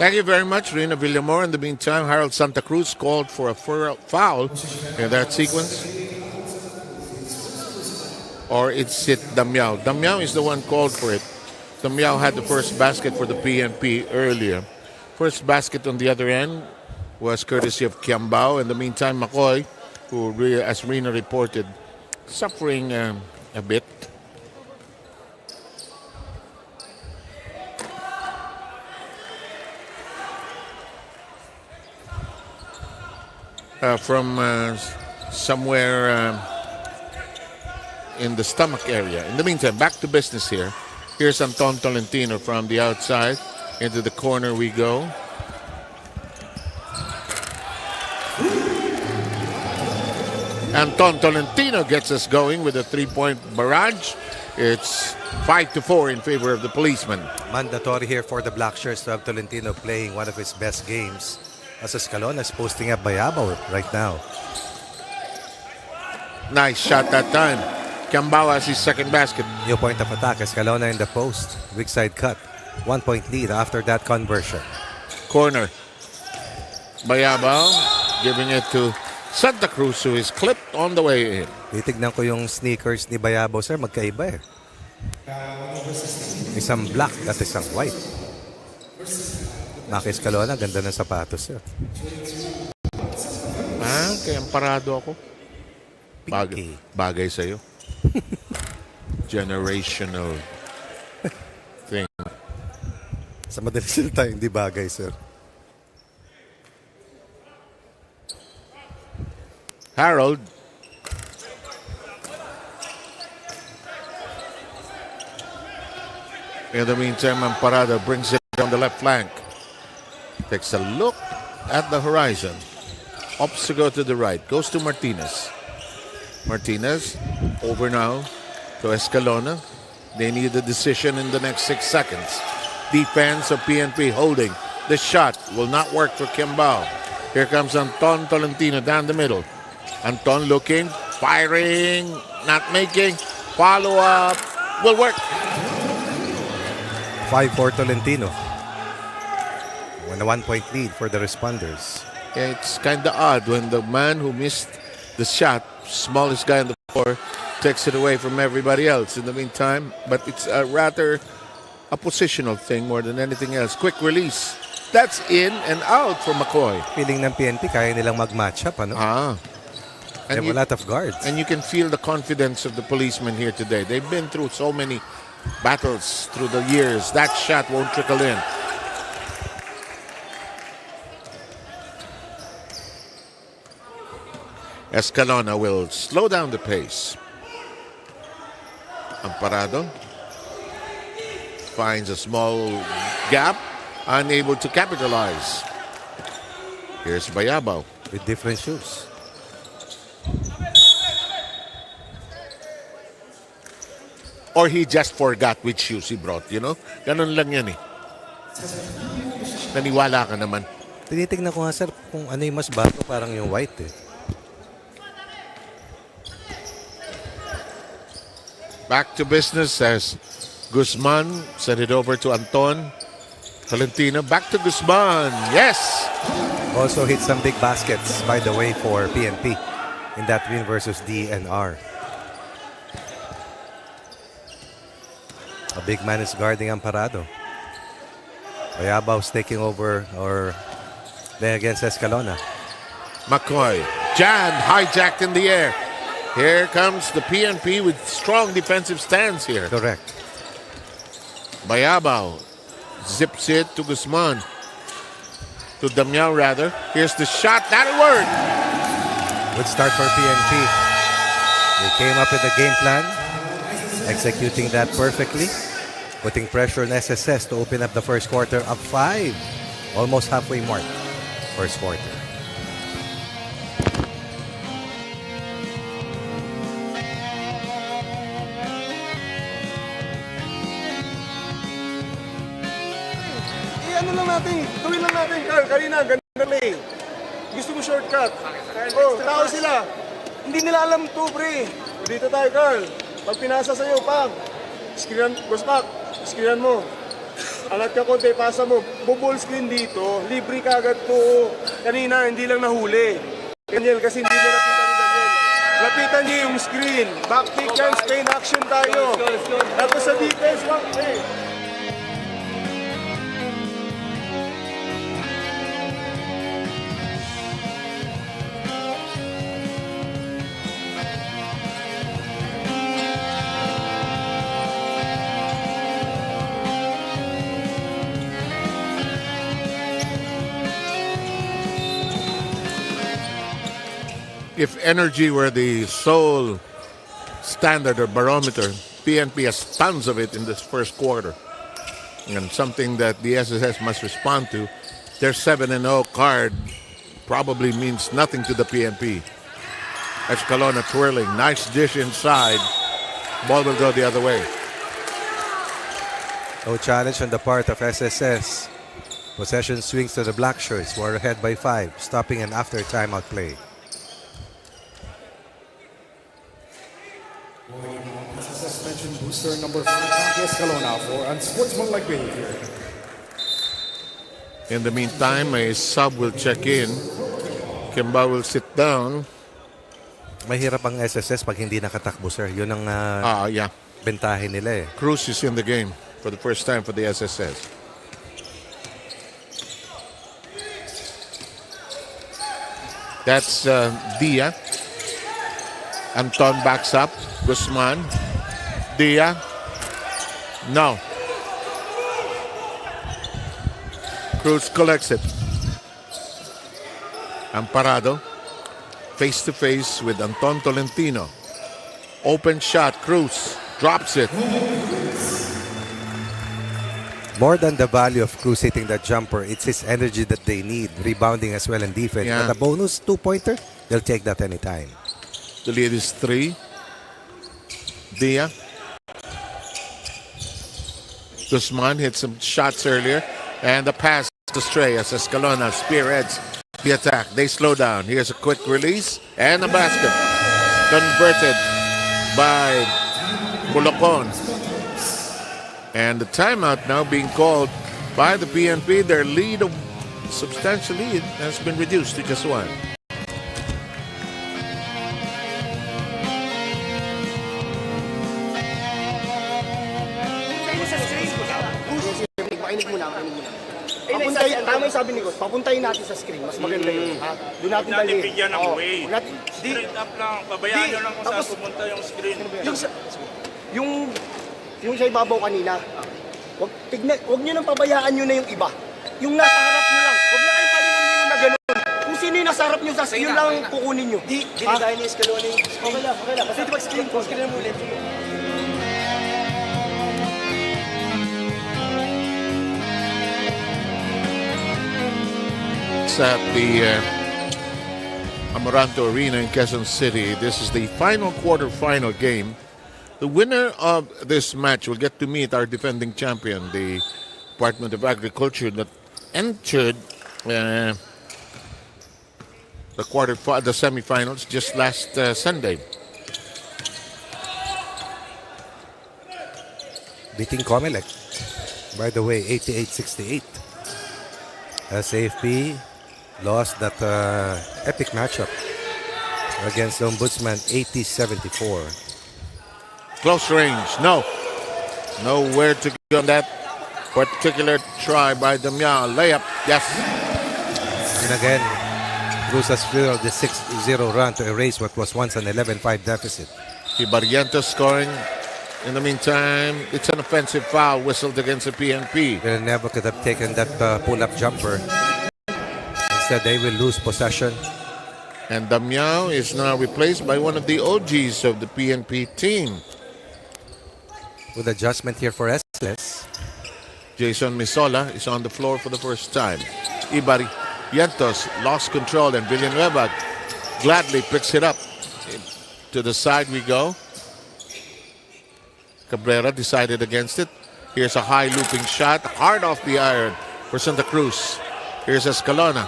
Thank you very much, Rina Villamor. In the meantime, Harold Santa Cruz called for a foul in that sequence. Or it's it Damiao. Damiao is the one called for it. Damiao had the first basket for the PNP earlier. First basket on the other end was courtesy of Kiambao. In the meantime, McCoy, who, as Rina reported, suffering a bit. From somewhere in the stomach area. In the meantime, back to business here. Here's Anton Tolentino from the outside. Into the corner we go. Anton Tolentino gets us going with a 3-point barrage. It's 5-4 in favor of the policeman. Mandatory here for the Black Shirts to have Tolentino playing one of his best games, as Escalona is posting up Bayabao right now. Nice shot that time. Kiambao has his second basket. New point of attack, Escalona in the post. Weak side cut. 1-point lead after that conversion. Corner. Bayabao giving it to Santa Cruz, who is clipped on the way in. Titignan ko yung sneakers ni Bayabo, sir. Magkaiba eh. Isang black at isang white. Magis Calona, ganda ng sapatos, sir. Kaya parado ako. Bagay sa'yo. Generational thing. Sa madaling salita, hindi bagay, sir. Harold. In the meantime, Amparada brings it down the left flank. Takes a look at the horizon. Opts to go to the right. Goes to Martinez. Martinez over now to Escalona. They need a decision in the next 6 seconds. Defense of PNP holding. The shot will not work for Kimbao. Here comes Anton Tolentino down the middle. Anton looking, firing, not making. Follow-up will work. 5-4 Tolentino. And a 1-point lead for the responders. It's kind of odd when the man who missed the shot, smallest guy on the floor, takes it away from everybody else in the meantime. But it's rather a positional thing more than anything else. Quick release. That's in and out for McCoy. Feeling ng PNP, kaya nilang mag-match up, ano? They have a lot of guards. And you can feel the confidence of the policemen here today. They've been through so many battles through the years. That shot won't trickle in. Escalona will slow down the pace. Amparado finds a small gap, unable to capitalize. Here's Bayabao. With different shoes. Or he just forgot which shoes he brought, you know? Ganun lang yan eh. Naniwala ka naman. Tinitignan ko nga, sir, kung ano yung mas bago, parang yung white eh. Back to business as Guzman sent it over to Anton. Tolentino back to Guzman. Yes! Also hit some big baskets, by the way, for PNP in that win versus DNR. A big man is guarding Amparado. Bayabao's taking over or playing against Escalona. McCoy jammed, hijacked in the air. Here comes the PNP with strong defensive stands here. Correct. Bayabao zips it to Guzman. To Damiao rather. Here's the shot. That'll work. Good start for PNP. They came up with a game plan, executing that perfectly, putting pressure on SSS to open up the first quarter up 5. Almost halfway mark. First quarter. Ano lang natin, tuloy lang natin, Carl. Kanina, ganda play. Gusto mo shortcut. Oh, tao sila. Hindi nila alam to, pre. Dito tayo, Carl. Pag pinasa sa'yo, pag. Screenan, Guspak, screenan mo. Alat ka konti, pasa mo. Buball screen dito. Libre ka agad to. Kanina, hindi lang nahuli. Daniel, kasi hindi mo lapitan ni Daniel. Lapitan niyo yung screen. Back pick yan, Spain action tayo. Tapos sa defense, back pick. If energy were the sole standard or barometer, PNP has tons of it in this first quarter. And something that the SSS must respond to. Their 7-0 card probably means nothing to the PNP. Escalona twirling. Nice dish inside. Ball will go the other way. No challenge on the part of SSS. Possession swings to the black shirts who are ahead by 5, stopping an after timeout play. Suspension booster number 5, Escalona, for unsportsmanlike behavior. In the meantime, a sub will check in. Kimba will sit down. Mahirap ang SSS pag hindi nakatakbo, sir. Yun ang Yeah. bentahe nila eh. Cruz is in the game for the first time for the SSS. That's Dia. Anton backs up. Guzman. Dia. No. Cruz collects it. Amparado. Face to face with Anton Tolentino. Open shot. Cruz drops it. More than the value of Cruz hitting that jumper, it's his energy that they need, rebounding as well and defense. Yeah. But a bonus 2-pointer, they'll take that anytime. The lead is 3. Dia. Guzman hit some shots earlier. And the pass astray as Escalona spearheads the attack. They slow down. Here's a quick release. And a basket. Converted by Bulocon. And the timeout now being called by the PNP. Their lead, substantial lead, has been reduced to just 1. Makinig muna. Papuntahin, tama yung sabi ni Coach, papuntahin natin sa screen. Mas maganda yun. Doon natin Natin bigyan ng way. Natin, Straight up lang. Pabayaan nyo lang kung saan pumunta yung screen. yung sa ibabaw kanina, wag nyo nang pabayaan nyo na yung iba. Yung nasa harap nyo lang. Wag na kayong palingon na gano'n. Kung sino yung nasa harap nyo, yun lang kukunin nyo. Di tayo ni Escalona. Okay lang. Basta ito mag-screen ko. Screen mo ulit. At the Amoranto Arena in Quezon City. This is the final quarterfinal game. The winner of this match will get to meet our defending champion, the Department of Agriculture, that entered the semifinals just last Sunday. Beating Comelec. By the way, 88-68. As AFP lost that epic matchup against the Ombudsman, 80-74. Close range, no. Nowhere to go on that particular try by Damia. Layup, yes. And again, Cruz has fueled the 6-0 run to erase what was once an 11-5 deficit. Ibarrientos scoring. In the meantime, it's an offensive foul whistled against the PNP. They never could have taken that pull-up jumper. Instead, they will lose possession. And Damiao is now replaced by one of the OGs of the PNP team. With adjustment here for SS. Jason Misola is on the floor for the first time. Ibarrientos lost control and Villanueva gladly picks it up. To the side we go. Cabrera decided against it. Here's a high looping shot, hard off the iron for Santa Cruz. Here's Escalona,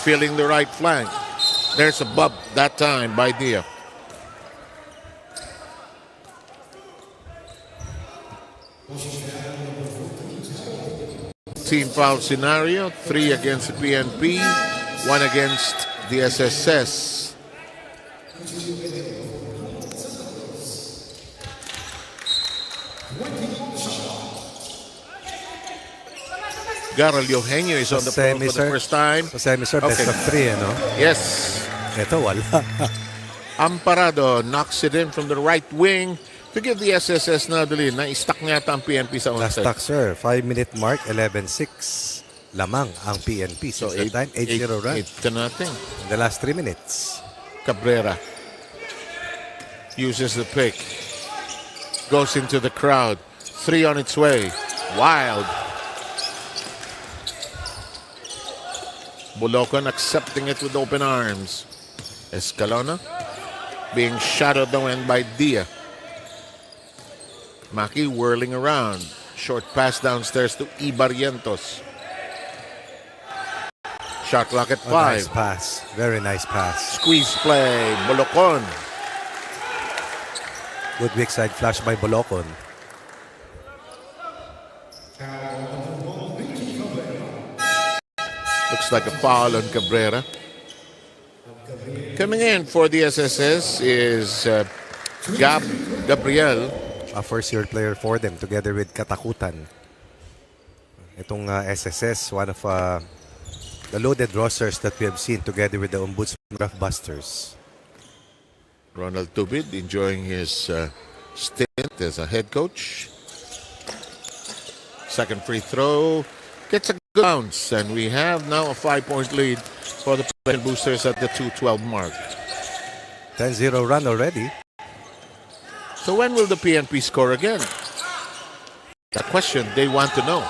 feeling the right flank. There's a bump that time by Dia. Team foul scenario, 3 against the PNP, 1 against the SSS. Garal Eugenio is on the floor for the first time. Sa semi, sir, best of 3, ano? Yes. Ito, wala. Amparado knocks it in from the right wing to give the SSS now the lead. Na-stuck niya yata ang PNP sa Last onside. stuck, sir. 5-minute mark, 11-6. Lamang ang PNP. So, that time, 8-0 run. 8-0. In the last 3 minutes. Cabrera uses the pick. Goes into the crowd. 3 on its way. Wild. Bulocon accepting it with open arms. Escalona being shadowed the wind by Dia. Maki whirling around. Short pass downstairs to Ibarrientos. Shot clock at 5. Nice pass. Very nice pass. Squeeze play. Bulocon. Good weak side flash by Bulocon. looks like a foul on Cabrera. Coming in for the SSS is Gabriel. A first-year player for them together with Katakutan. Itong SSS, one of the loaded rosters that we have seen together with the Ombudsman Draft Busters. Ronald Tubid enjoying his stint as a head coach. Second free throw gets a good bounce, and we have now a 5-point lead for the Boosters at the 2:12 mark. 10-0 run already. So when will the PNP score again? The question they want to know.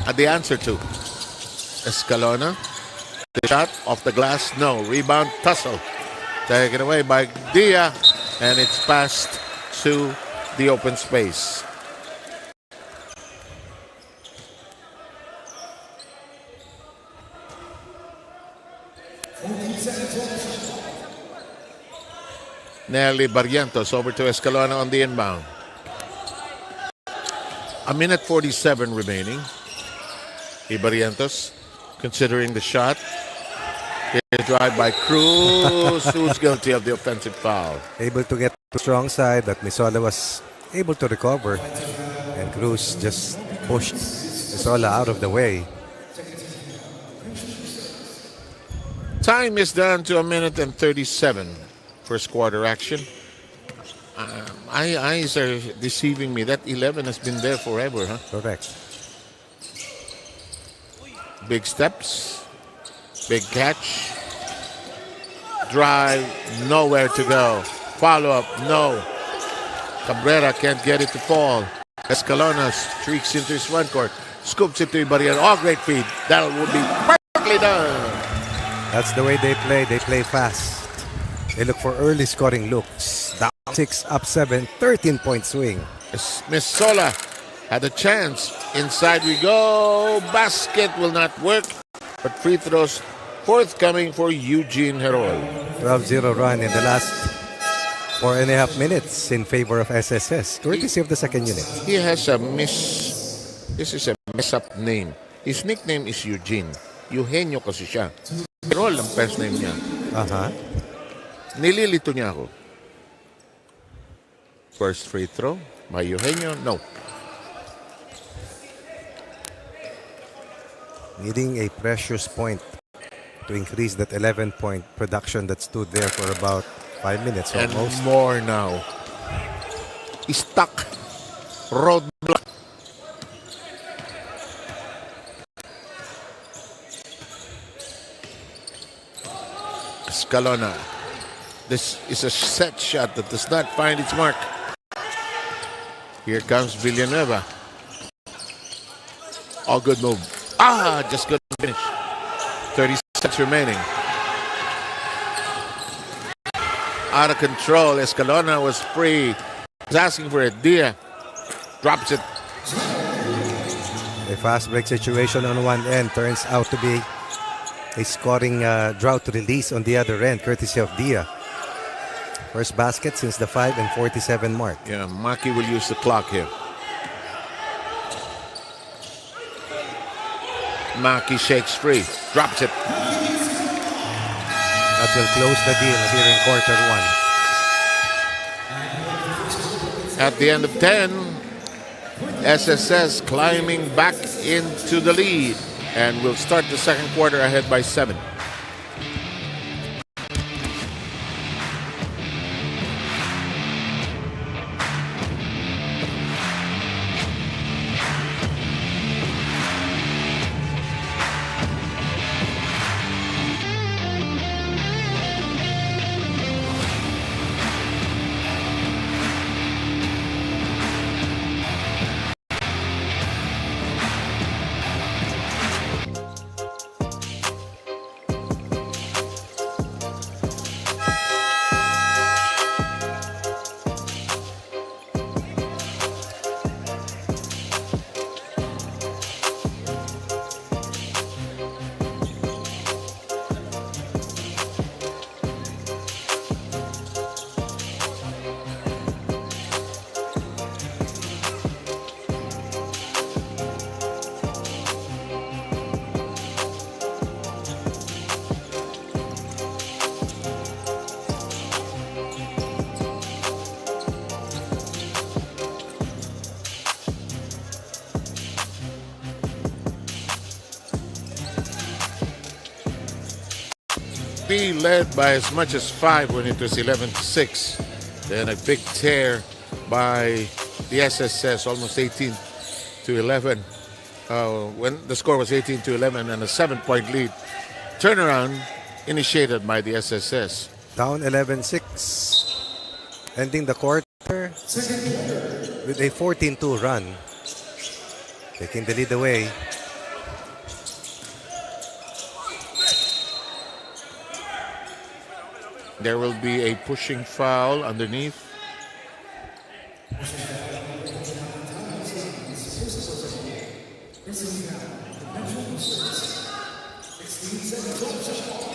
And the answer to Escalona. The shot off the glass, no. Rebound, tussle. Taken away by Dia, and it's passed to the open space. Nelly Barrientos over to Escalona on the inbound. A minute 47 remaining. Barrientos considering the shot. A drive by Cruz, who's guilty of the offensive foul. Able to get to the strong side, that Misola was able to recover. And Cruz just pushed Misola out of the way. Time is down to a minute and 37. First quarter action. My eyes are deceiving me. That 11 has been there forever, huh? Correct. Big steps. Big catch. Drive. Nowhere to go. Follow-up. No. Cabrera can't get it to fall. Escalona streaks into his front court. Scoops it to Ibarrientos. Oh, great feed. That would be perfectly done. That's the way they play. They play fast. They look for early scoring looks. Down 6, up 7, 13-point swing. Miss Sola had a chance. Inside we go. Basket will not work. But free throws forthcoming for Eugene Herol. 12-0 run in the last 4.5 minutes in favor of SSS. Courtesy of the second unit. He has this is a mess-up name. His nickname is Eugene. Eugenio kasi siya. Herol ang first name niya. Nililito niya ako. First free throw by Eugenio. No. Needing a precious point to increase that 11-point production that stood there for about 5 minutes almost. And more now. Stuck. Roadblock. Escalona. This is a set shot that does not find its mark. Here comes Villanueva. All good move. Just couldn't finish. 30 seconds remaining. Out of control. Escalona was free. He's asking for it. Dia drops it. A fast break situation on one end turns out to be a scoring drought release on the other end, courtesy of Dia. First basket since the 5:47 mark. Yeah, Maki will use the clock here. Maki shakes free, drops it. That will close the deal here in quarter one. At the end of 10, SSS climbing back into the lead, and will start the second quarter ahead by 7. PNP led by as much as 5 when it was 11-6. Then a big tear by the SSS, almost 18-11. When the score was 18-11 and a 7-point lead. Turnaround initiated by the SSS. Down 11-6. Ending the quarter with a 14-2 run. Taking the lead away. There will be a pushing foul underneath.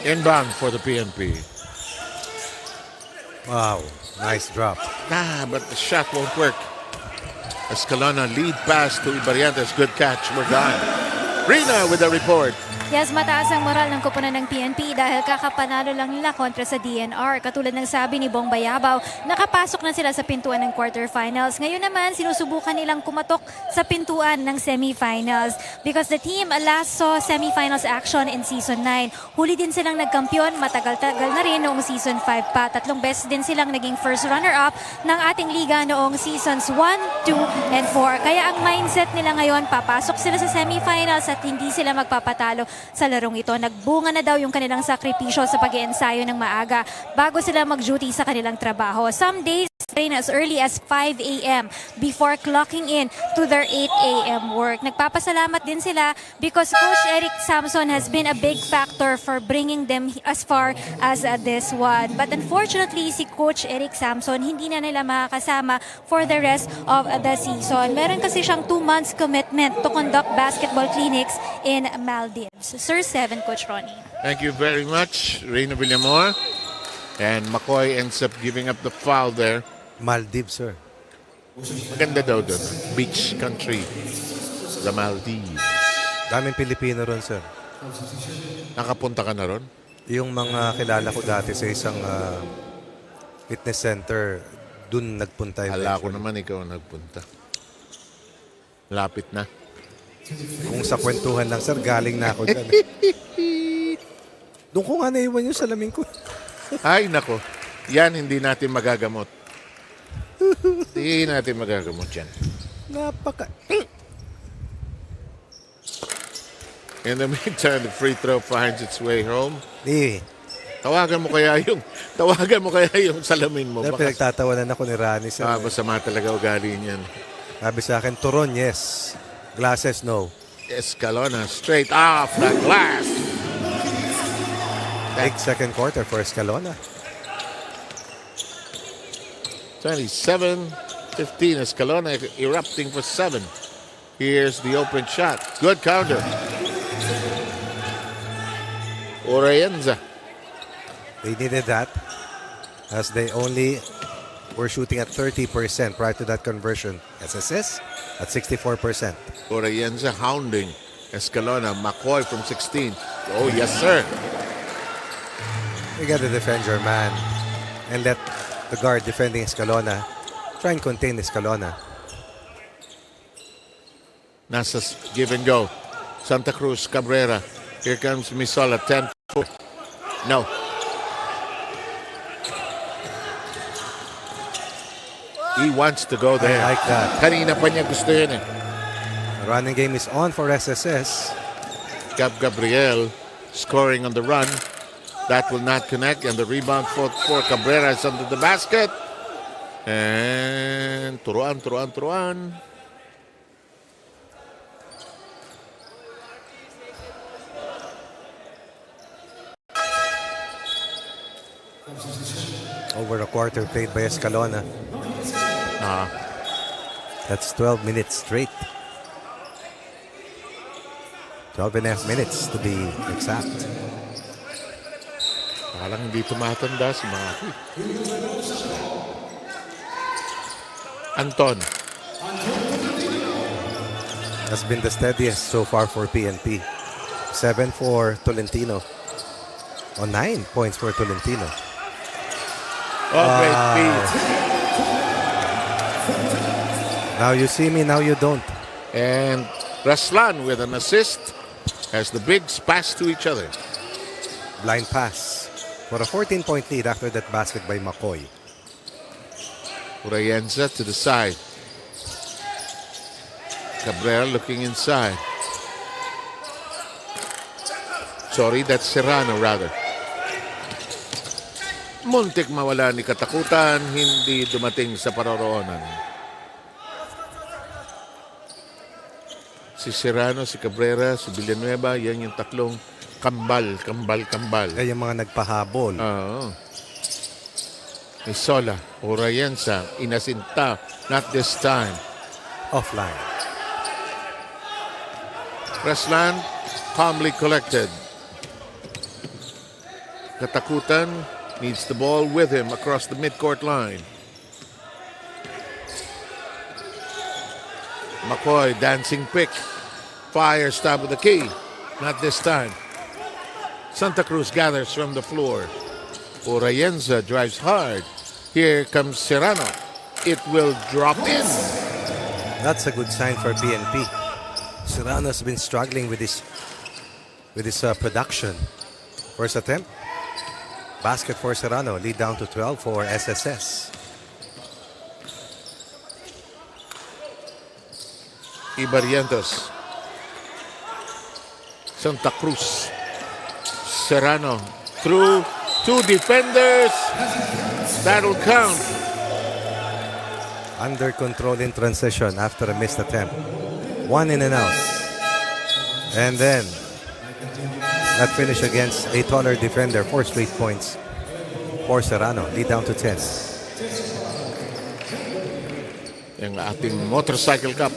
Inbound for the PNP. Wow, nice drop. But the shot won't work. Escalona lead pass to Ibariantes. Good catch. We're gone. Rina with the report. Yes, mataas ang moral ng kupunan ng PNP dahil kakapanalo lang nila kontra sa DNR. Katulad ng sabi ni Bong Bayabaw, nakapasok na sila sa pintuan ng quarterfinals. Ngayon naman, sinusubukan nilang kumatok sa pintuan ng semifinals. Because the team last saw semifinals action in Season 9. Huli din silang nagkampiyon, matagal-tagal na rin noong Season 5 pa. 3 beses din silang naging first runner-up ng ating liga noong Seasons 1, 2, and 4. Kaya ang mindset nila ngayon, papasok sila sa semifinals at hindi sila magpapatalo sa larong ito. Nagbunga na daw yung kanilang sakripisyo sa pag-iensayo ng maaga bago sila mag-duty sa kanilang trabaho. Some days train as early as 5 a.m. before clocking in to their 8 a.m. work. Nagpapasalamat din sila because Coach Eric Samson has been a big factor for bringing them as far as this one. But unfortunately, si Coach Eric Samson hindi na nila makakasama for the rest of the season. Meron kasi siyang 2 months commitment to conduct basketball clinics in Maldives. Sir 7, Coach Ronnie. Thank you very much, Reina Villamor. And McCoy ends up giving up the foul there. Maldives, sir. Maganda daw doon. Beach country. The Maldives. Daming Pilipino ron, sir. Nakapunta ka na ron? Yung mga kilala ko dati sa isang fitness center, dun nagpunta. Hala ko naman ikaw nagpunta. Lapit na. Kung sa kwentuhan lang, sir, galing na ako dyan. Doon ko nga naiwan yung salamin ko. Ay, nako. Yan, hindi natin magagamot. Hindi natin magagamot yan. Napaka... In the meantime, the free throw finds its way home. Tawagan mo kaya yung salamin mo. Dahil pinagtatawanan ako ni Rani. Masama talaga ugali niyan. Sabi sa akin, turon, yes. Glasses, no. Escalona straight off the glass. Big second quarter for Escalona. 27-15. Escalona erupting for 7. Here's the open shot. Good counter. Orayenza. They needed that as they only were shooting at 30% prior to that conversion. SSS at 64%. Orayenza hounding Escalona. McCoy from 16. Oh, yes, sir. You got to defend your man and let the guard defending Escalona try and contain Escalona. Nasa give and go. Santa Cruz, Cabrera. Here comes Misola, 10-4. No. He wants to go there. I like that. Kanina pa niya gusto yun eh. The running game is on for SSS. Gabriel scoring on the run. That will not connect. And the rebound for Cabrera is under the basket. And turuan. Over a quarter played by Escalona. That's 12 minutes straight. 12 and a half minutes to be exact. Parang hindi tumatanda si Maki. Anton. Has been the steadiest so far for PNP. 7 for Tolentino. 9 points for Tolentino. Oh, great feed. Now you see me, now you don't. And Raslan with an assist as the bigs pass to each other. Blind pass. for a 14-point lead after that basket by McCoy. Urayenza to the side. Cabrera looking inside. Sorry, that's Serrano rather. Muntik mawala ni Katakutan, hindi dumating sa paroroonan. Si Serrano, si Cabrera, si Villanueva, yan yung tatlong kambal. Ay, yung mga nagpahabol. Oo. Isola, Urayenza, inasinta, not this time. Offline. Reslan, calmly collected. Katakutan needs the ball with him across the midcourt line. McCoy, dancing pick. Fires top of the key. Not this time. Santa Cruz gathers from the floor. Urayenza drives hard. Here comes Serrano. It will drop in. That's a good sign for PNP. Serrano's been struggling with his production. First attempt. Basket for Serrano. Lead down to 12 for SSS. Ibarrientos. Santa Cruz. Serrano through two defenders. That'll count. Under control in transition after a missed attempt. One in and out. And then that finish against a taller defender. 4 straight points for Serrano. Lead down to 10. Yung ating motorcycle cup.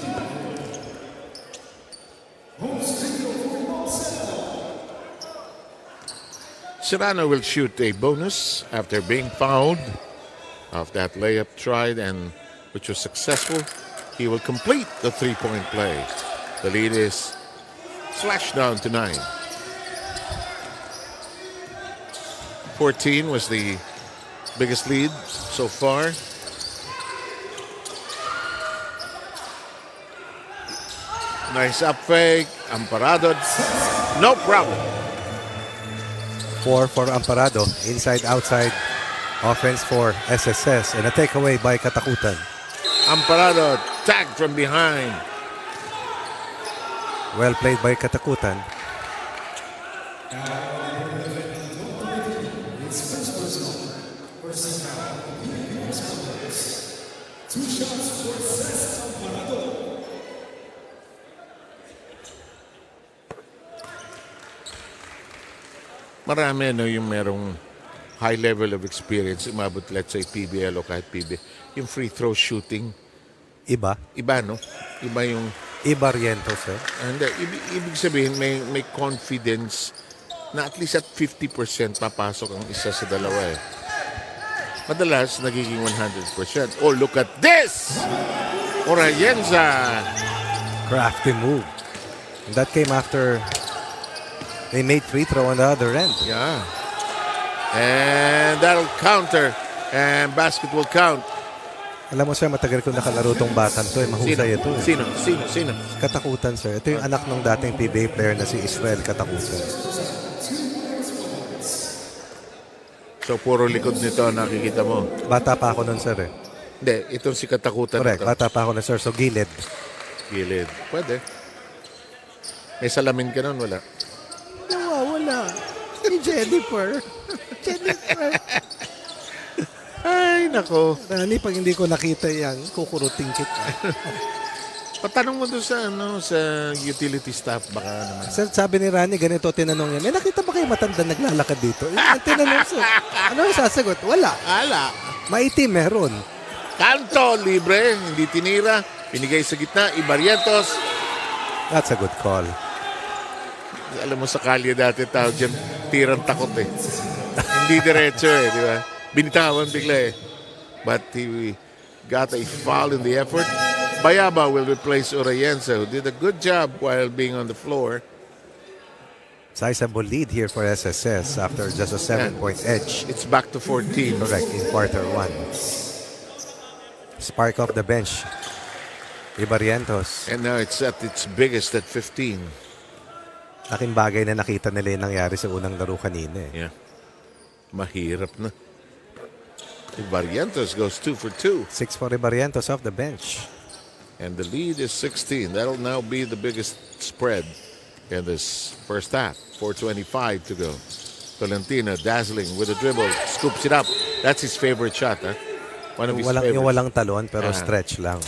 Serrano will shoot a bonus after being fouled off that layup tried and which was successful. He will complete the three-point play. The lead is slashed down to 9. 14 was the biggest lead so far. Nice up fake. Amoranto. No problem. 4 for Amoranto. Inside, outside offense for SSS. And a takeaway by Katakutan. Amoranto tagged from behind. Well played by Katakutan. Marami yung merong high level of experience, umabot let's say PBL o kahit PB. Yung free throw shooting. Iba, no? Iba yung... Ibarrientos, sir. And ibig sabihin, may confidence na at least at 50% papasok ang isa sa dalawa eh. Madalas, nagiging 100%. Oh, look at this! Urayenza! Crafty move. And that came after they made free throw on the other end. Yeah. And that'll counter. And basket will count. Alam mo sir, matagal ko nakalaro tong batang to. Mahusay ito. Sino? Katakutan sir. Ito yung anak ng dating PBA player na si Israel Katakutan. So, puro likod nito nakikita mo. Bata pa ako nun sir eh. Hindi, itong si Katakutan. Correct, ito. bata pa ako nun sir. So, gilid. Pwede. May salamin ka nun, wala? Nawawala. Si Jennifer. Ay, nako. Nani, pag hindi ko nakita yan, kukuruting kita. Patanong mo doon sa utility staff baka naman. Sir, sabi ni Rani, ganito tinanong niya, may nakita ba kayo matanda naglalakad dito? Tinanong sir, ano yung sasagot? Wala. Maitim, meron. Kanto, libre, hindi tinira. Pinigay sa gitna, Ibarrientos. That's a good call. Alam mo sa kalye dati tawag dyan, tirang takot eh. Hindi diretso eh, di ba? Binitawan bigla eh. But he got a foul in the effort. Bayaba will replace Urayenza, who did a good job while being on the floor. Sizable lead here for SSS after just a 7-point edge. It's back to 14. Correct, in quarter 1. Spark off the bench. Ibarrientos. And now it's at its biggest at 15. Laking bagay na nakita nila yung nangyari sa unang laro kanina eh. Yeah. Mahirap na. Barrientos goes 2 for 2. 6 for Barrientos off the bench. And the lead is 16. That'll now be the biggest spread in this first half. 4:25 to go. Tolentino dazzling with a dribble. Scoops it up. That's his favorite shot. Huh? One of his favorites. Yung walang talon pero stretch lang.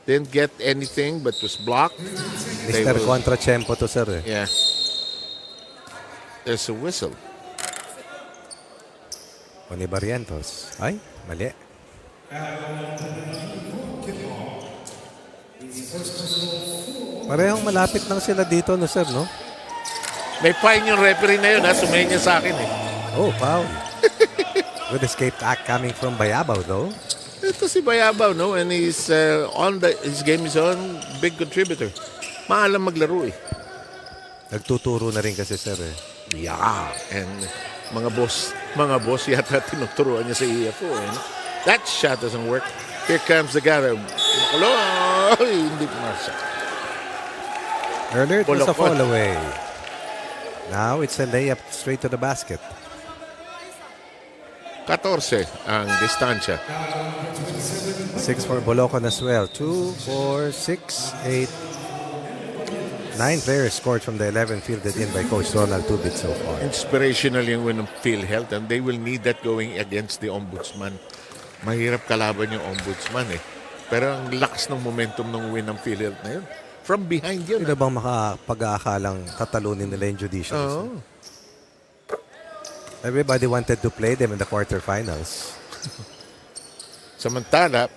Didn't get anything but was blocked. Mr. Contrattempo to, sir. Yeah. There's a whistle. O ni Barrientos. Ay, mali. Parehong malapit lang sila dito, no, sir, no? May fine yung referee na yun, ha? Sumayin niya sa akin, eh. Oh, foul. Good escape act coming from Bayabaw, though. Ito si Bayabaw, no? And he's his game is on, big contributor. Maalam maglaro, eh. Nagtuturo na rin kasi, sir, eh. Yeah. And mga boss yata tinuturuan niya sa EFO, eh. That shot doesn't work. Here comes the guy. Hindi pumasok. Earlier it was a fall away. Now it's a layup straight to the basket. 14 ang distansya. 6 for Bolocon as well. 2, 4, 6, 8. 9 players scored from the 11 fielded in by Coach Ronald Tubit so far. Inspirational yung win ng PhilHealth, and they will need that going against the Ombudsman. Mahirap kalaban yung Ombudsman, eh. Pero ang lakas ng momentum ng win ng PhilHealth na yun. From behind yun. Sino bang makapag-aakalang tatalunin nila yung Judiciary? Oh. Everybody wanted to play them in the quarterfinals. Samantala,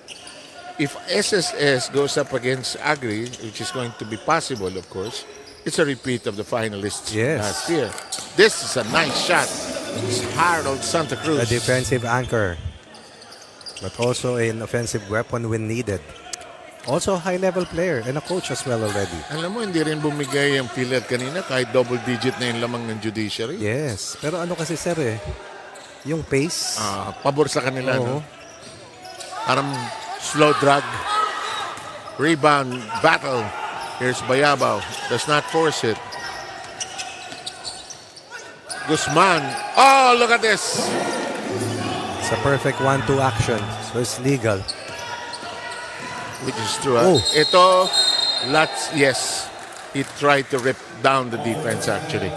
if SSS goes up against Agri, which is going to be possible, of course, it's a repeat of the finalists last year. This is a nice shot. It's Harold Santa Cruz. A defensive anchor, but also an offensive weapon when needed. Also a high-level player and a coach as well already. Alam mo, hindi rin bumigay ang PhilHealth kanina kahit double-digit na yung lamang ng Judiciary. Yes. Pero ano kasi, sir, eh, yung pace. Pabor sa kanila, no? Parang slow drag. Rebound, battle. Here's Bayabaw. Does not force it. Guzman. Oh, look at this. It's a perfect 1-2 action. So it's legal. Which is true. Ito, yes. He tried to rip down the defense actually.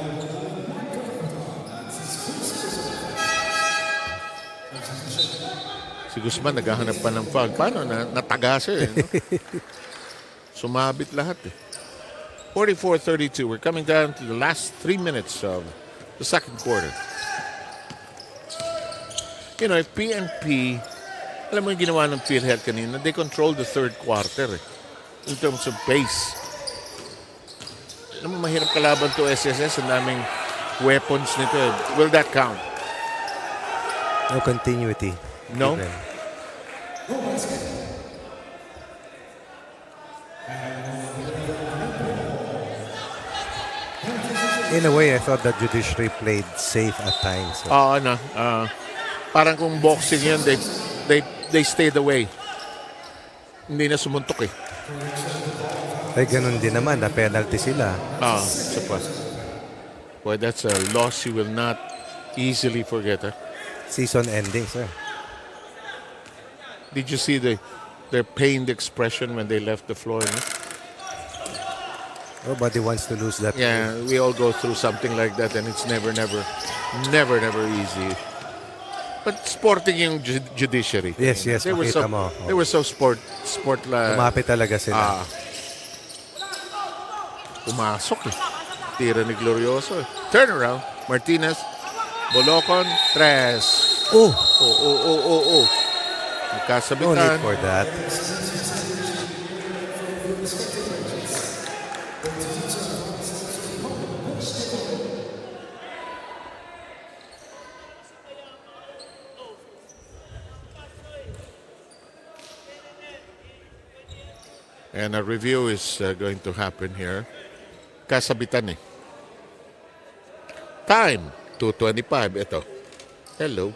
Si Guzman naghahanap pa ng foul. Paano? Nataga siya, eh, no? Sumabit lahat, eh. 44-32. We're coming down to the last 3 minutes of the second quarter. You know, if PNP, alam mo yung ginawa ng PhilHealth kanina, they control the third quarter, eh, in terms of pace. Alam mo, mahirap kalaban to SSS. Ang daming weapons nito. Will that count? No continuity. No? Even. In a way, I thought that Judiciary played safe at times. So. Parang kung boxing yun, they stayed away. Hindi na sumuntok, eh. Ay, ganun din naman. Na penalty sila. Isa pa. Boy, that's a loss you will not easily forget, eh? Season ending, sir. Did you see their pained expression when they left the floor? No? Nobody wants to lose that. Yeah, we all go through something like that, and it's never easy. But sporting yung Judiciary. Yes, they were makita mo. They were so sport Kumapit talaga sila. Pumasok, eh. Tira ni Glorioso, eh. Turnaround. Martinez. Bolocon. Tres. Oh. Nagkasabitan. No need for that. And a review is going to happen here. Kasabitan, eh. Time. 2:25. Ito. Hello.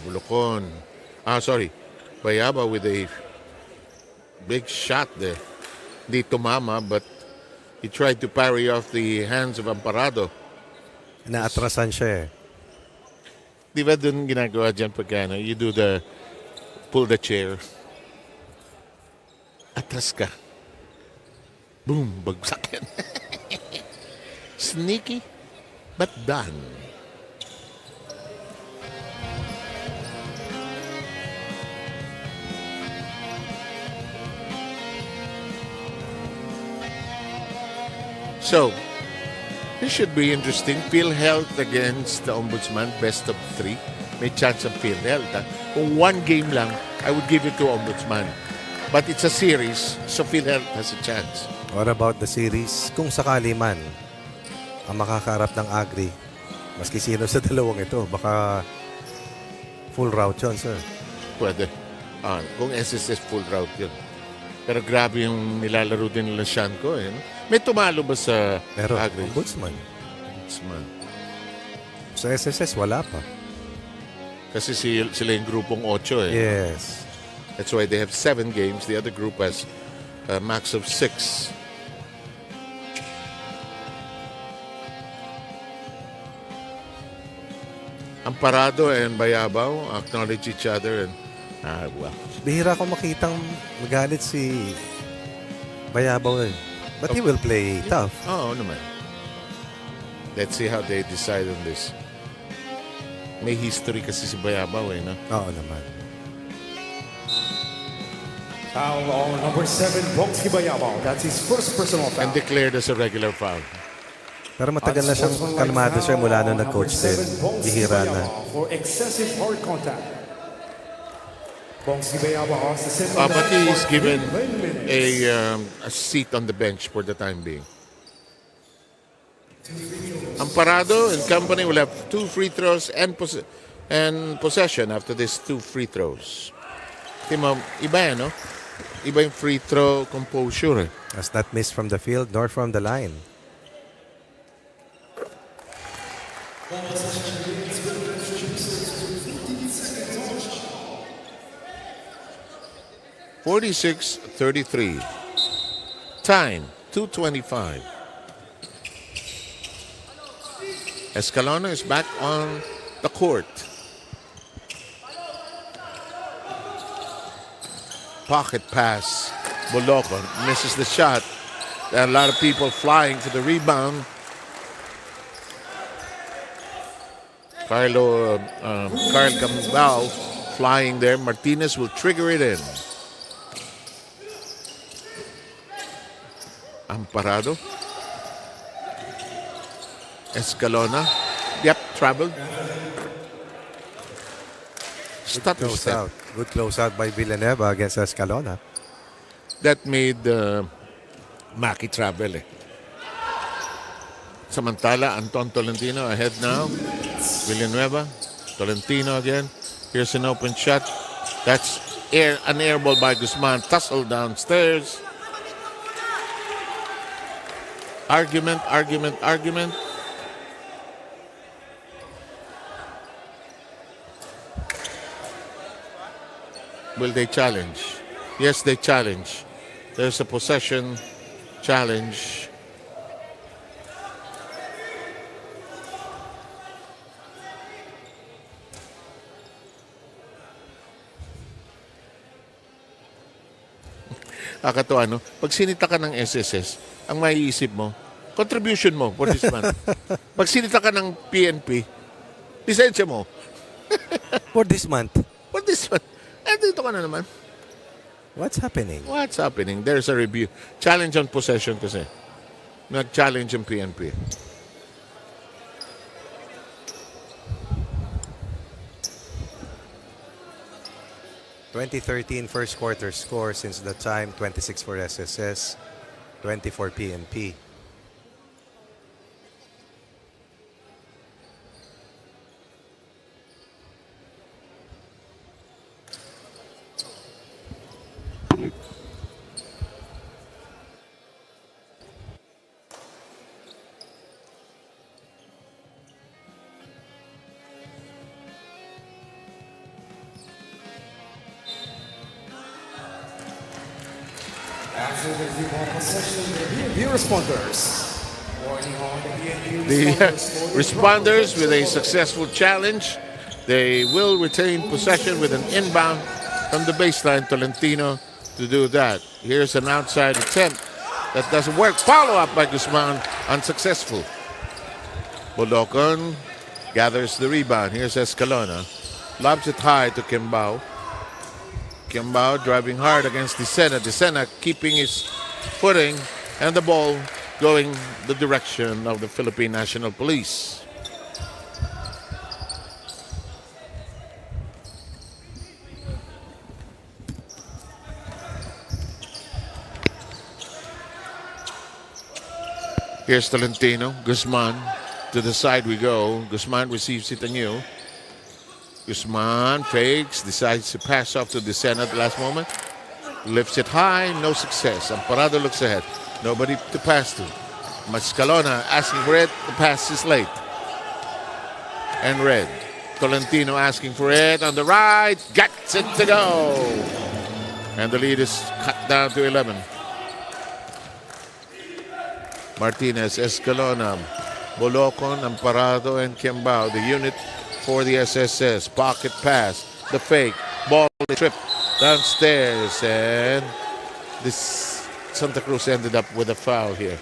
Bolocon. Sorry. Bayaba with a big shot there. Di tumama, but He tried to parry off the hands of Amoranto. Naatrasan siya eh. Di ba dun ginagawa dyan pagka you do the pull the chair. Atras ka. Boom, bagsak yan. Sneaky, but done. So, this should be interesting. PhilHealth against the Ombudsman, best of 3. May chance of PhilHealth. Kung one game lang, I would give it to Ombudsman. But it's a series, so PhilHealth has a chance. What about the series? Kung sakali man ang makakaharap ng Agri, maski sino sa dalawang ito, baka full route yun, sir. Pwede. Kung SSS full route yun. Pero grabe yung nilalaro din nila Shanko. Eh, no? May tumalo ba sa Pero Agri? Ombudsman. Ombudsman. Sa SSS, wala pa. Kasi sila yung grupong 8 eh. Yes. That's why they have 7 games. The other group has a max of 6. Amoranto and Bayabaw acknowledge each other and well. Bihira ko makitang magalit si Bayabaw eh. But he will play tough. Oo naman. Let's see how they decide on this. May history kasi si Bayabaw eh, no? Oo naman. Foul on number 7, Boxy Bayabaw. That's his first personal foul. And declared as a regular foul. Pero matagal na siyang kalmado, sir, mula nung nag-coach din. Bihira na. For excessive hard contact. Boxy Bayabaw has to sit But he is given a seat on the bench for the time being. Amoranto and company will have 2 free throws and possession after these 2 free throws. Iba yan, no? Iba yung free throw composure. Has not missed from the field nor from the line. (46-33). Time 2:25. Escalona is back on the court. Pocket pass. Boloco misses the shot. There are a lot of people flying for the rebound. Carl Cambao flying there. Martinez will trigger it in. Amoranto. Escalona. Yep, traveled. Stutter step. Good close out by Villanueva against Escalona. That made Maki travel. Samantala, Anton Tolentino ahead now. Villanueva. Tolentino again. Here's an open shot. That's an air ball by Guzman. Tussle downstairs. Argument. Will they challenge? Yes, they challenge. There's a possession challenge. Akatuwa, no? Pag sinita ka ng SSS, ang maiisip mo, contribution mo for this month. Pag sinita ka ng PNP, lisensya mo. For this month. For this month. Dito ka na naman. What's happening? What's happening? There's a review. Challenge on possession kasi. Nag-challenge yung PNP. (2013) first quarter score since the time, 26 for SSS, 20 for PNP. The responders. The responders with a successful challenge. They will retain possession with an inbound from the baseline. Tolentino to do that. Here's an outside attempt that doesn't work. Follow up by Guzman, unsuccessful. Bolocon gathers the rebound. Here's Escalona. Lobs it high to Kimbao. Kimbao driving hard against Dicena. Dicena keeping his footing, and the ball going the direction of the Philippine National Police. Here's Tolentino. Guzman. To the side we go. Guzman receives it anew. Guzman fakes, decides to pass off to Dicena at the last moment. Lifts it high, no success. Amoranto looks ahead. Nobody to pass to. Mascalona asking for it. The pass is late. And red. Tolentino asking for it on the right. Gets it to go. And the lead is cut down to 11. Martinez, Escalona, Bolocon, Amoranto, and Kimbao. The unit for the SSS. Pocket pass. The fake. Ball tripped downstairs. And this Santa Cruz ended up with a foul here.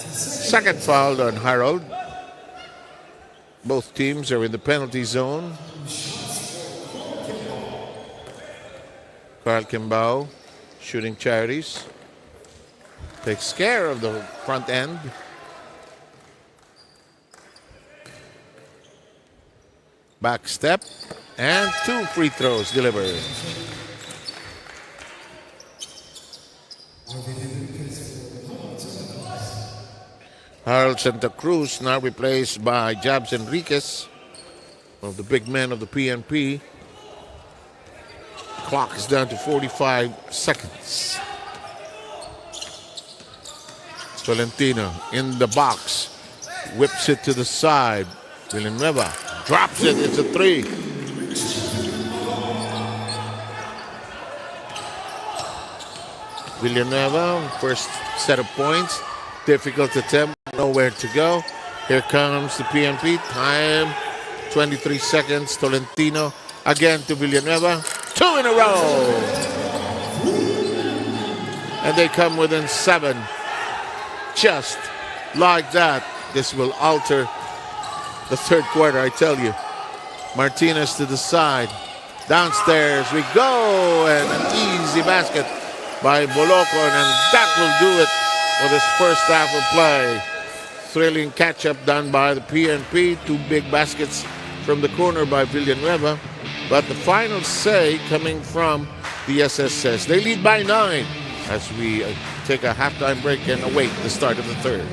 Second foul on Harold. Both teams are in the penalty zone. Carl Kimbao shooting charities. Takes care of the front end. Back step. And 2 free throws delivered. Harold Santa Cruz now replaced by Jabs Enriquez, one of the big men of the PNP. Clock is down to 45 seconds. Tolentino in the box. Whips it to the side. Villanueva drops it. It's a 3. Villanueva, first set of points. Difficult attempt. Nowhere to go. Here comes the PNP. Time 23 seconds. Tolentino again to Villanueva. 2 in a row. And they come within 7. Just like that. This will alter the third quarter, I tell you. Martinez to the side. Downstairs we go. And an easy basket by Bolocon. And that will do it for this first half of play. Thrilling catch-up done by the PNP. 2 big baskets from the corner by Villanueva. But the final say coming from the SSS. They lead by 9 as we take a halftime break and await the start of the third.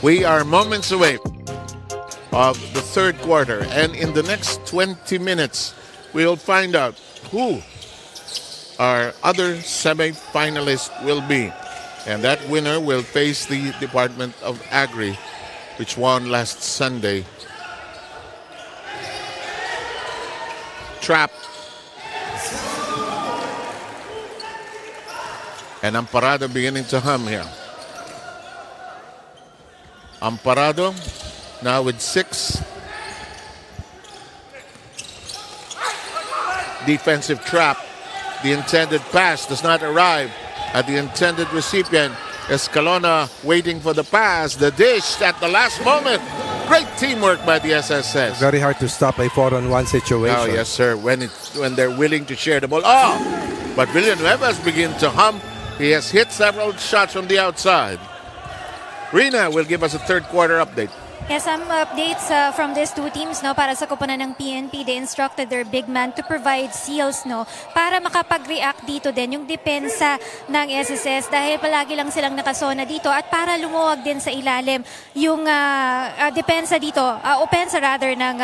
We are moments away of the third quarter, and in the next 20 minutes, we'll find out who our other semi-finalists will be. And that winner will face the Department of Agri, which won last Sunday. Trap. And Amoranto beginning to hum here. Amoranto now with 6. Defensive trap. The intended pass does not arrive at the intended recipient. Escalona waiting for the pass. The dish at the last moment. Great teamwork by the SSS. Very hard to stop a 4-on-1 situation. Oh, yes, sir. When they're willing to share the ball. Oh! But Villanueva's begin to hum. He has hit several shots from the outside. Rina will give us a third quarter update. Yes, some updates from these two teams, no, para sa koponan ng PNP. They instructed their big man to provide seals, no, para makapag-react dito din yung depensa ng SSS dahil palagi lang silang nakasona dito at para lumuwag din sa ilalim yung depensa dito, opensa rather ng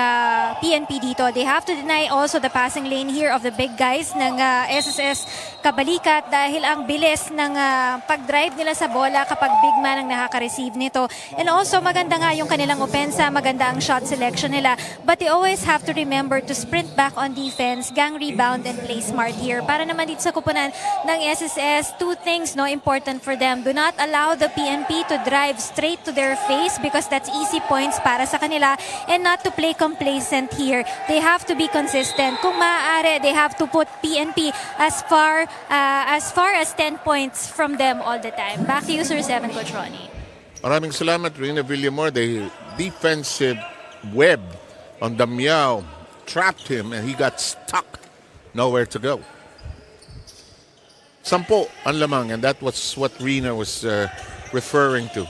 PNP dito. They have to deny also the passing lane here of the big guys ng SSS kabalikat dahil ang bilis ng pag-drive nila sa bola kapag big man ang nakaka-receive nito. And also maganda nga yung kanilang opensa, maganda ang shot selection nila. But they always have to remember to sprint back on defense, gang rebound, and play smart here. Para naman dito sa kupunan ng SSS, two things no important for them. Do not allow the PNP to drive straight to their face because that's easy points para sa kanila, and not to play complacent here. They have to be consistent. Kung maaari, they have to put PNP as far as 10 points from them all the time. Back to you, Sir 7, Coach Ronnie. Maraming salamat, Rina Villamor. The defensive web on Damiao trapped him and he got stuck. Nowhere to go. 10 ang lamang, and that was what Rina was referring to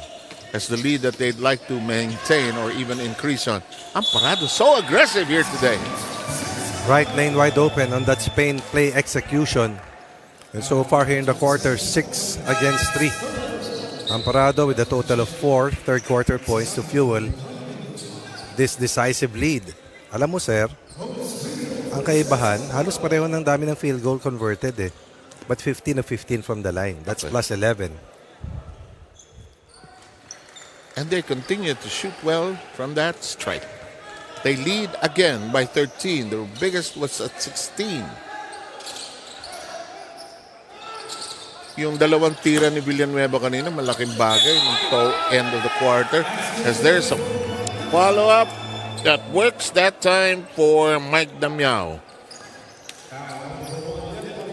as the lead that they'd like to maintain or even increase on. Amoranto so aggressive here today. Right lane wide open on that Spain play execution. And so far here in the quarter, 6 against 3. Amoranto with a total of 4 third quarter points to fuel this decisive lead. Alam mo, sir, ang kaibahan, halos pareho ng dami ng field goal converted eh. But 15 of 15 from the line. That's plus 11. And they continue to shoot well from that stripe. They lead again by 13. The biggest was at 16. Yung dalawang tira ni Villanueva kanina, malaking bagay ng end of the quarter. As there's a follow-up that works that time for Mike Damiao.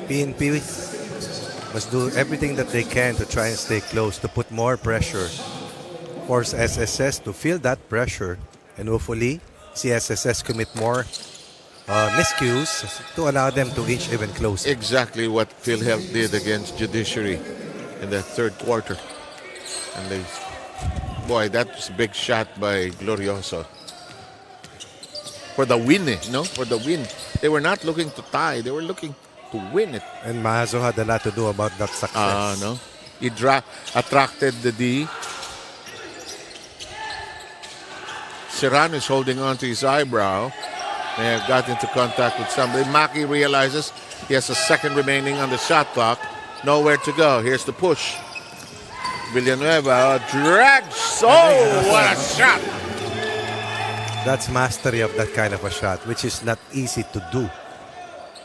PNP must do everything that they can to try and stay close, to put more pressure. Force SSS to feel that pressure. And hopefully, see SSS commit more miscues to allow them to inch even closer. Exactly what PhilHealth did against Judiciary in that third quarter. And boy, that was a big shot by Glorioso. For the win, no? For the win. They were not looking to tie. They were looking to win it. And Mazo had a lot to do about that success. No? He attracted the D. Serrano is holding on to his eyebrow. May have got into contact with somebody. Maki realizes he has a second remaining on the shot clock. Nowhere to go. Here's the push. Villanueva drags. Oh, what a shot! That's mastery of that kind of a shot, which is not easy to do.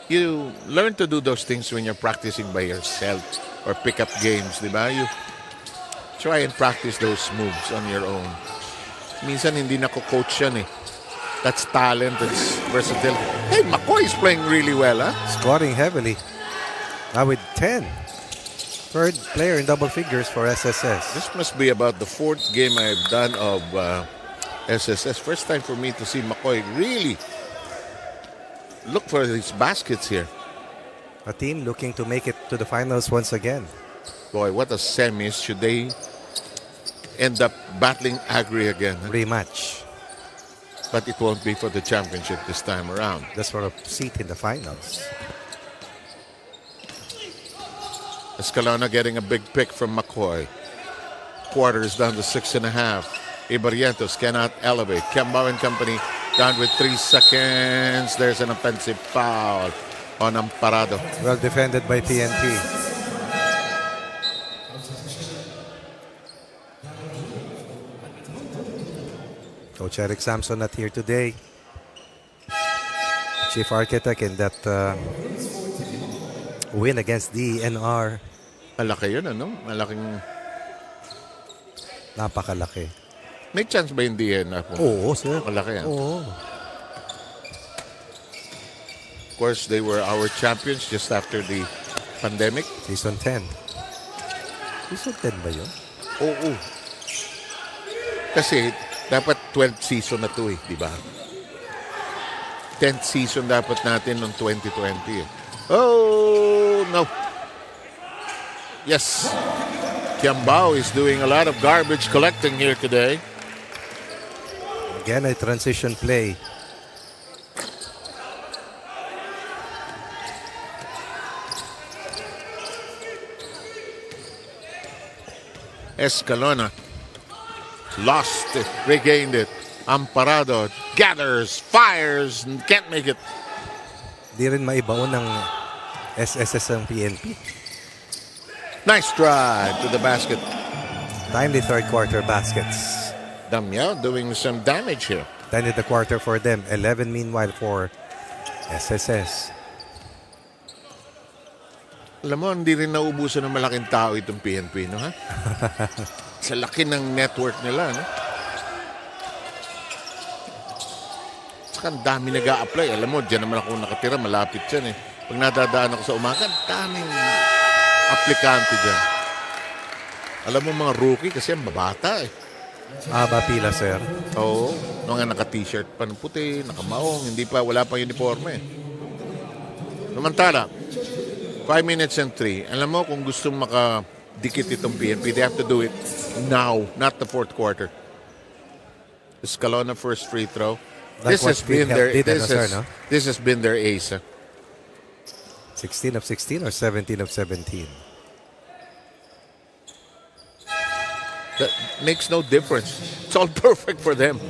You learn to do those things when you're practicing by yourself or pick up games, di ba? You try and practice those moves on your own. Minsan hindi nako-coach yan eh. That's talent, that's versatility. Hey, McCoy is playing really well, huh? Scoring heavily. Now with 10. Third player in double figures for SSS. This must be about the 4th game I've done of SSS. First time for me to see McCoy really look for these baskets here. A team looking to make it to the finals once again. Boy, what a semis. Should they end up battling Agri again? Huh? Rematch. But it won't be for the championship this time around. That's for a seat in the finals. Escalona getting a big pick from McCoy. quarters down to 6.5. Ibarrientos cannot elevate. Kiambao and company down with 3 seconds. There's an offensive foul on Amoranto. Well defended by PNP. Coach Eric Samson not here today. Chief architect in that win against DNR. Malaki yun, ano? Napakalaki. May chance ba yung DNR po? Oo, sir. Malaki yan. Oo. Of course, they were our champions just after the pandemic. Season 10. Season 10 ba yun? Oo. Kasi dapat 12th season na to eh, di ba? 10th season dapat natin noong 2020 eh. Oh, no. Yes. Kiambao is doing a lot of garbage collecting here today. Again, a transition play. Escalona lost it, regained it. Amoranto gathers, fires, and can't make it. Di rin maibaon ng SSS ang PNP. Nice drive to the basket. Timely third quarter baskets. Damyao doing some damage here. 10 in the quarter for them. 11 meanwhile for SSS. Alam mo, hindi rin naubusan ng malaking tao itong PNP, no ha? Sa laki ng network nila, no? Saka ang dami nag-a-apply. Alam mo, dyan naman ako nakatira, malapit dyan eh. Pag nadadaan ako sa umaga, daming aplikante dyan. Alam mo mga rookie kasi ang babata eh. Aba pila, sir. Oo. Mga naka-t-shirt pa ng puti, nakamaong, hindi pa, wala pang uniforme. Samantala, 5 minutes and 3. Alam mo, kung gusto makadikit itong PNP, they have to do it now, not the fourth quarter. Escalona first free throw. Like This has been their no? this has been their ace. 16 of 16 or 17 of 17? That makes no difference. It's all perfect for them.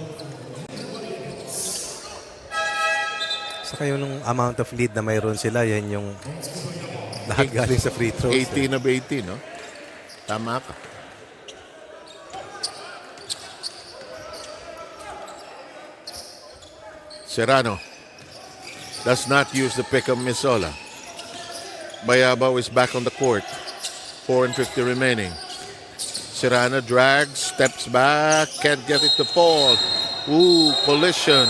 Saka yung amount of lead na mayroon sila, yan yung lahat galing sa free throws. 18 of 18, no? Tama ka. Serrano does not use the pick of Misola. Bayabao is back on the court. 4:50 remaining. Serrano drags, steps back, can't get it to fall. Ooh, collision.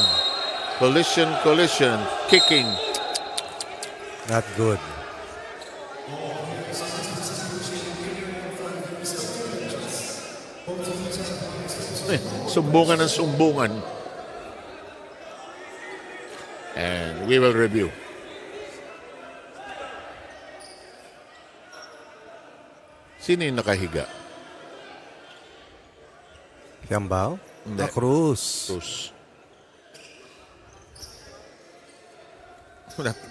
Collision. Kicking. Not good. Sumbungan ng sumbungan. And we will review. Sino yung nakahiga? Kiambao? Hindi. Cruz.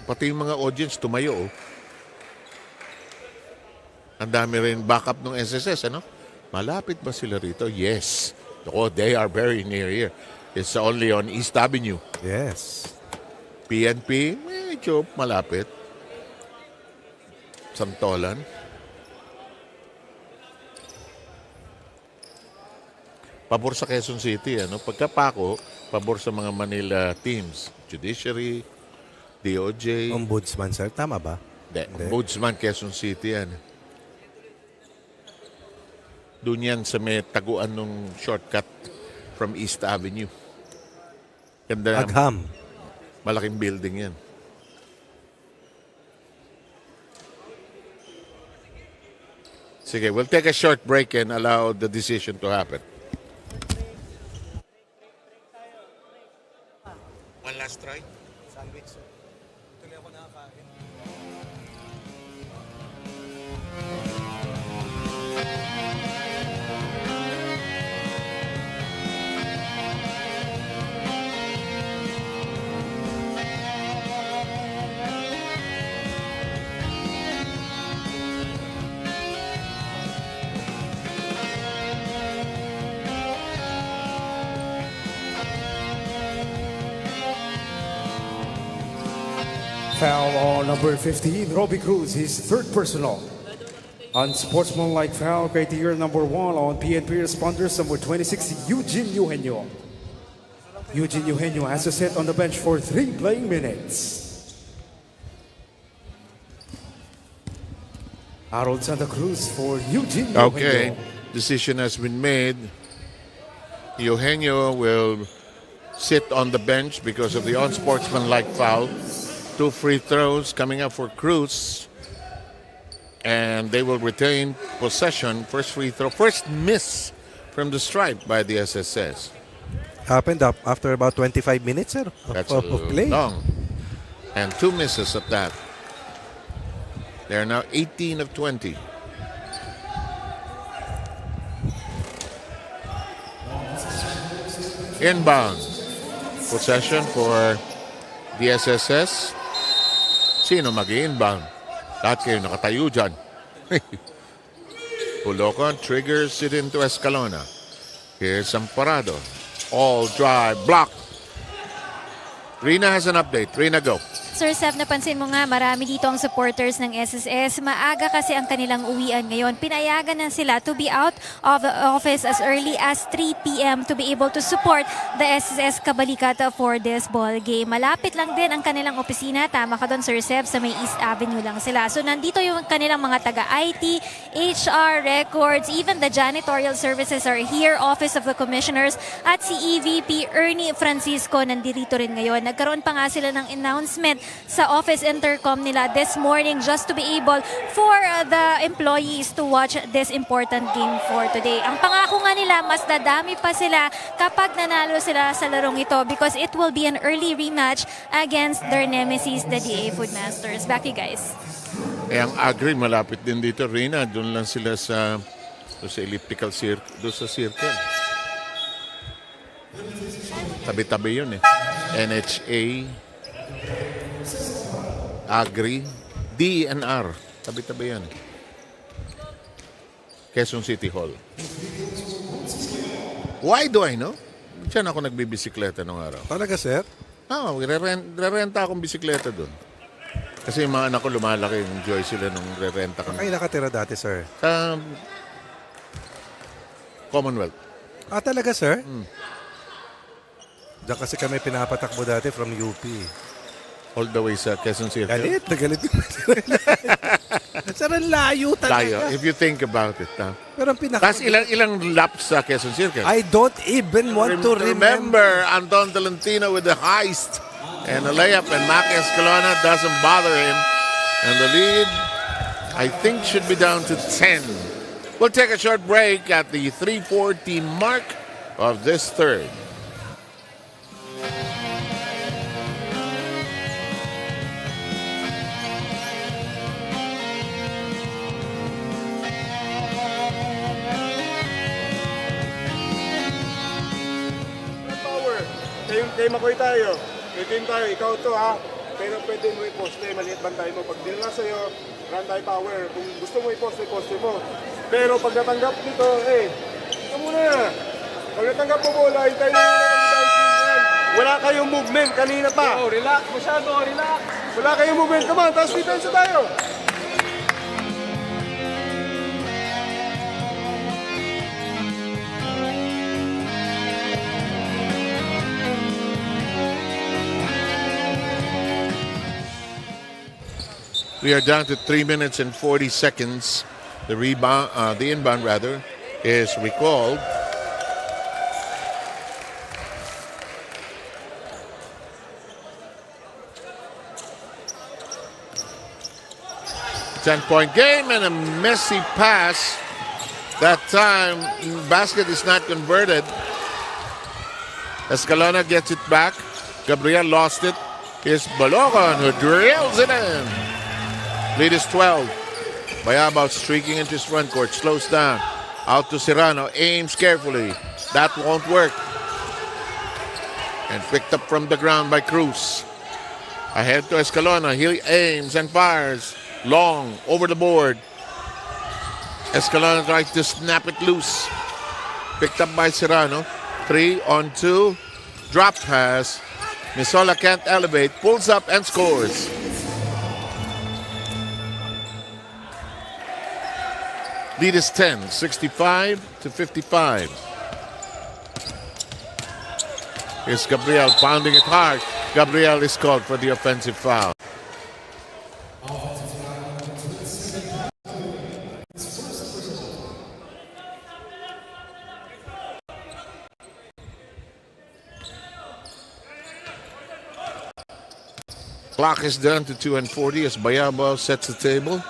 Pati yung mga audience tumayo. Oh. Ang dami rin backup ng SSS, ano? Malapit ba sila rito? Yes. Oh, they are very near here. It's only on East Avenue. Yes. PNP, medyo malapit. Santolan. Pabor sa Quezon City, ano? Pagkapako, pabor sa mga Manila teams. Judiciary, DOJ. Ombudsman, sir. Tama ba? Hindi. Ombudsman, Quezon City, yan. Doon yan sa may taguan ng shortcut from East Avenue. Ganda. Agham. Malaking building yan. Sige, we'll take a short break and allow the decision to happen. One last try. Sandwich, sir. Tuloy ako nakakain. Foul on number 15, Robbie Cruz, his third personal. Unsportsmanlike foul criteria number 1 on PNP responders number 26, Eugene Eugenio. Eugene Eugenio has to sit on the bench for 3 playing minutes. Harold Santa Cruz for Eugene Okay, Eugenio. decision has been made. Eugenio will sit on the bench because of the unsportsmanlike foul. 2 free throws coming up for Cruz. And they will retain possession. First free throw, first miss from the stripe by the SSS. Happened up after about 25 minutes, sir, That's of play. long. And 2 misses at that. They are now 18 of 20. Inbound. Possession for the SSS. Sino mag-inbound? Lahat kayo nakatayo dyan. Pulocon triggers it into Escalona. Here's Amparado. All drive. Block. Rina has an update. Rina, go. Sir Seth, napansin mo nga, marami dito ang supporters ng SSS. Maaga kasi ang kanilang uwian ngayon. Pinayagan na sila to be out of the office as early as 3 p.m. to be able to support the SSS Kabalikata for this ball game. Malapit lang din ang kanilang opisina. Tama ka doon, Sir Seth, sa may East Avenue lang sila. So nandito yung kanilang mga taga-IT, HR, records, even the janitorial services are here, Office of the Commissioners, at si EVP Ernie Francisco nandito rin ngayon. Nagkaroon pa nga sila ng announcement sa office intercom nila this morning just to be able for the employees to watch this important game for today. Ang pangako nga nila, mas dadami pa sila kapag nanalo sila sa larong ito because it will be an early rematch against their nemesis, the DA Foodmasters. Back to you guys. Eh, ang Agri malapit din dito, Rina. Doon lang sila sa elliptical circle, doon sa circle. Tabi-tabi yun eh. NHA, Agri, DNR. Tabi-tabi yan. Quezon City Hall. Why do I know? Diyan ako nagbibisikleta nung araw. Talaga, sir? Rerenta akong bisikleta doon. Kasi yung mga anak ko lumalaki, enjoy sila nung rerenta kami. Ay, nakatira dati, sir? Sa Commonwealth. Ah, talaga, sir? Diyan kasi kami pinapatakbo dati from UP. All the way sa Quezon City. Galit na galit. Sir, ang layo talaga. Layo, if you think about it. Pero ang Tapos ilang laps sa Quezon Circle? I don't even want to remember. Anton Tolentino with the heist. And a layup, and Mac Escalona doesn't bother him. And the lead, I think, should be down to 10. We'll take a short break at the 3:40 mark of this third. Kay Makoy tayo. May team tayo. Ikaw to ha. Pero pwede mo i-poste. Maliit bantay mo. Pag dinala sa'yo, run tayo power. Kung gusto mo i-poste, poste mo. Pero pag natanggap nito, ito muna. Pag natanggap mo bola, hintayin mo muna mag-downfield yan. Wala kayong movement kanina pa. Relax masyado, relax. Wala kayong movement. Come on, tapos defense tayo. We are down to 3 minutes and 40 seconds. The inbound is recalled. Ten-point game and a messy pass. That time, basket is not converted. Escalona gets it back. Gabriel lost it. Here's Balogan who drills it in. Lead is 12. Bayabaw streaking into his front court. Slows down. Out to Serrano. Aims carefully. That won't work. And picked up from the ground by Cruz. Ahead to Escalona. He aims and fires. Long. Over the board. Escalona tries to snap it loose. Picked up by Serrano. 3-on-2. Drop pass. Misola can't elevate. Pulls up and scores. Lead is 10, 65-55. Here's Gabriel pounding it hard. Gabriel is called for the offensive foul. Clock is down to 2:40 as Bayabo sets the table.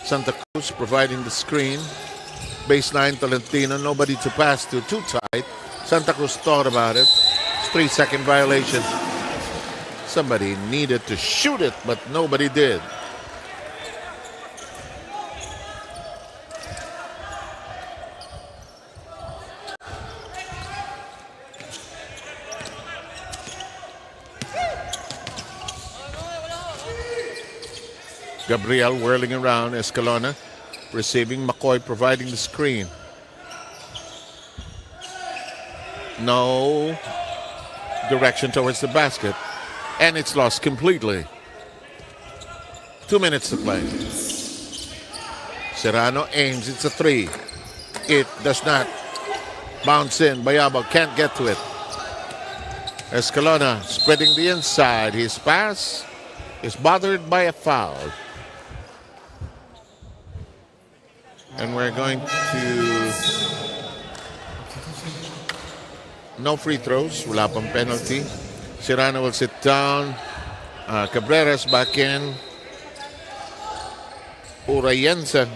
Santa Cruz providing the screen. Baseline Tolentino, nobody to pass to, too tight. Santa Cruz thought about it. 3-second violation. Somebody needed to shoot it, but nobody did. Gabriel whirling around. Escalona receiving. McCoy providing the screen. No direction towards the basket. And it's lost completely. 2 minutes to play. Serrano aims. It's a three. It does not bounce in. Bayabo can't get to it. Escalona spreading the inside. His pass is bothered by a foul. And we're going to... No free throws. Wala pang penalty. Serrano will sit down. Cabrera's back in. Urayensa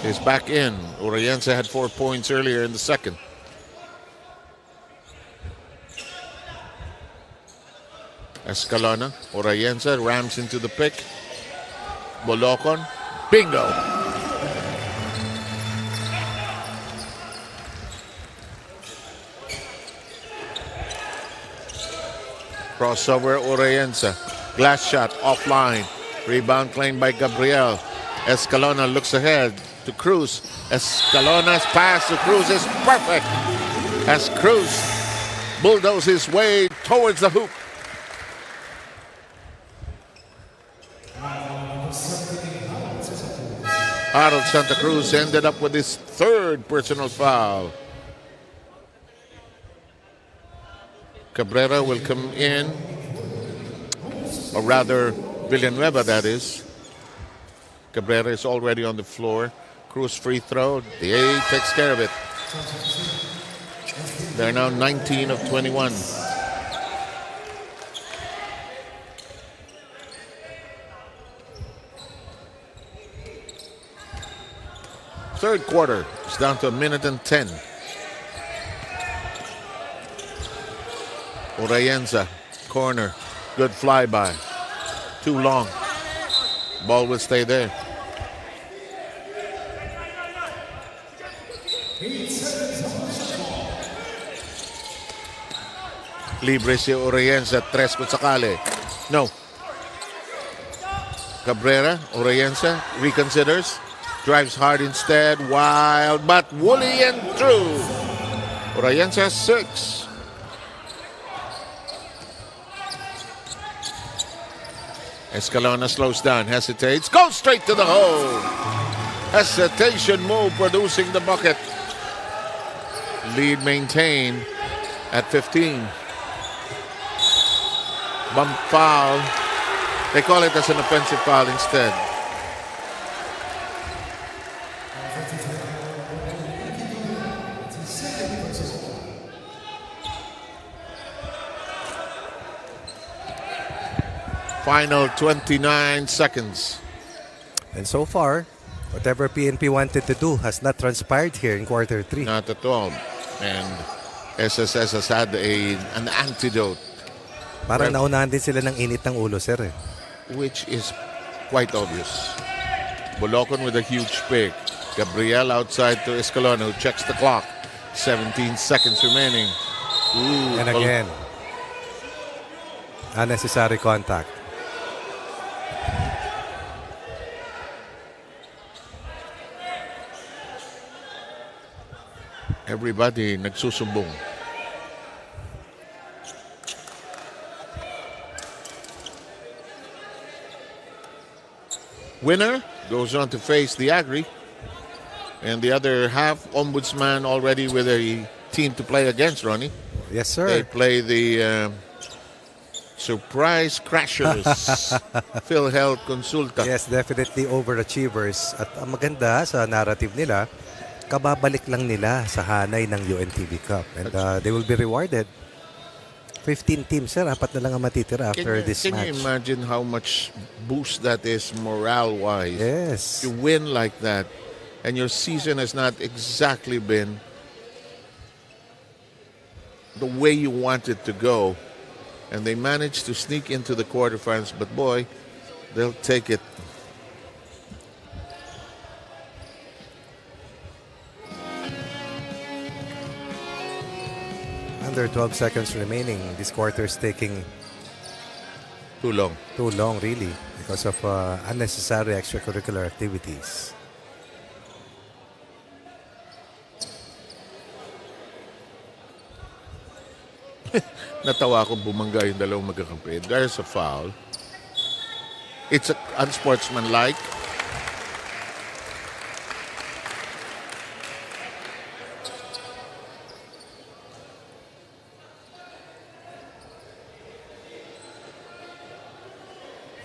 is back in. Urayensa had 4 points earlier in the second. Escalona. Urayensa rams into the pick. Bolocon. Bingo! Crossover Urayensa. Glass shot offline. Rebound claimed by Gabriel. Escalona looks ahead to Cruz. Escalona's pass to Cruz is perfect as Cruz bulldozes his way towards the hoop. Harold Santa Cruz ended up with his third personal foul. Cabrera will come in, or rather Villanueva, that is. Cabrera is already on the floor. Cruz free throw. The A takes care of it. They're now 19 of 21. Third quarter. It's down to 1:10. Urayensa, corner, good flyby. Too long. Ball will stay there. Libre si Urayensa, tres kung sakali. No. Cabrera, Urayensa, reconsiders. Drives hard instead, wild, but woolly and true. Urayensa 6. Escalona slows down, hesitates, goes straight to the hole. Hesitation move producing the bucket. Lead maintained at 15. Bump foul. They call it as an offensive foul instead. Final 29 seconds. And so far, whatever PNP wanted to do has not transpired here in quarter 3. Not at all. And SSS has had an antidote. Parang naunahan din sila ng init ng ulo, sir. Which is quite obvious. Bolocon with a huge pick. Gabriel outside to Escalona, who checks the clock. 17 seconds remaining. Ooh, and again, unnecessary contact. Everybody nagsusumbong. Winner goes on to face the Agri. And the other half, Ombudsman already with a team to play against, Ronnie. Yes, sir. They play the Surprise Crashers, PhilHealth Konsulta. Yes, definitely overachievers. At ang maganda sa narrative nila, kababalik lang nila sa hanay ng UNTV Cup. And they will be rewarded. 15 teams, sir. 4 na lang ang matitira after this match. Can you imagine how much boost that is morale-wise? Yes. You win like that, and your season has not exactly been the way you want it to go. And they managed to sneak into the quarterfinals, but boy, they'll take it. Under 12 seconds remaining. This quarter is taking too long. Too long, really, because of unnecessary extracurricular activities. Natawa akong bumangga yung dalawang magkakampi. There's a foul. It's unsportsmanlike.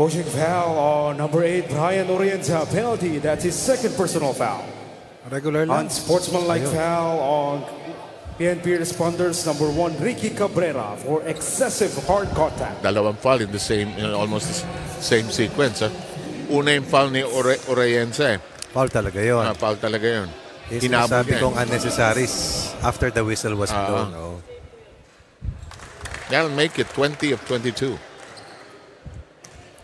Pushing foul on number 8, Brian Orienta. Penalty. That's his second personal foul. Regular lang. Unsportsmanlike foul on PNP responders number 1, Ricky Cabrera, for excessive hard contact. Dalawang foul in the same, almost the same sequence. Una yung foul ni Orienta. Foul talaga yun. Foul talaga yun. Sinasabi kong unnecessaries after the whistle was blown. That'll make it 20 of 22.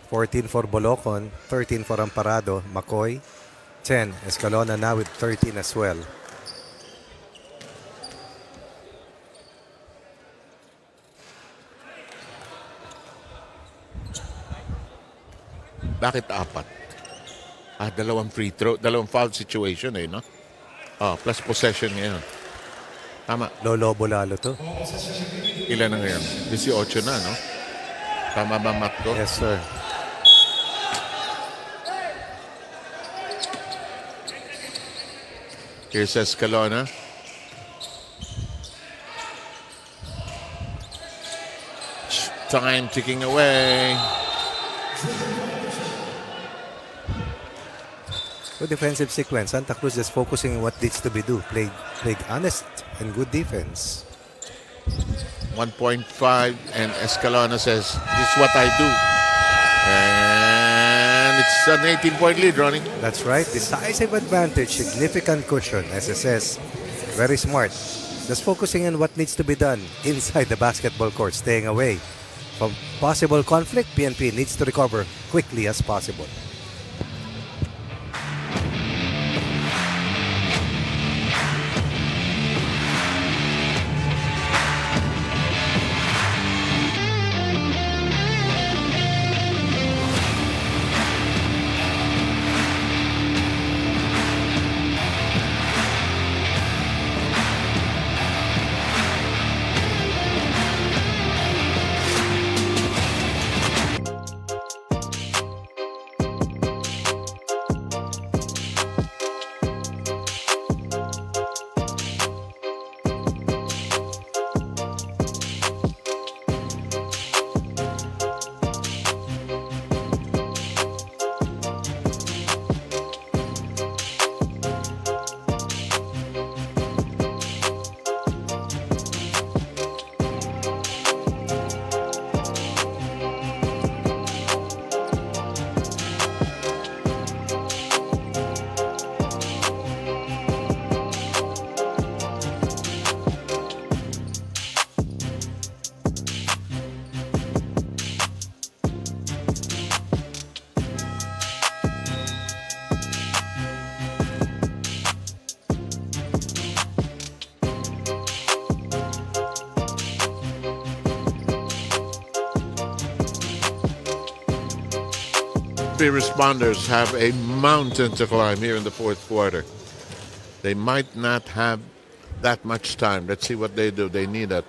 14 for Bolocon, 13 for Amparado, McCoy, 10. Escalona now with 13 as well. Bakit 4? Dalawang free throw, dalawang foul situation no? Plus possession ngayon. Tama. Lolobo lalo to. Ilan na ngayon? 18 na, no? Tama ba, Matko? Yes, sir. Here's Escalona. Time ticking away. Good defensive sequence. Santa Cruz just focusing on what needs to be do. Played honest and good defense. 1.5 and Escalona says, this is what I do. And it's an 18-point lead, Ronnie. That's right. Decisive advantage, significant cushion. SSS, very smart. Just focusing on what needs to be done inside the basketball court, staying away from possible conflict. PNP needs to recover quickly as possible. The responders have a mountain to climb here in the fourth quarter. They might not have that much time. Let's see what they do. They need a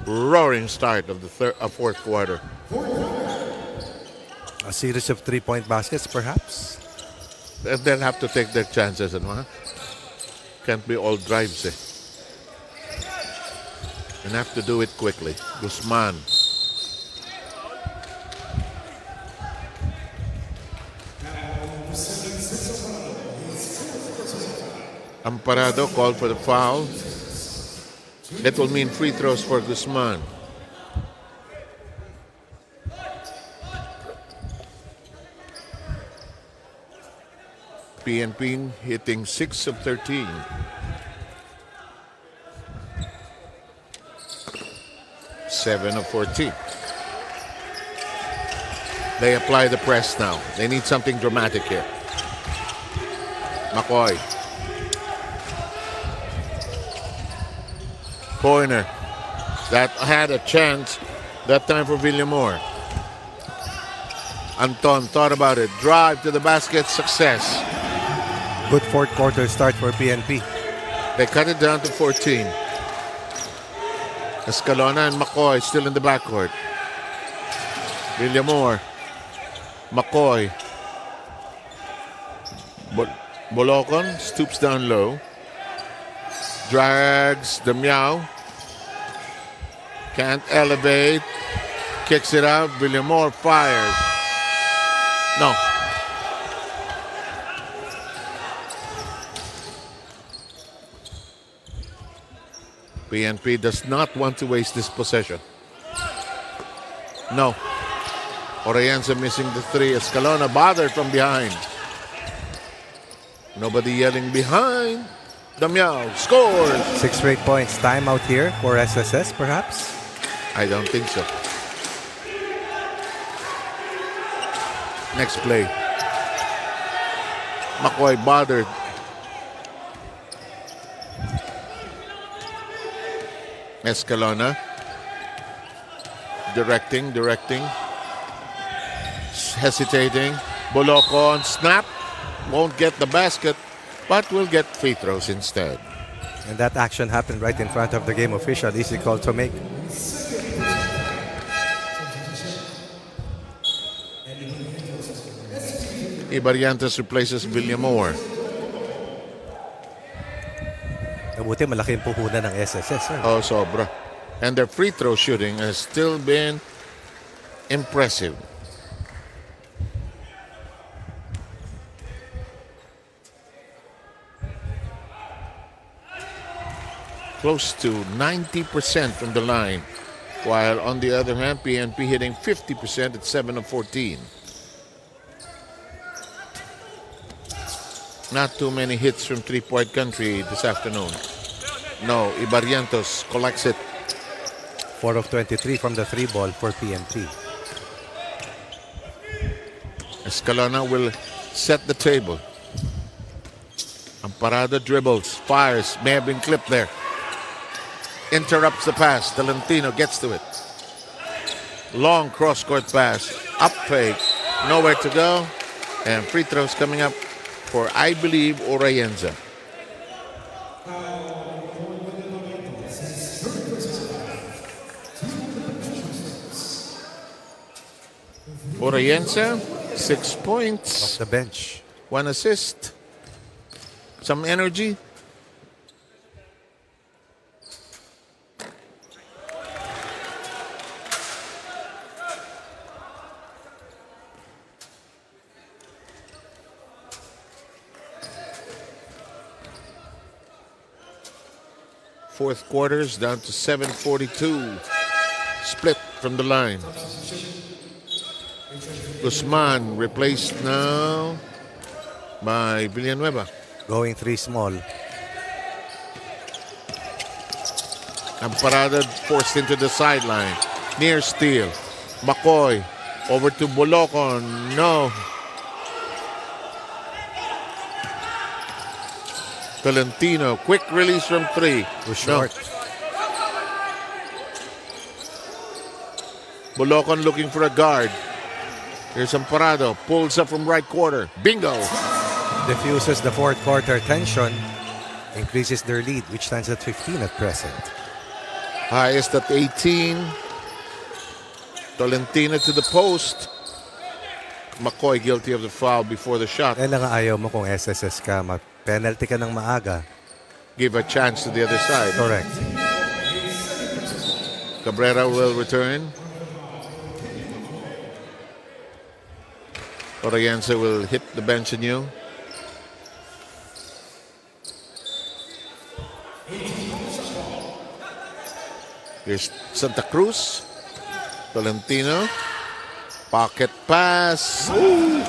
roaring start of the fourth quarter. A series of 3-point baskets, perhaps? They'll have to take their chances. Can't be all drives, eh. And have to do it quickly. Guzman. Amoranto called for the foul. That will mean free throws for Guzman. PNP hitting 6 of 13. Seven of 14. They apply the press now. They need something dramatic here. McCoy. Corner. That had a chance that time for Villamor. Anton thought about it. Drive to the basket. Success. Good fourth quarter start for PNP. They cut it down to 14. Escalona and McCoy still in the backcourt. Villamor. McCoy. Bolocon stoops down low. Drags the Meow. Can't elevate. Kicks it out. Villamor fires. No. PNP does not want to waste this possession. No. Orellana missing the three. Escalona bothered from behind. Nobody yelling behind. Damiao scores. 6 straight points. Timeout here for SSS, perhaps? I don't think so. Next play. McCoy bothered. Escalona. Directing. Hesitating. Bolocon snap. Won't get the basket, but will get free throws instead. And that action happened right in front of the game official. Easy call to make. Ibariantes replaces Villamor. Mabuti malaking puhunan ng SSS. Oh, sobra. And their free throw shooting has still been impressive. Close to 90% from the line. While on the other hand, PNP hitting 50% at 7 of 14. Not too many hits from three-point country this afternoon. No, Ibariantos collects it. 4 of 23 from the 3 ball for PNP. Escalona will set the table. Amoranto dribbles, fires, may have been clipped there. Interrupts the pass. Tolentino gets to it. Long cross-court pass. Up fake. Nowhere to go. And free throws coming up for, I believe, Orellana. Orellana, 6 points. Off the bench. 1 assist. Some energy. Fourth quarters down to 7:42. Split from the line. Guzman replaced now by Villanueva. Going 3 small. Amoranto forced into the sideline. Near steal. McCoy over to Bolocon. No. Tolentino, quick release from 3. Was short. No. Bolocon looking for a guard. Here's Amoranto, pulls up from right quarter. Bingo! Diffuses the fourth quarter tension. Increases their lead, which stands at 15 at present. Highest at 18. Tolentino to the post. McCoy guilty of the foul before the shot. Kaya lang ayaw mo kung SSS ka, penalty ka ng maaga. give a chance to the other side. Correct. Cabrera will return. Orellana will hit the bench anew. Here's Santa Cruz. Tolentino. Pocket pass. Ooh.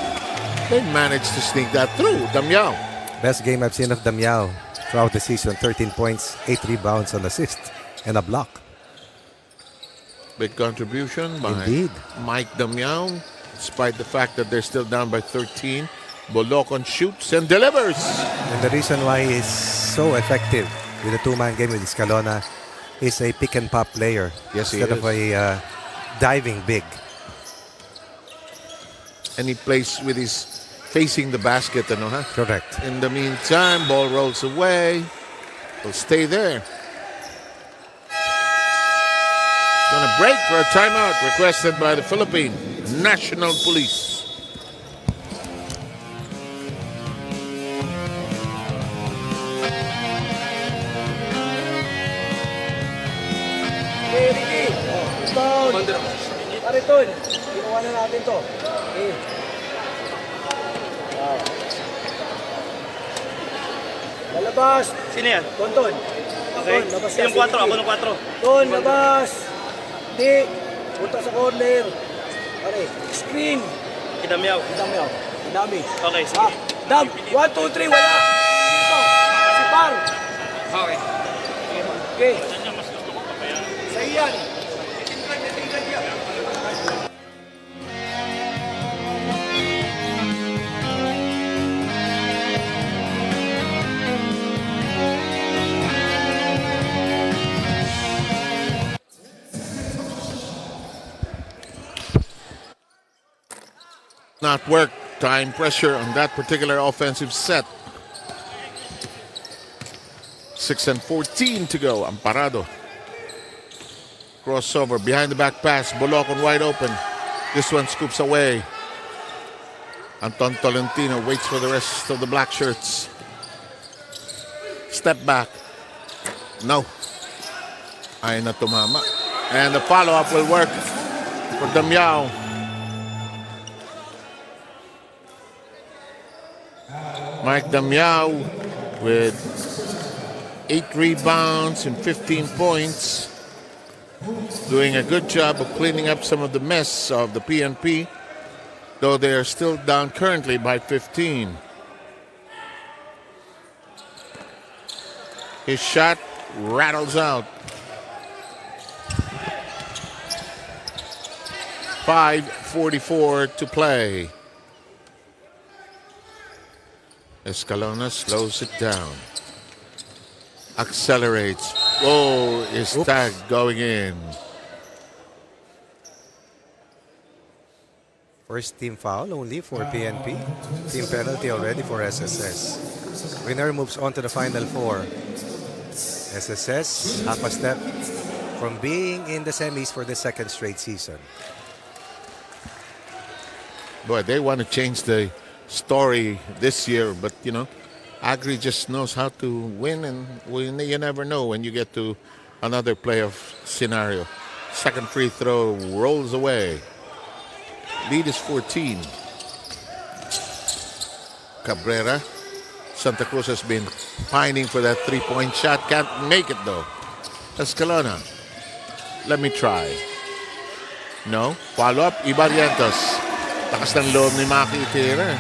They managed to sneak that through. Damiao. Best game I've seen of Damiao throughout the season. 13 points, 8 rebounds, an assist, and a block. Big contribution by Indeed. Mike Damiao. Despite the fact that they're still down by 13. Bolocon shoots and delivers. And the reason why he's so effective with a two-man game with Escalona is a pick and pop player. Yes, he instead is. of a diving big. And he plays with his facing the basket. Correct. In the meantime, ball rolls away. Will stay there. Gonna break for a timeout requested by the Philippine National Police. Hey, Ricky. Ton. Pare, Ton. Ginawa na natin to. Okay. Lalabas. Sino yan? Ton, Ton. Okay. Ton, labas Sinong 4? Ako ng 4. Ton, labas. Hindi. Punta sa corner. Pare, screen. Idamyaw. Idamyaw. Idami. Okay, sige. Ah, Dam. 1, 2, 3. Wala. Dito. Si Pang. Okay. Okay. Sa iyan. Not work. Time pressure on that particular offensive set. 6:14 to go. Amparado. Crossover behind the back pass. Bolocon wide open. This one scoops away. Anton Tolentino waits for the rest of the black shirts. Step back. No. Ay na tumama. And the follow-up will work for Damiao. Mike Damiao with 8 rebounds and 15 points. Doing a good job of cleaning up some of the mess of the PNP, though they are still down currently by 15. His shot rattles out. 5:44 to play. Escalona slows it down. Accelerates. Oh, is tagged going in. First team foul only for PNP. Team penalty already for SSS. Winner moves on to the Final Four. SSS, half a step from being in the semis for the second straight season. Boy, they want to change the story this year, but Agri just knows how to win, and you never know when you get to another playoff scenario. Second free throw rolls away. Lead is 14. Cabrera. Santa Cruz has been pining for that three-point shot. Can't make it though. Escalona. Let me try. No. Follow up. Ibarrientos. Takas ng loob ni Maki Itira.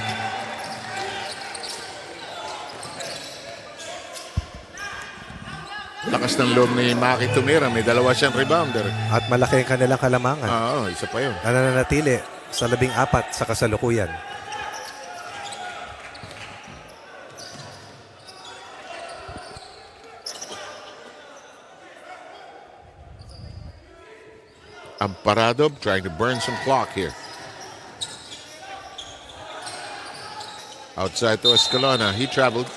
Takas ng loob ni Maki tumira. May dalawa siyang rebounder. At malaki ang kanilang kalamangan. Oo, isa pa yun. Nananatili sa 14 sa kasalukuyan. Amparado trying to burn some clock here. Outside to Escalona. He traveled.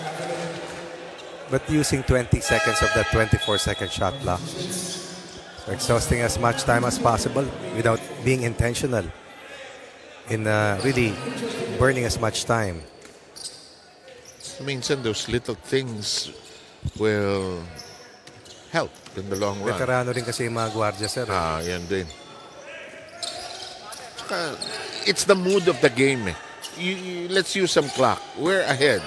But using 20 seconds of that 24-second shot clock. So exhausting as much time as possible without being intentional in really burning as much time. Minsan those little things will help in the long run. Veterano rin kasi yung mga gwardiya, sir. Yan din. It's the mood of the game. Let's use some clock. We're ahead.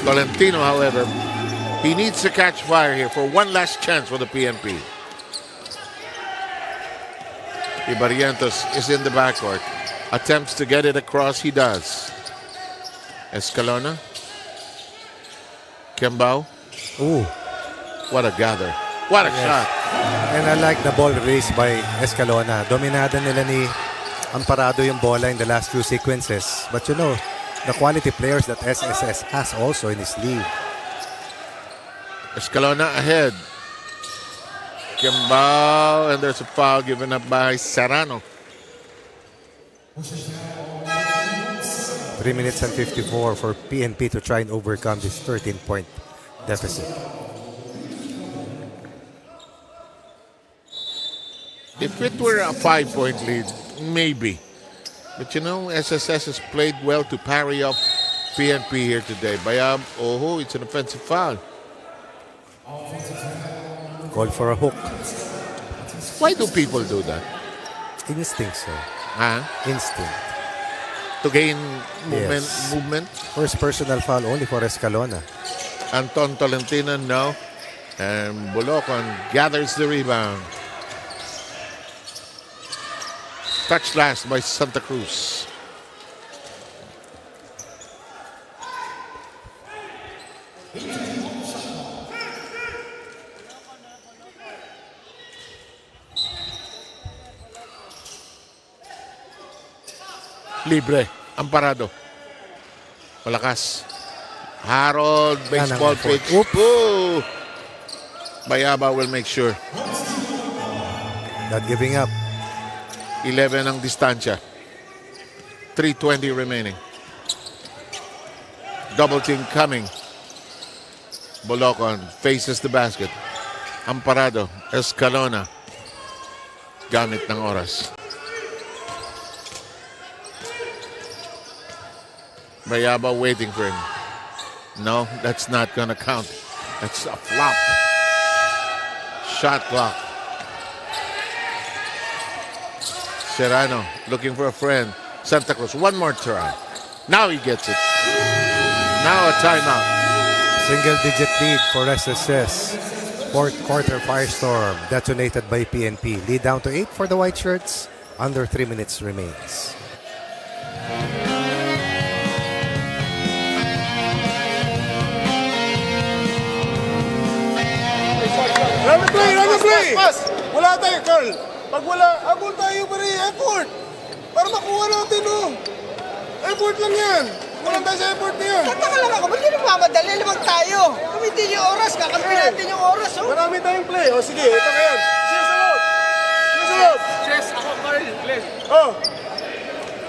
Valentino, however, he needs to catch fire here for one last chance for the PNP. Ibarrientos is in the backcourt. Attempts to get it across. He does. Escalona. Kembao. Ooh. What a gather. What a shot. And I like the ball race by Escalona. Dominada nila ni Amoranto yung bola in the last few sequences. But you know, the quality players that SSS has also in his league. Escalona ahead. Kembao, and there's a foul given up by Serrano. 3 minutes and 54 for PNP to try and overcome this 13-point deficit. If it were a 5-point lead, maybe. But you know, SSS has played well to parry up PNP here today. Bayab, it's an offensive foul. Call for a hook. Why do people do that? Instinct, sir. Instinct. To gain Yes. movement? First personal foul only for Escalona. Anton Tolentino, no. And Bulocon gathers the rebound. Touch last by Santa Cruz. Libre. Amoranto. Malakas. Harold, baseball pitch. Ooh. Bayaba will make sure. Not giving up. 11 ang distansya. 3:20 remaining. Double team coming. Bolocon faces the basket. Amoranto, Escalona. Gamit ng oras. Bayaba waiting for him. No, that's not gonna count. That's a flop. Shot clock. Serrano looking for a friend. Santa Cruz, one more try. Now he gets it. Now a timeout. Single-digit lead for SSS. Fourth quarter firestorm detonated by PNP. Lead down to 8 for the white shirts. Under 3 minutes remains. Run the play! Wala tayo, Carl. Pag wala, abol tayo pa rin effort. Para makuha natin, Effort lang yan. Walang tayo sa effort na yan. Tataka lang ako, ba't yun nagmamadali? Lamang tayo. Gamitin yung oras, kakampi natin yung oras, Marami tayong play. Sige, ito kayo. Sige sa loob. Chess, ako, Carl. Please.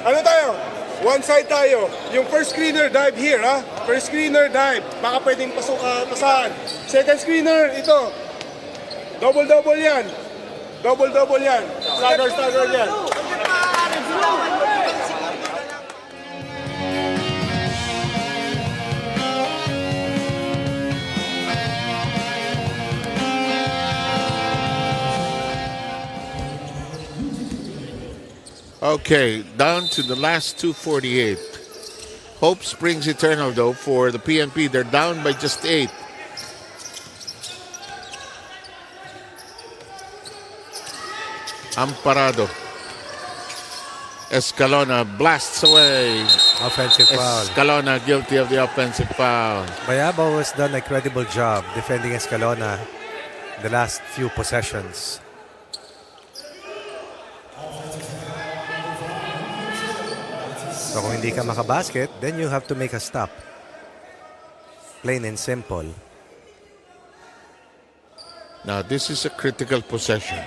Ano tayo? One side tayo. Yung first screener, dive here, First screener, dive. Baka pwedeng pasahan. Second screener, ito. Double-double yan. Double-double yan. Stagger yan. Okay, down to the last 2:48. Hope springs eternal, though, for the PNP. They're down by just 8. Amoranto. Escalona blasts away. Offensive foul. Escalona guilty of the offensive foul. Bayaba has done a credible job defending Escalona the last few possessions. So kung hindi ka makabasket, then you have to make a stop. Plain and simple. Now this is a critical possession.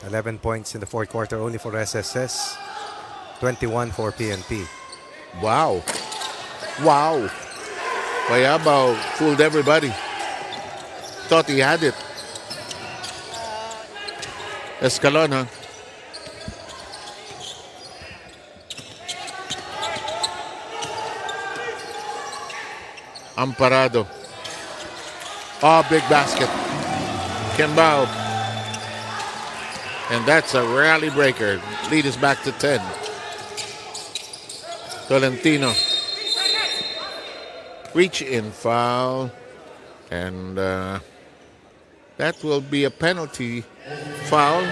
11 points in the fourth quarter only for SSS. 21 for PNP. Wow. Bayabao fooled everybody. Thought he had it. Escalona. Amparado. Oh, big basket. Kimbao. And that's a rally breaker. Lead is back to 10. Tolentino. Reach in foul. And that will be a penalty foul.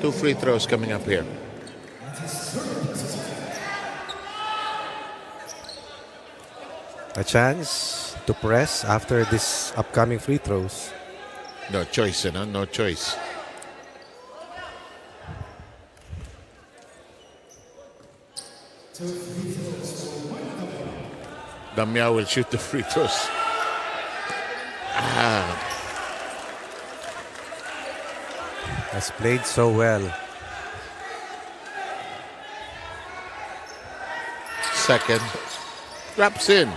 2 free throws coming up here. A chance to press after this upcoming free throws. No choice, you know? No choice. Damiao will shoot the free throws. Has played so well. Second. Drops in.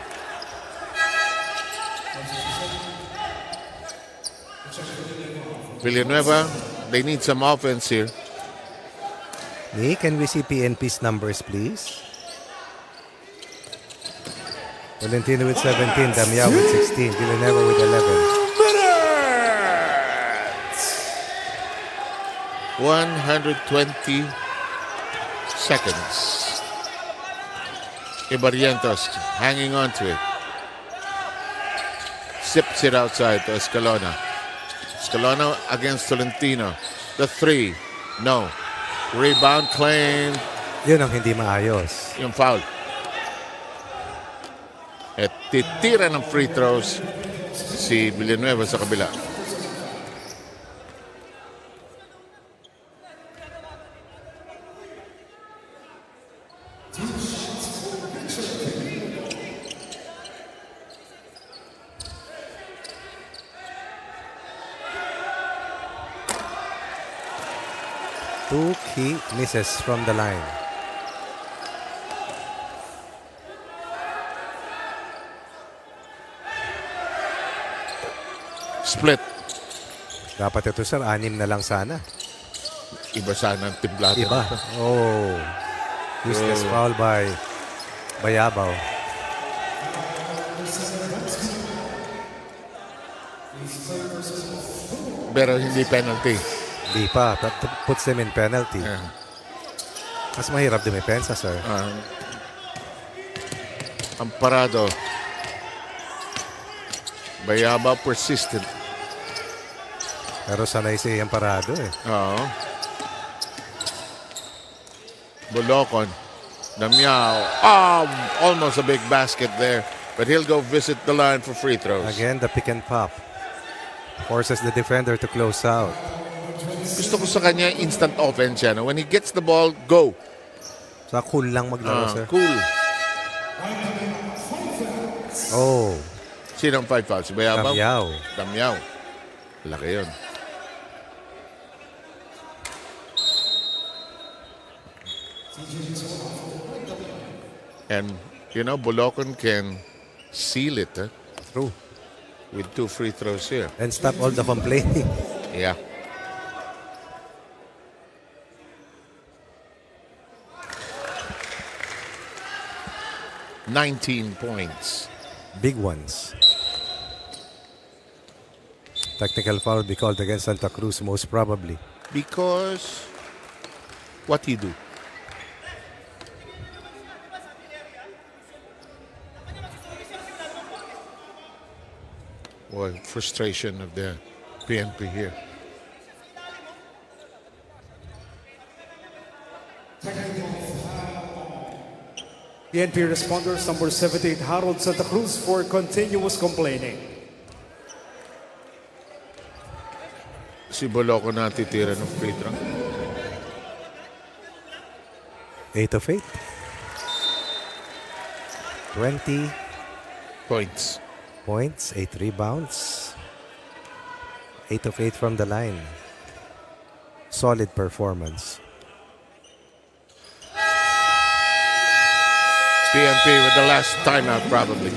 Villanueva, they need some offense here. Lee, can we see PNP's numbers, please? Valentino with 17, Damiao with 16, Villanueva with 11. 120 seconds. Ibarrientos hanging on to it. Sips it outside to Escalona. Escalona against Tolentino. The 3. No. Rebound claim. Yun ang hindi maayos. Yung foul. At titira ng free throws si Villanueva sa kabila. Two key misses from the line. Split. Dapat ito, sir, 6 na lang sana. Iba sana ang timplado. Iba. Oh. Useless foul by Bayabaw. Pero hindi penalty. Hindi pa. That puts them in penalty. Mas mahirap dumipensa, sir. Amparado. Bayabaw persistent. Pero sanay si Amparado eh. Oo. Bulocon. Damiao. Almost a big basket there. But he'll go visit the line for free throws. Again, the pick and pop. Forces the defender to close out. Gusto ko sa kanya instant offense yan. When he gets the ball, go. Sa cool lang maglaro, sir. Cool. Oh. Sino ang 5 fouls? Si Bayabaw? Damiao. Laki yun. And, you know, Bulocon can seal it. True. With 2 free throws here. And stop all the complaining. Yeah. $19 points. Big ones. Technical foul be called against Santa Cruz most probably. Because what he do? Well, frustration of the PNP here. PNP responders number 78 Harold Santa Cruz for continuous complaining. Si Boloco na titira ng free throw. 8 of 8. 20 points. 8 rebounds. 8 of 8 from the line. Solid performance. PNP with the last timeout probably.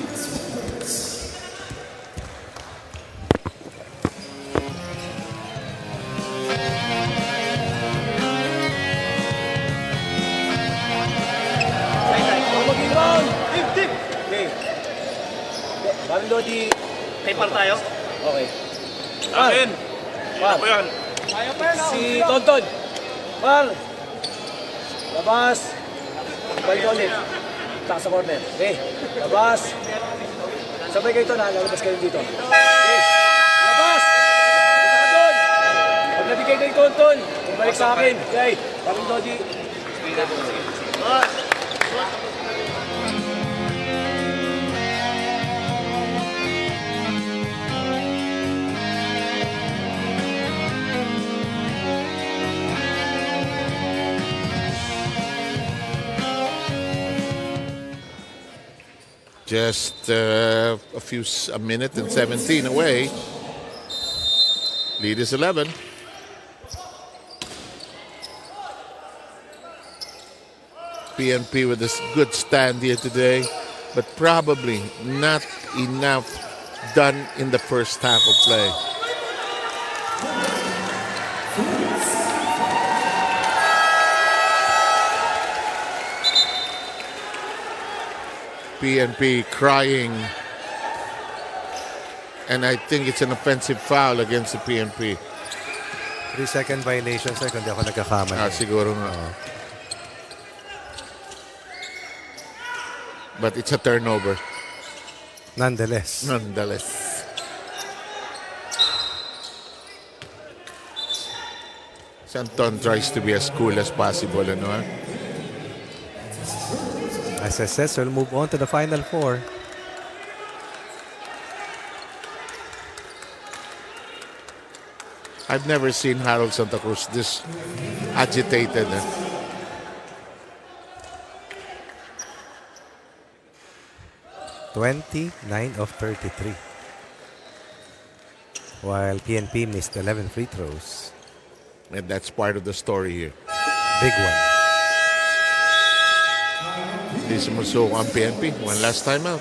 Kay Par tayo? Okay. Akin. Par. Ako yan. Si Tonton. Par. Labas. Balik ulit. Taka sa corner. Okay. Labas. Sabay kayo ito na. Lalabas kayo dito. Okay. Labas. Taka doon. Pag nabigay kay Tonton, balik sa akin. Okay. Parang Dodi. Just a minute and 17 away. Lead is 11. PNP with a good stand here today, but probably not enough done in the first half of play. PNP crying, and I think it's an offensive foul against the PNP. 3-second violation, sir, kung di ako nagkakamali. Siguro nga. But it's a turnover. Nonetheless. Santon tries to be as cool as possible, ano? SSS will move on to the Final Four. I've never seen Harold Santa Cruz this agitated. 29 of 33. While PNP missed 11 free throws. And that's part of the story here. Big one. Hindi sumusuko ang PNP. One last time out.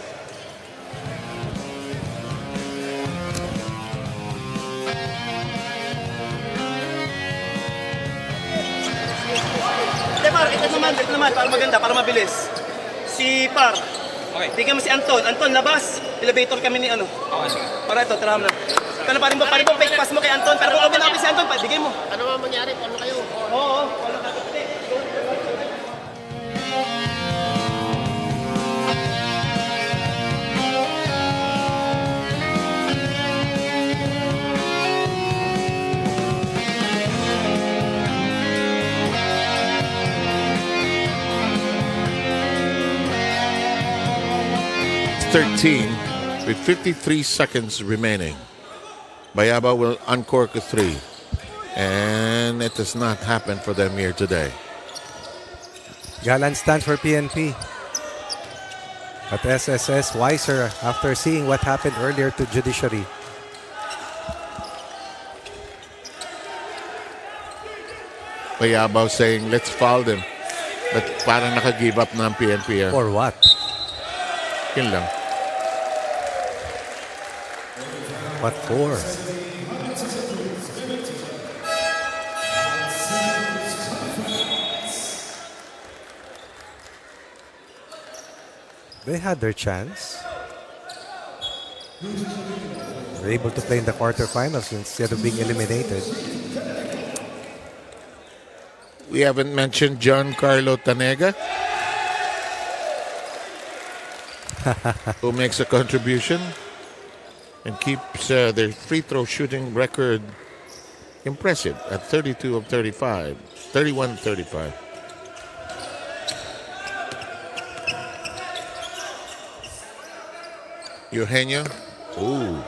Ito naman, para maganda, para mabilis. Si Par. Okay. Bigyan mo si Anton. Anton, labas. Elevator kami ni ano. Okay, sige. Para ito, tara mo na. Ito na, parin mo fake pass mo kay Anton. Pero kung open si Anton, bigay mo. Ano ba mangyari? Paano kayo? Oo, wala ka. With 53 seconds remaining. Bayaba will uncork a three. And it does not happen for them here today. Gallant stand for PNP. But SSS wiser after seeing what happened earlier to Judiciary. Bayaba saying, let's foul them. But parang naka-give up na ang PNP. For what? Yun lang. What for? They had their chance. They were able to play in the quarterfinals instead of being eliminated. We haven't mentioned Giancarlo Tanega, who makes a contribution and keeps their free throw shooting record impressive at 32 of 35, 31-35. Eugenio, ooh,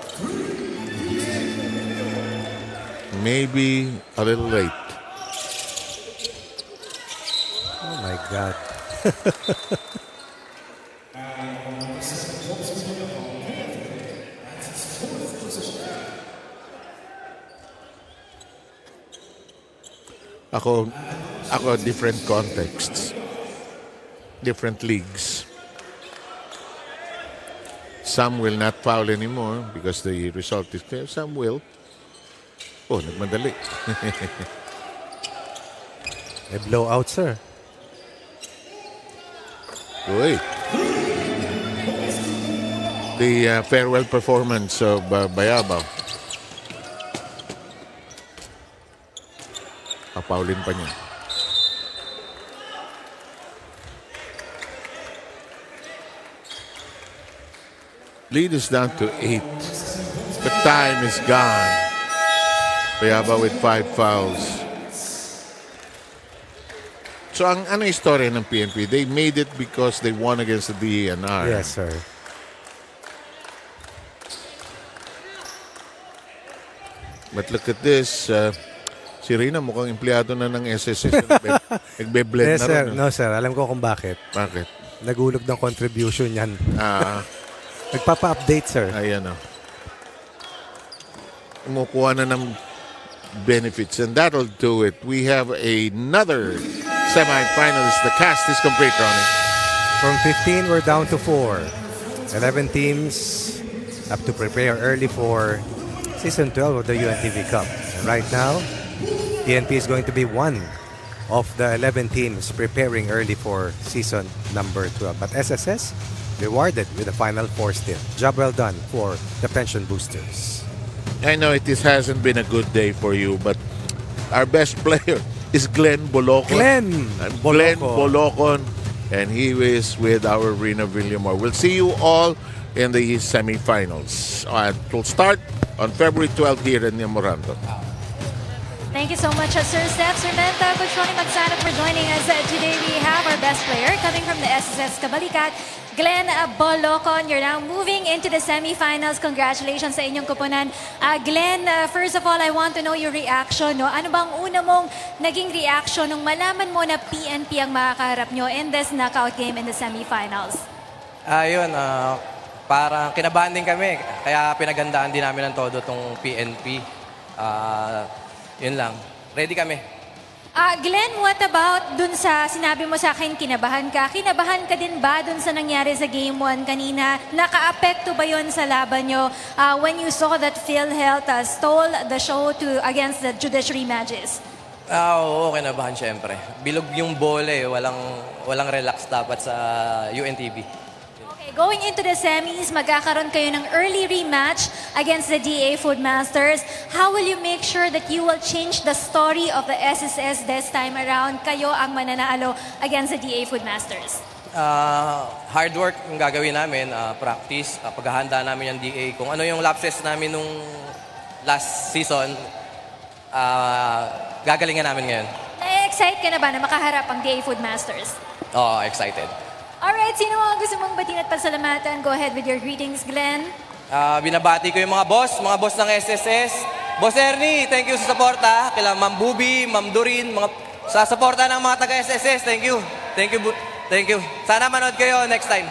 maybe a little late. Oh my God. Ako different contexts, different leagues. Some will not foul anymore because the result is clear. Some will. Oh, nagmadali. A blowout, sir. Uy. the farewell performance of Bayabaw. Papaulin pa niya. Lead is down to 8. The time is gone. Bayabaw with 5 fouls. So, ang ano istorya ng PNP? They made it because they won against the DENR. Yes, sir. But look at this. Si Rina mukhang empleyado na ng SSS. Nagbe-blend Yes, na sir. rin. No, sir. Alam ko kung bakit. Bakit? Nagulog ng contribution yan. Nagpapa-update, sir. Ayan o. Kumukuha na ng benefits. And that'll do it. We have another semi-finalist. The cast is complete, Ronnie. From 15, we're down to 4. 11 teams have to prepare early for Season 12 of the UNTV Cup. And right now, PNP is going to be one of the 11 teams preparing early for Season number 12. But SSS rewarded with a Final Four still. Job well done for the pension boosters. I know hasn't been a good day for you, but our best player is Glenn Bolocon. Glenn Bolocon. And he is with our Rina Villamor. We'll see you all in the semifinals. It will start on February 12th here in Amoranto. Thank you so much, Sir Steph Sermenta, Coach Ronnie Magsanap for joining us today. We have our best player coming from the SSS Kabalikat, Glenn Bolocon. You're now moving into the semifinals. Congratulations sa inyong kupunan. Glenn, first of all, I want to know your reaction. No? Ano bang una mong naging reaction nung malaman mo na PNP ang makakaharap nyo in this knockout game in the semifinals? Parang kinabahan din kami. Kaya pinagandaan din namin ng todo itong PNP. Yun lang. Ready kami. Glenn, what about dun sa sinabi mo sa akin, kinabahan ka? Kinabahan ka din ba dun sa nangyari sa Game 1 kanina? Naka-apekto ba yun sa laban nyo when you saw that PhilHealth stole the show against the Judiciary Magis? Oo, kinabahan syempre. Bilog yung bola eh. Walang relax dapat sa UNTV. Going into the semis, magkakaroon kayo ng early rematch against the DA Foodmasters. How will you make sure that you will change the story of the SSS this time around? Kayo ang mananalo against the DA Foodmasters. Hard work yung gagawin namin, practice, paghahanda namin yung DA. Kung ano yung lapses namin nung last season, gagalingan namin ngayon. Na-excite ka na ba na makaharap ang DA Foodmasters? Oo, excited. Alright, sino mga gusto mong batiin at pasalamatan? Go ahead with your greetings, Glenn. Binabati ko yung mga boss ng SSS. Boss Ernie, thank you sa suporta. Kila Ma'am Bubi, Ma'am Dorin, sa suporta ng mga taga-SSS. Thank you. Thank you. Sana manood kayo next time.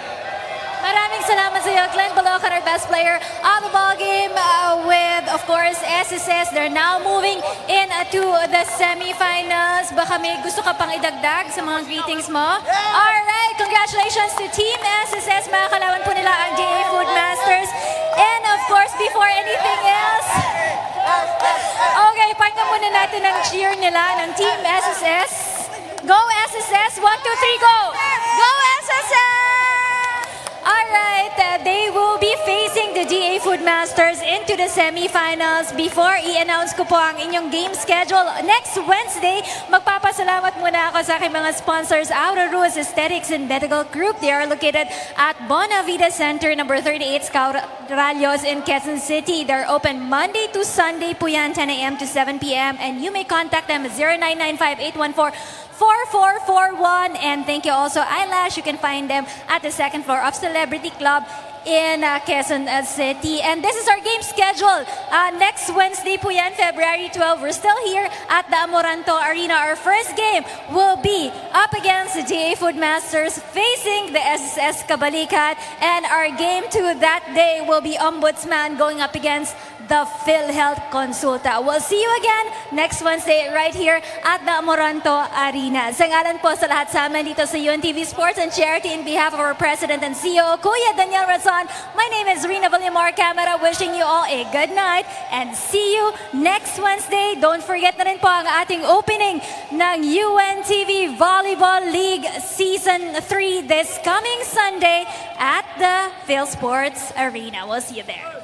Maraming salamat sa iyo, Glenn Bolocon, our best player on the ball game with, of course, SSS. They're now moving into the semifinals. Baka may gusto ka pang idagdag sa mga greetings mo? Alright, congratulations to Team SSS. Mga kalaban po nila ang DA Foodmasters. And of course, before anything else, okay, pakinggan muna natin ang cheer nila ng Team SSS. Go SSS! 1, 2, 3, go! Go SSS! Alright, they will be facing the DA Foodmasters into the semifinals. Before i-announce ko po ang inyong game schedule, next Wednesday, magpapasalamat muna ako sa aking mga sponsors, Aura Ruiz Aesthetics and Medical Group. They are located at Bonavida Center, number 38, Ralios in Quezon City. They're open Monday to Sunday po yan, 10 a.m. to 7 p.m. And you may contact them at 0995-814-4441. And thank you also, Eyelash. You can find them at the second floor of Celebrity Club in Quezon City. And this is our game schedule. Next Wednesday po yan, February 12. We're still here at the Amoranto Arena. Our first game will be up against the DA Foodmasters facing the SSS Kabalikat. And our game 2 that day will be Ombudsman going up against the PhilHealth Konsulta. We'll see you again next Wednesday right here at the Amoranto Arena. Sa ngalan po sa lahat sa amin dito sa UNTV Sports and Charity, in behalf of our President and CEO, Kuya Daniel Razon, my name is Rina Villamor Camera, wishing you all a good night and see you next Wednesday. Don't forget na rin po ang ating opening ng UNTV Volleyball League Season 3 this coming Sunday at the PhilSports Arena. We'll see you there.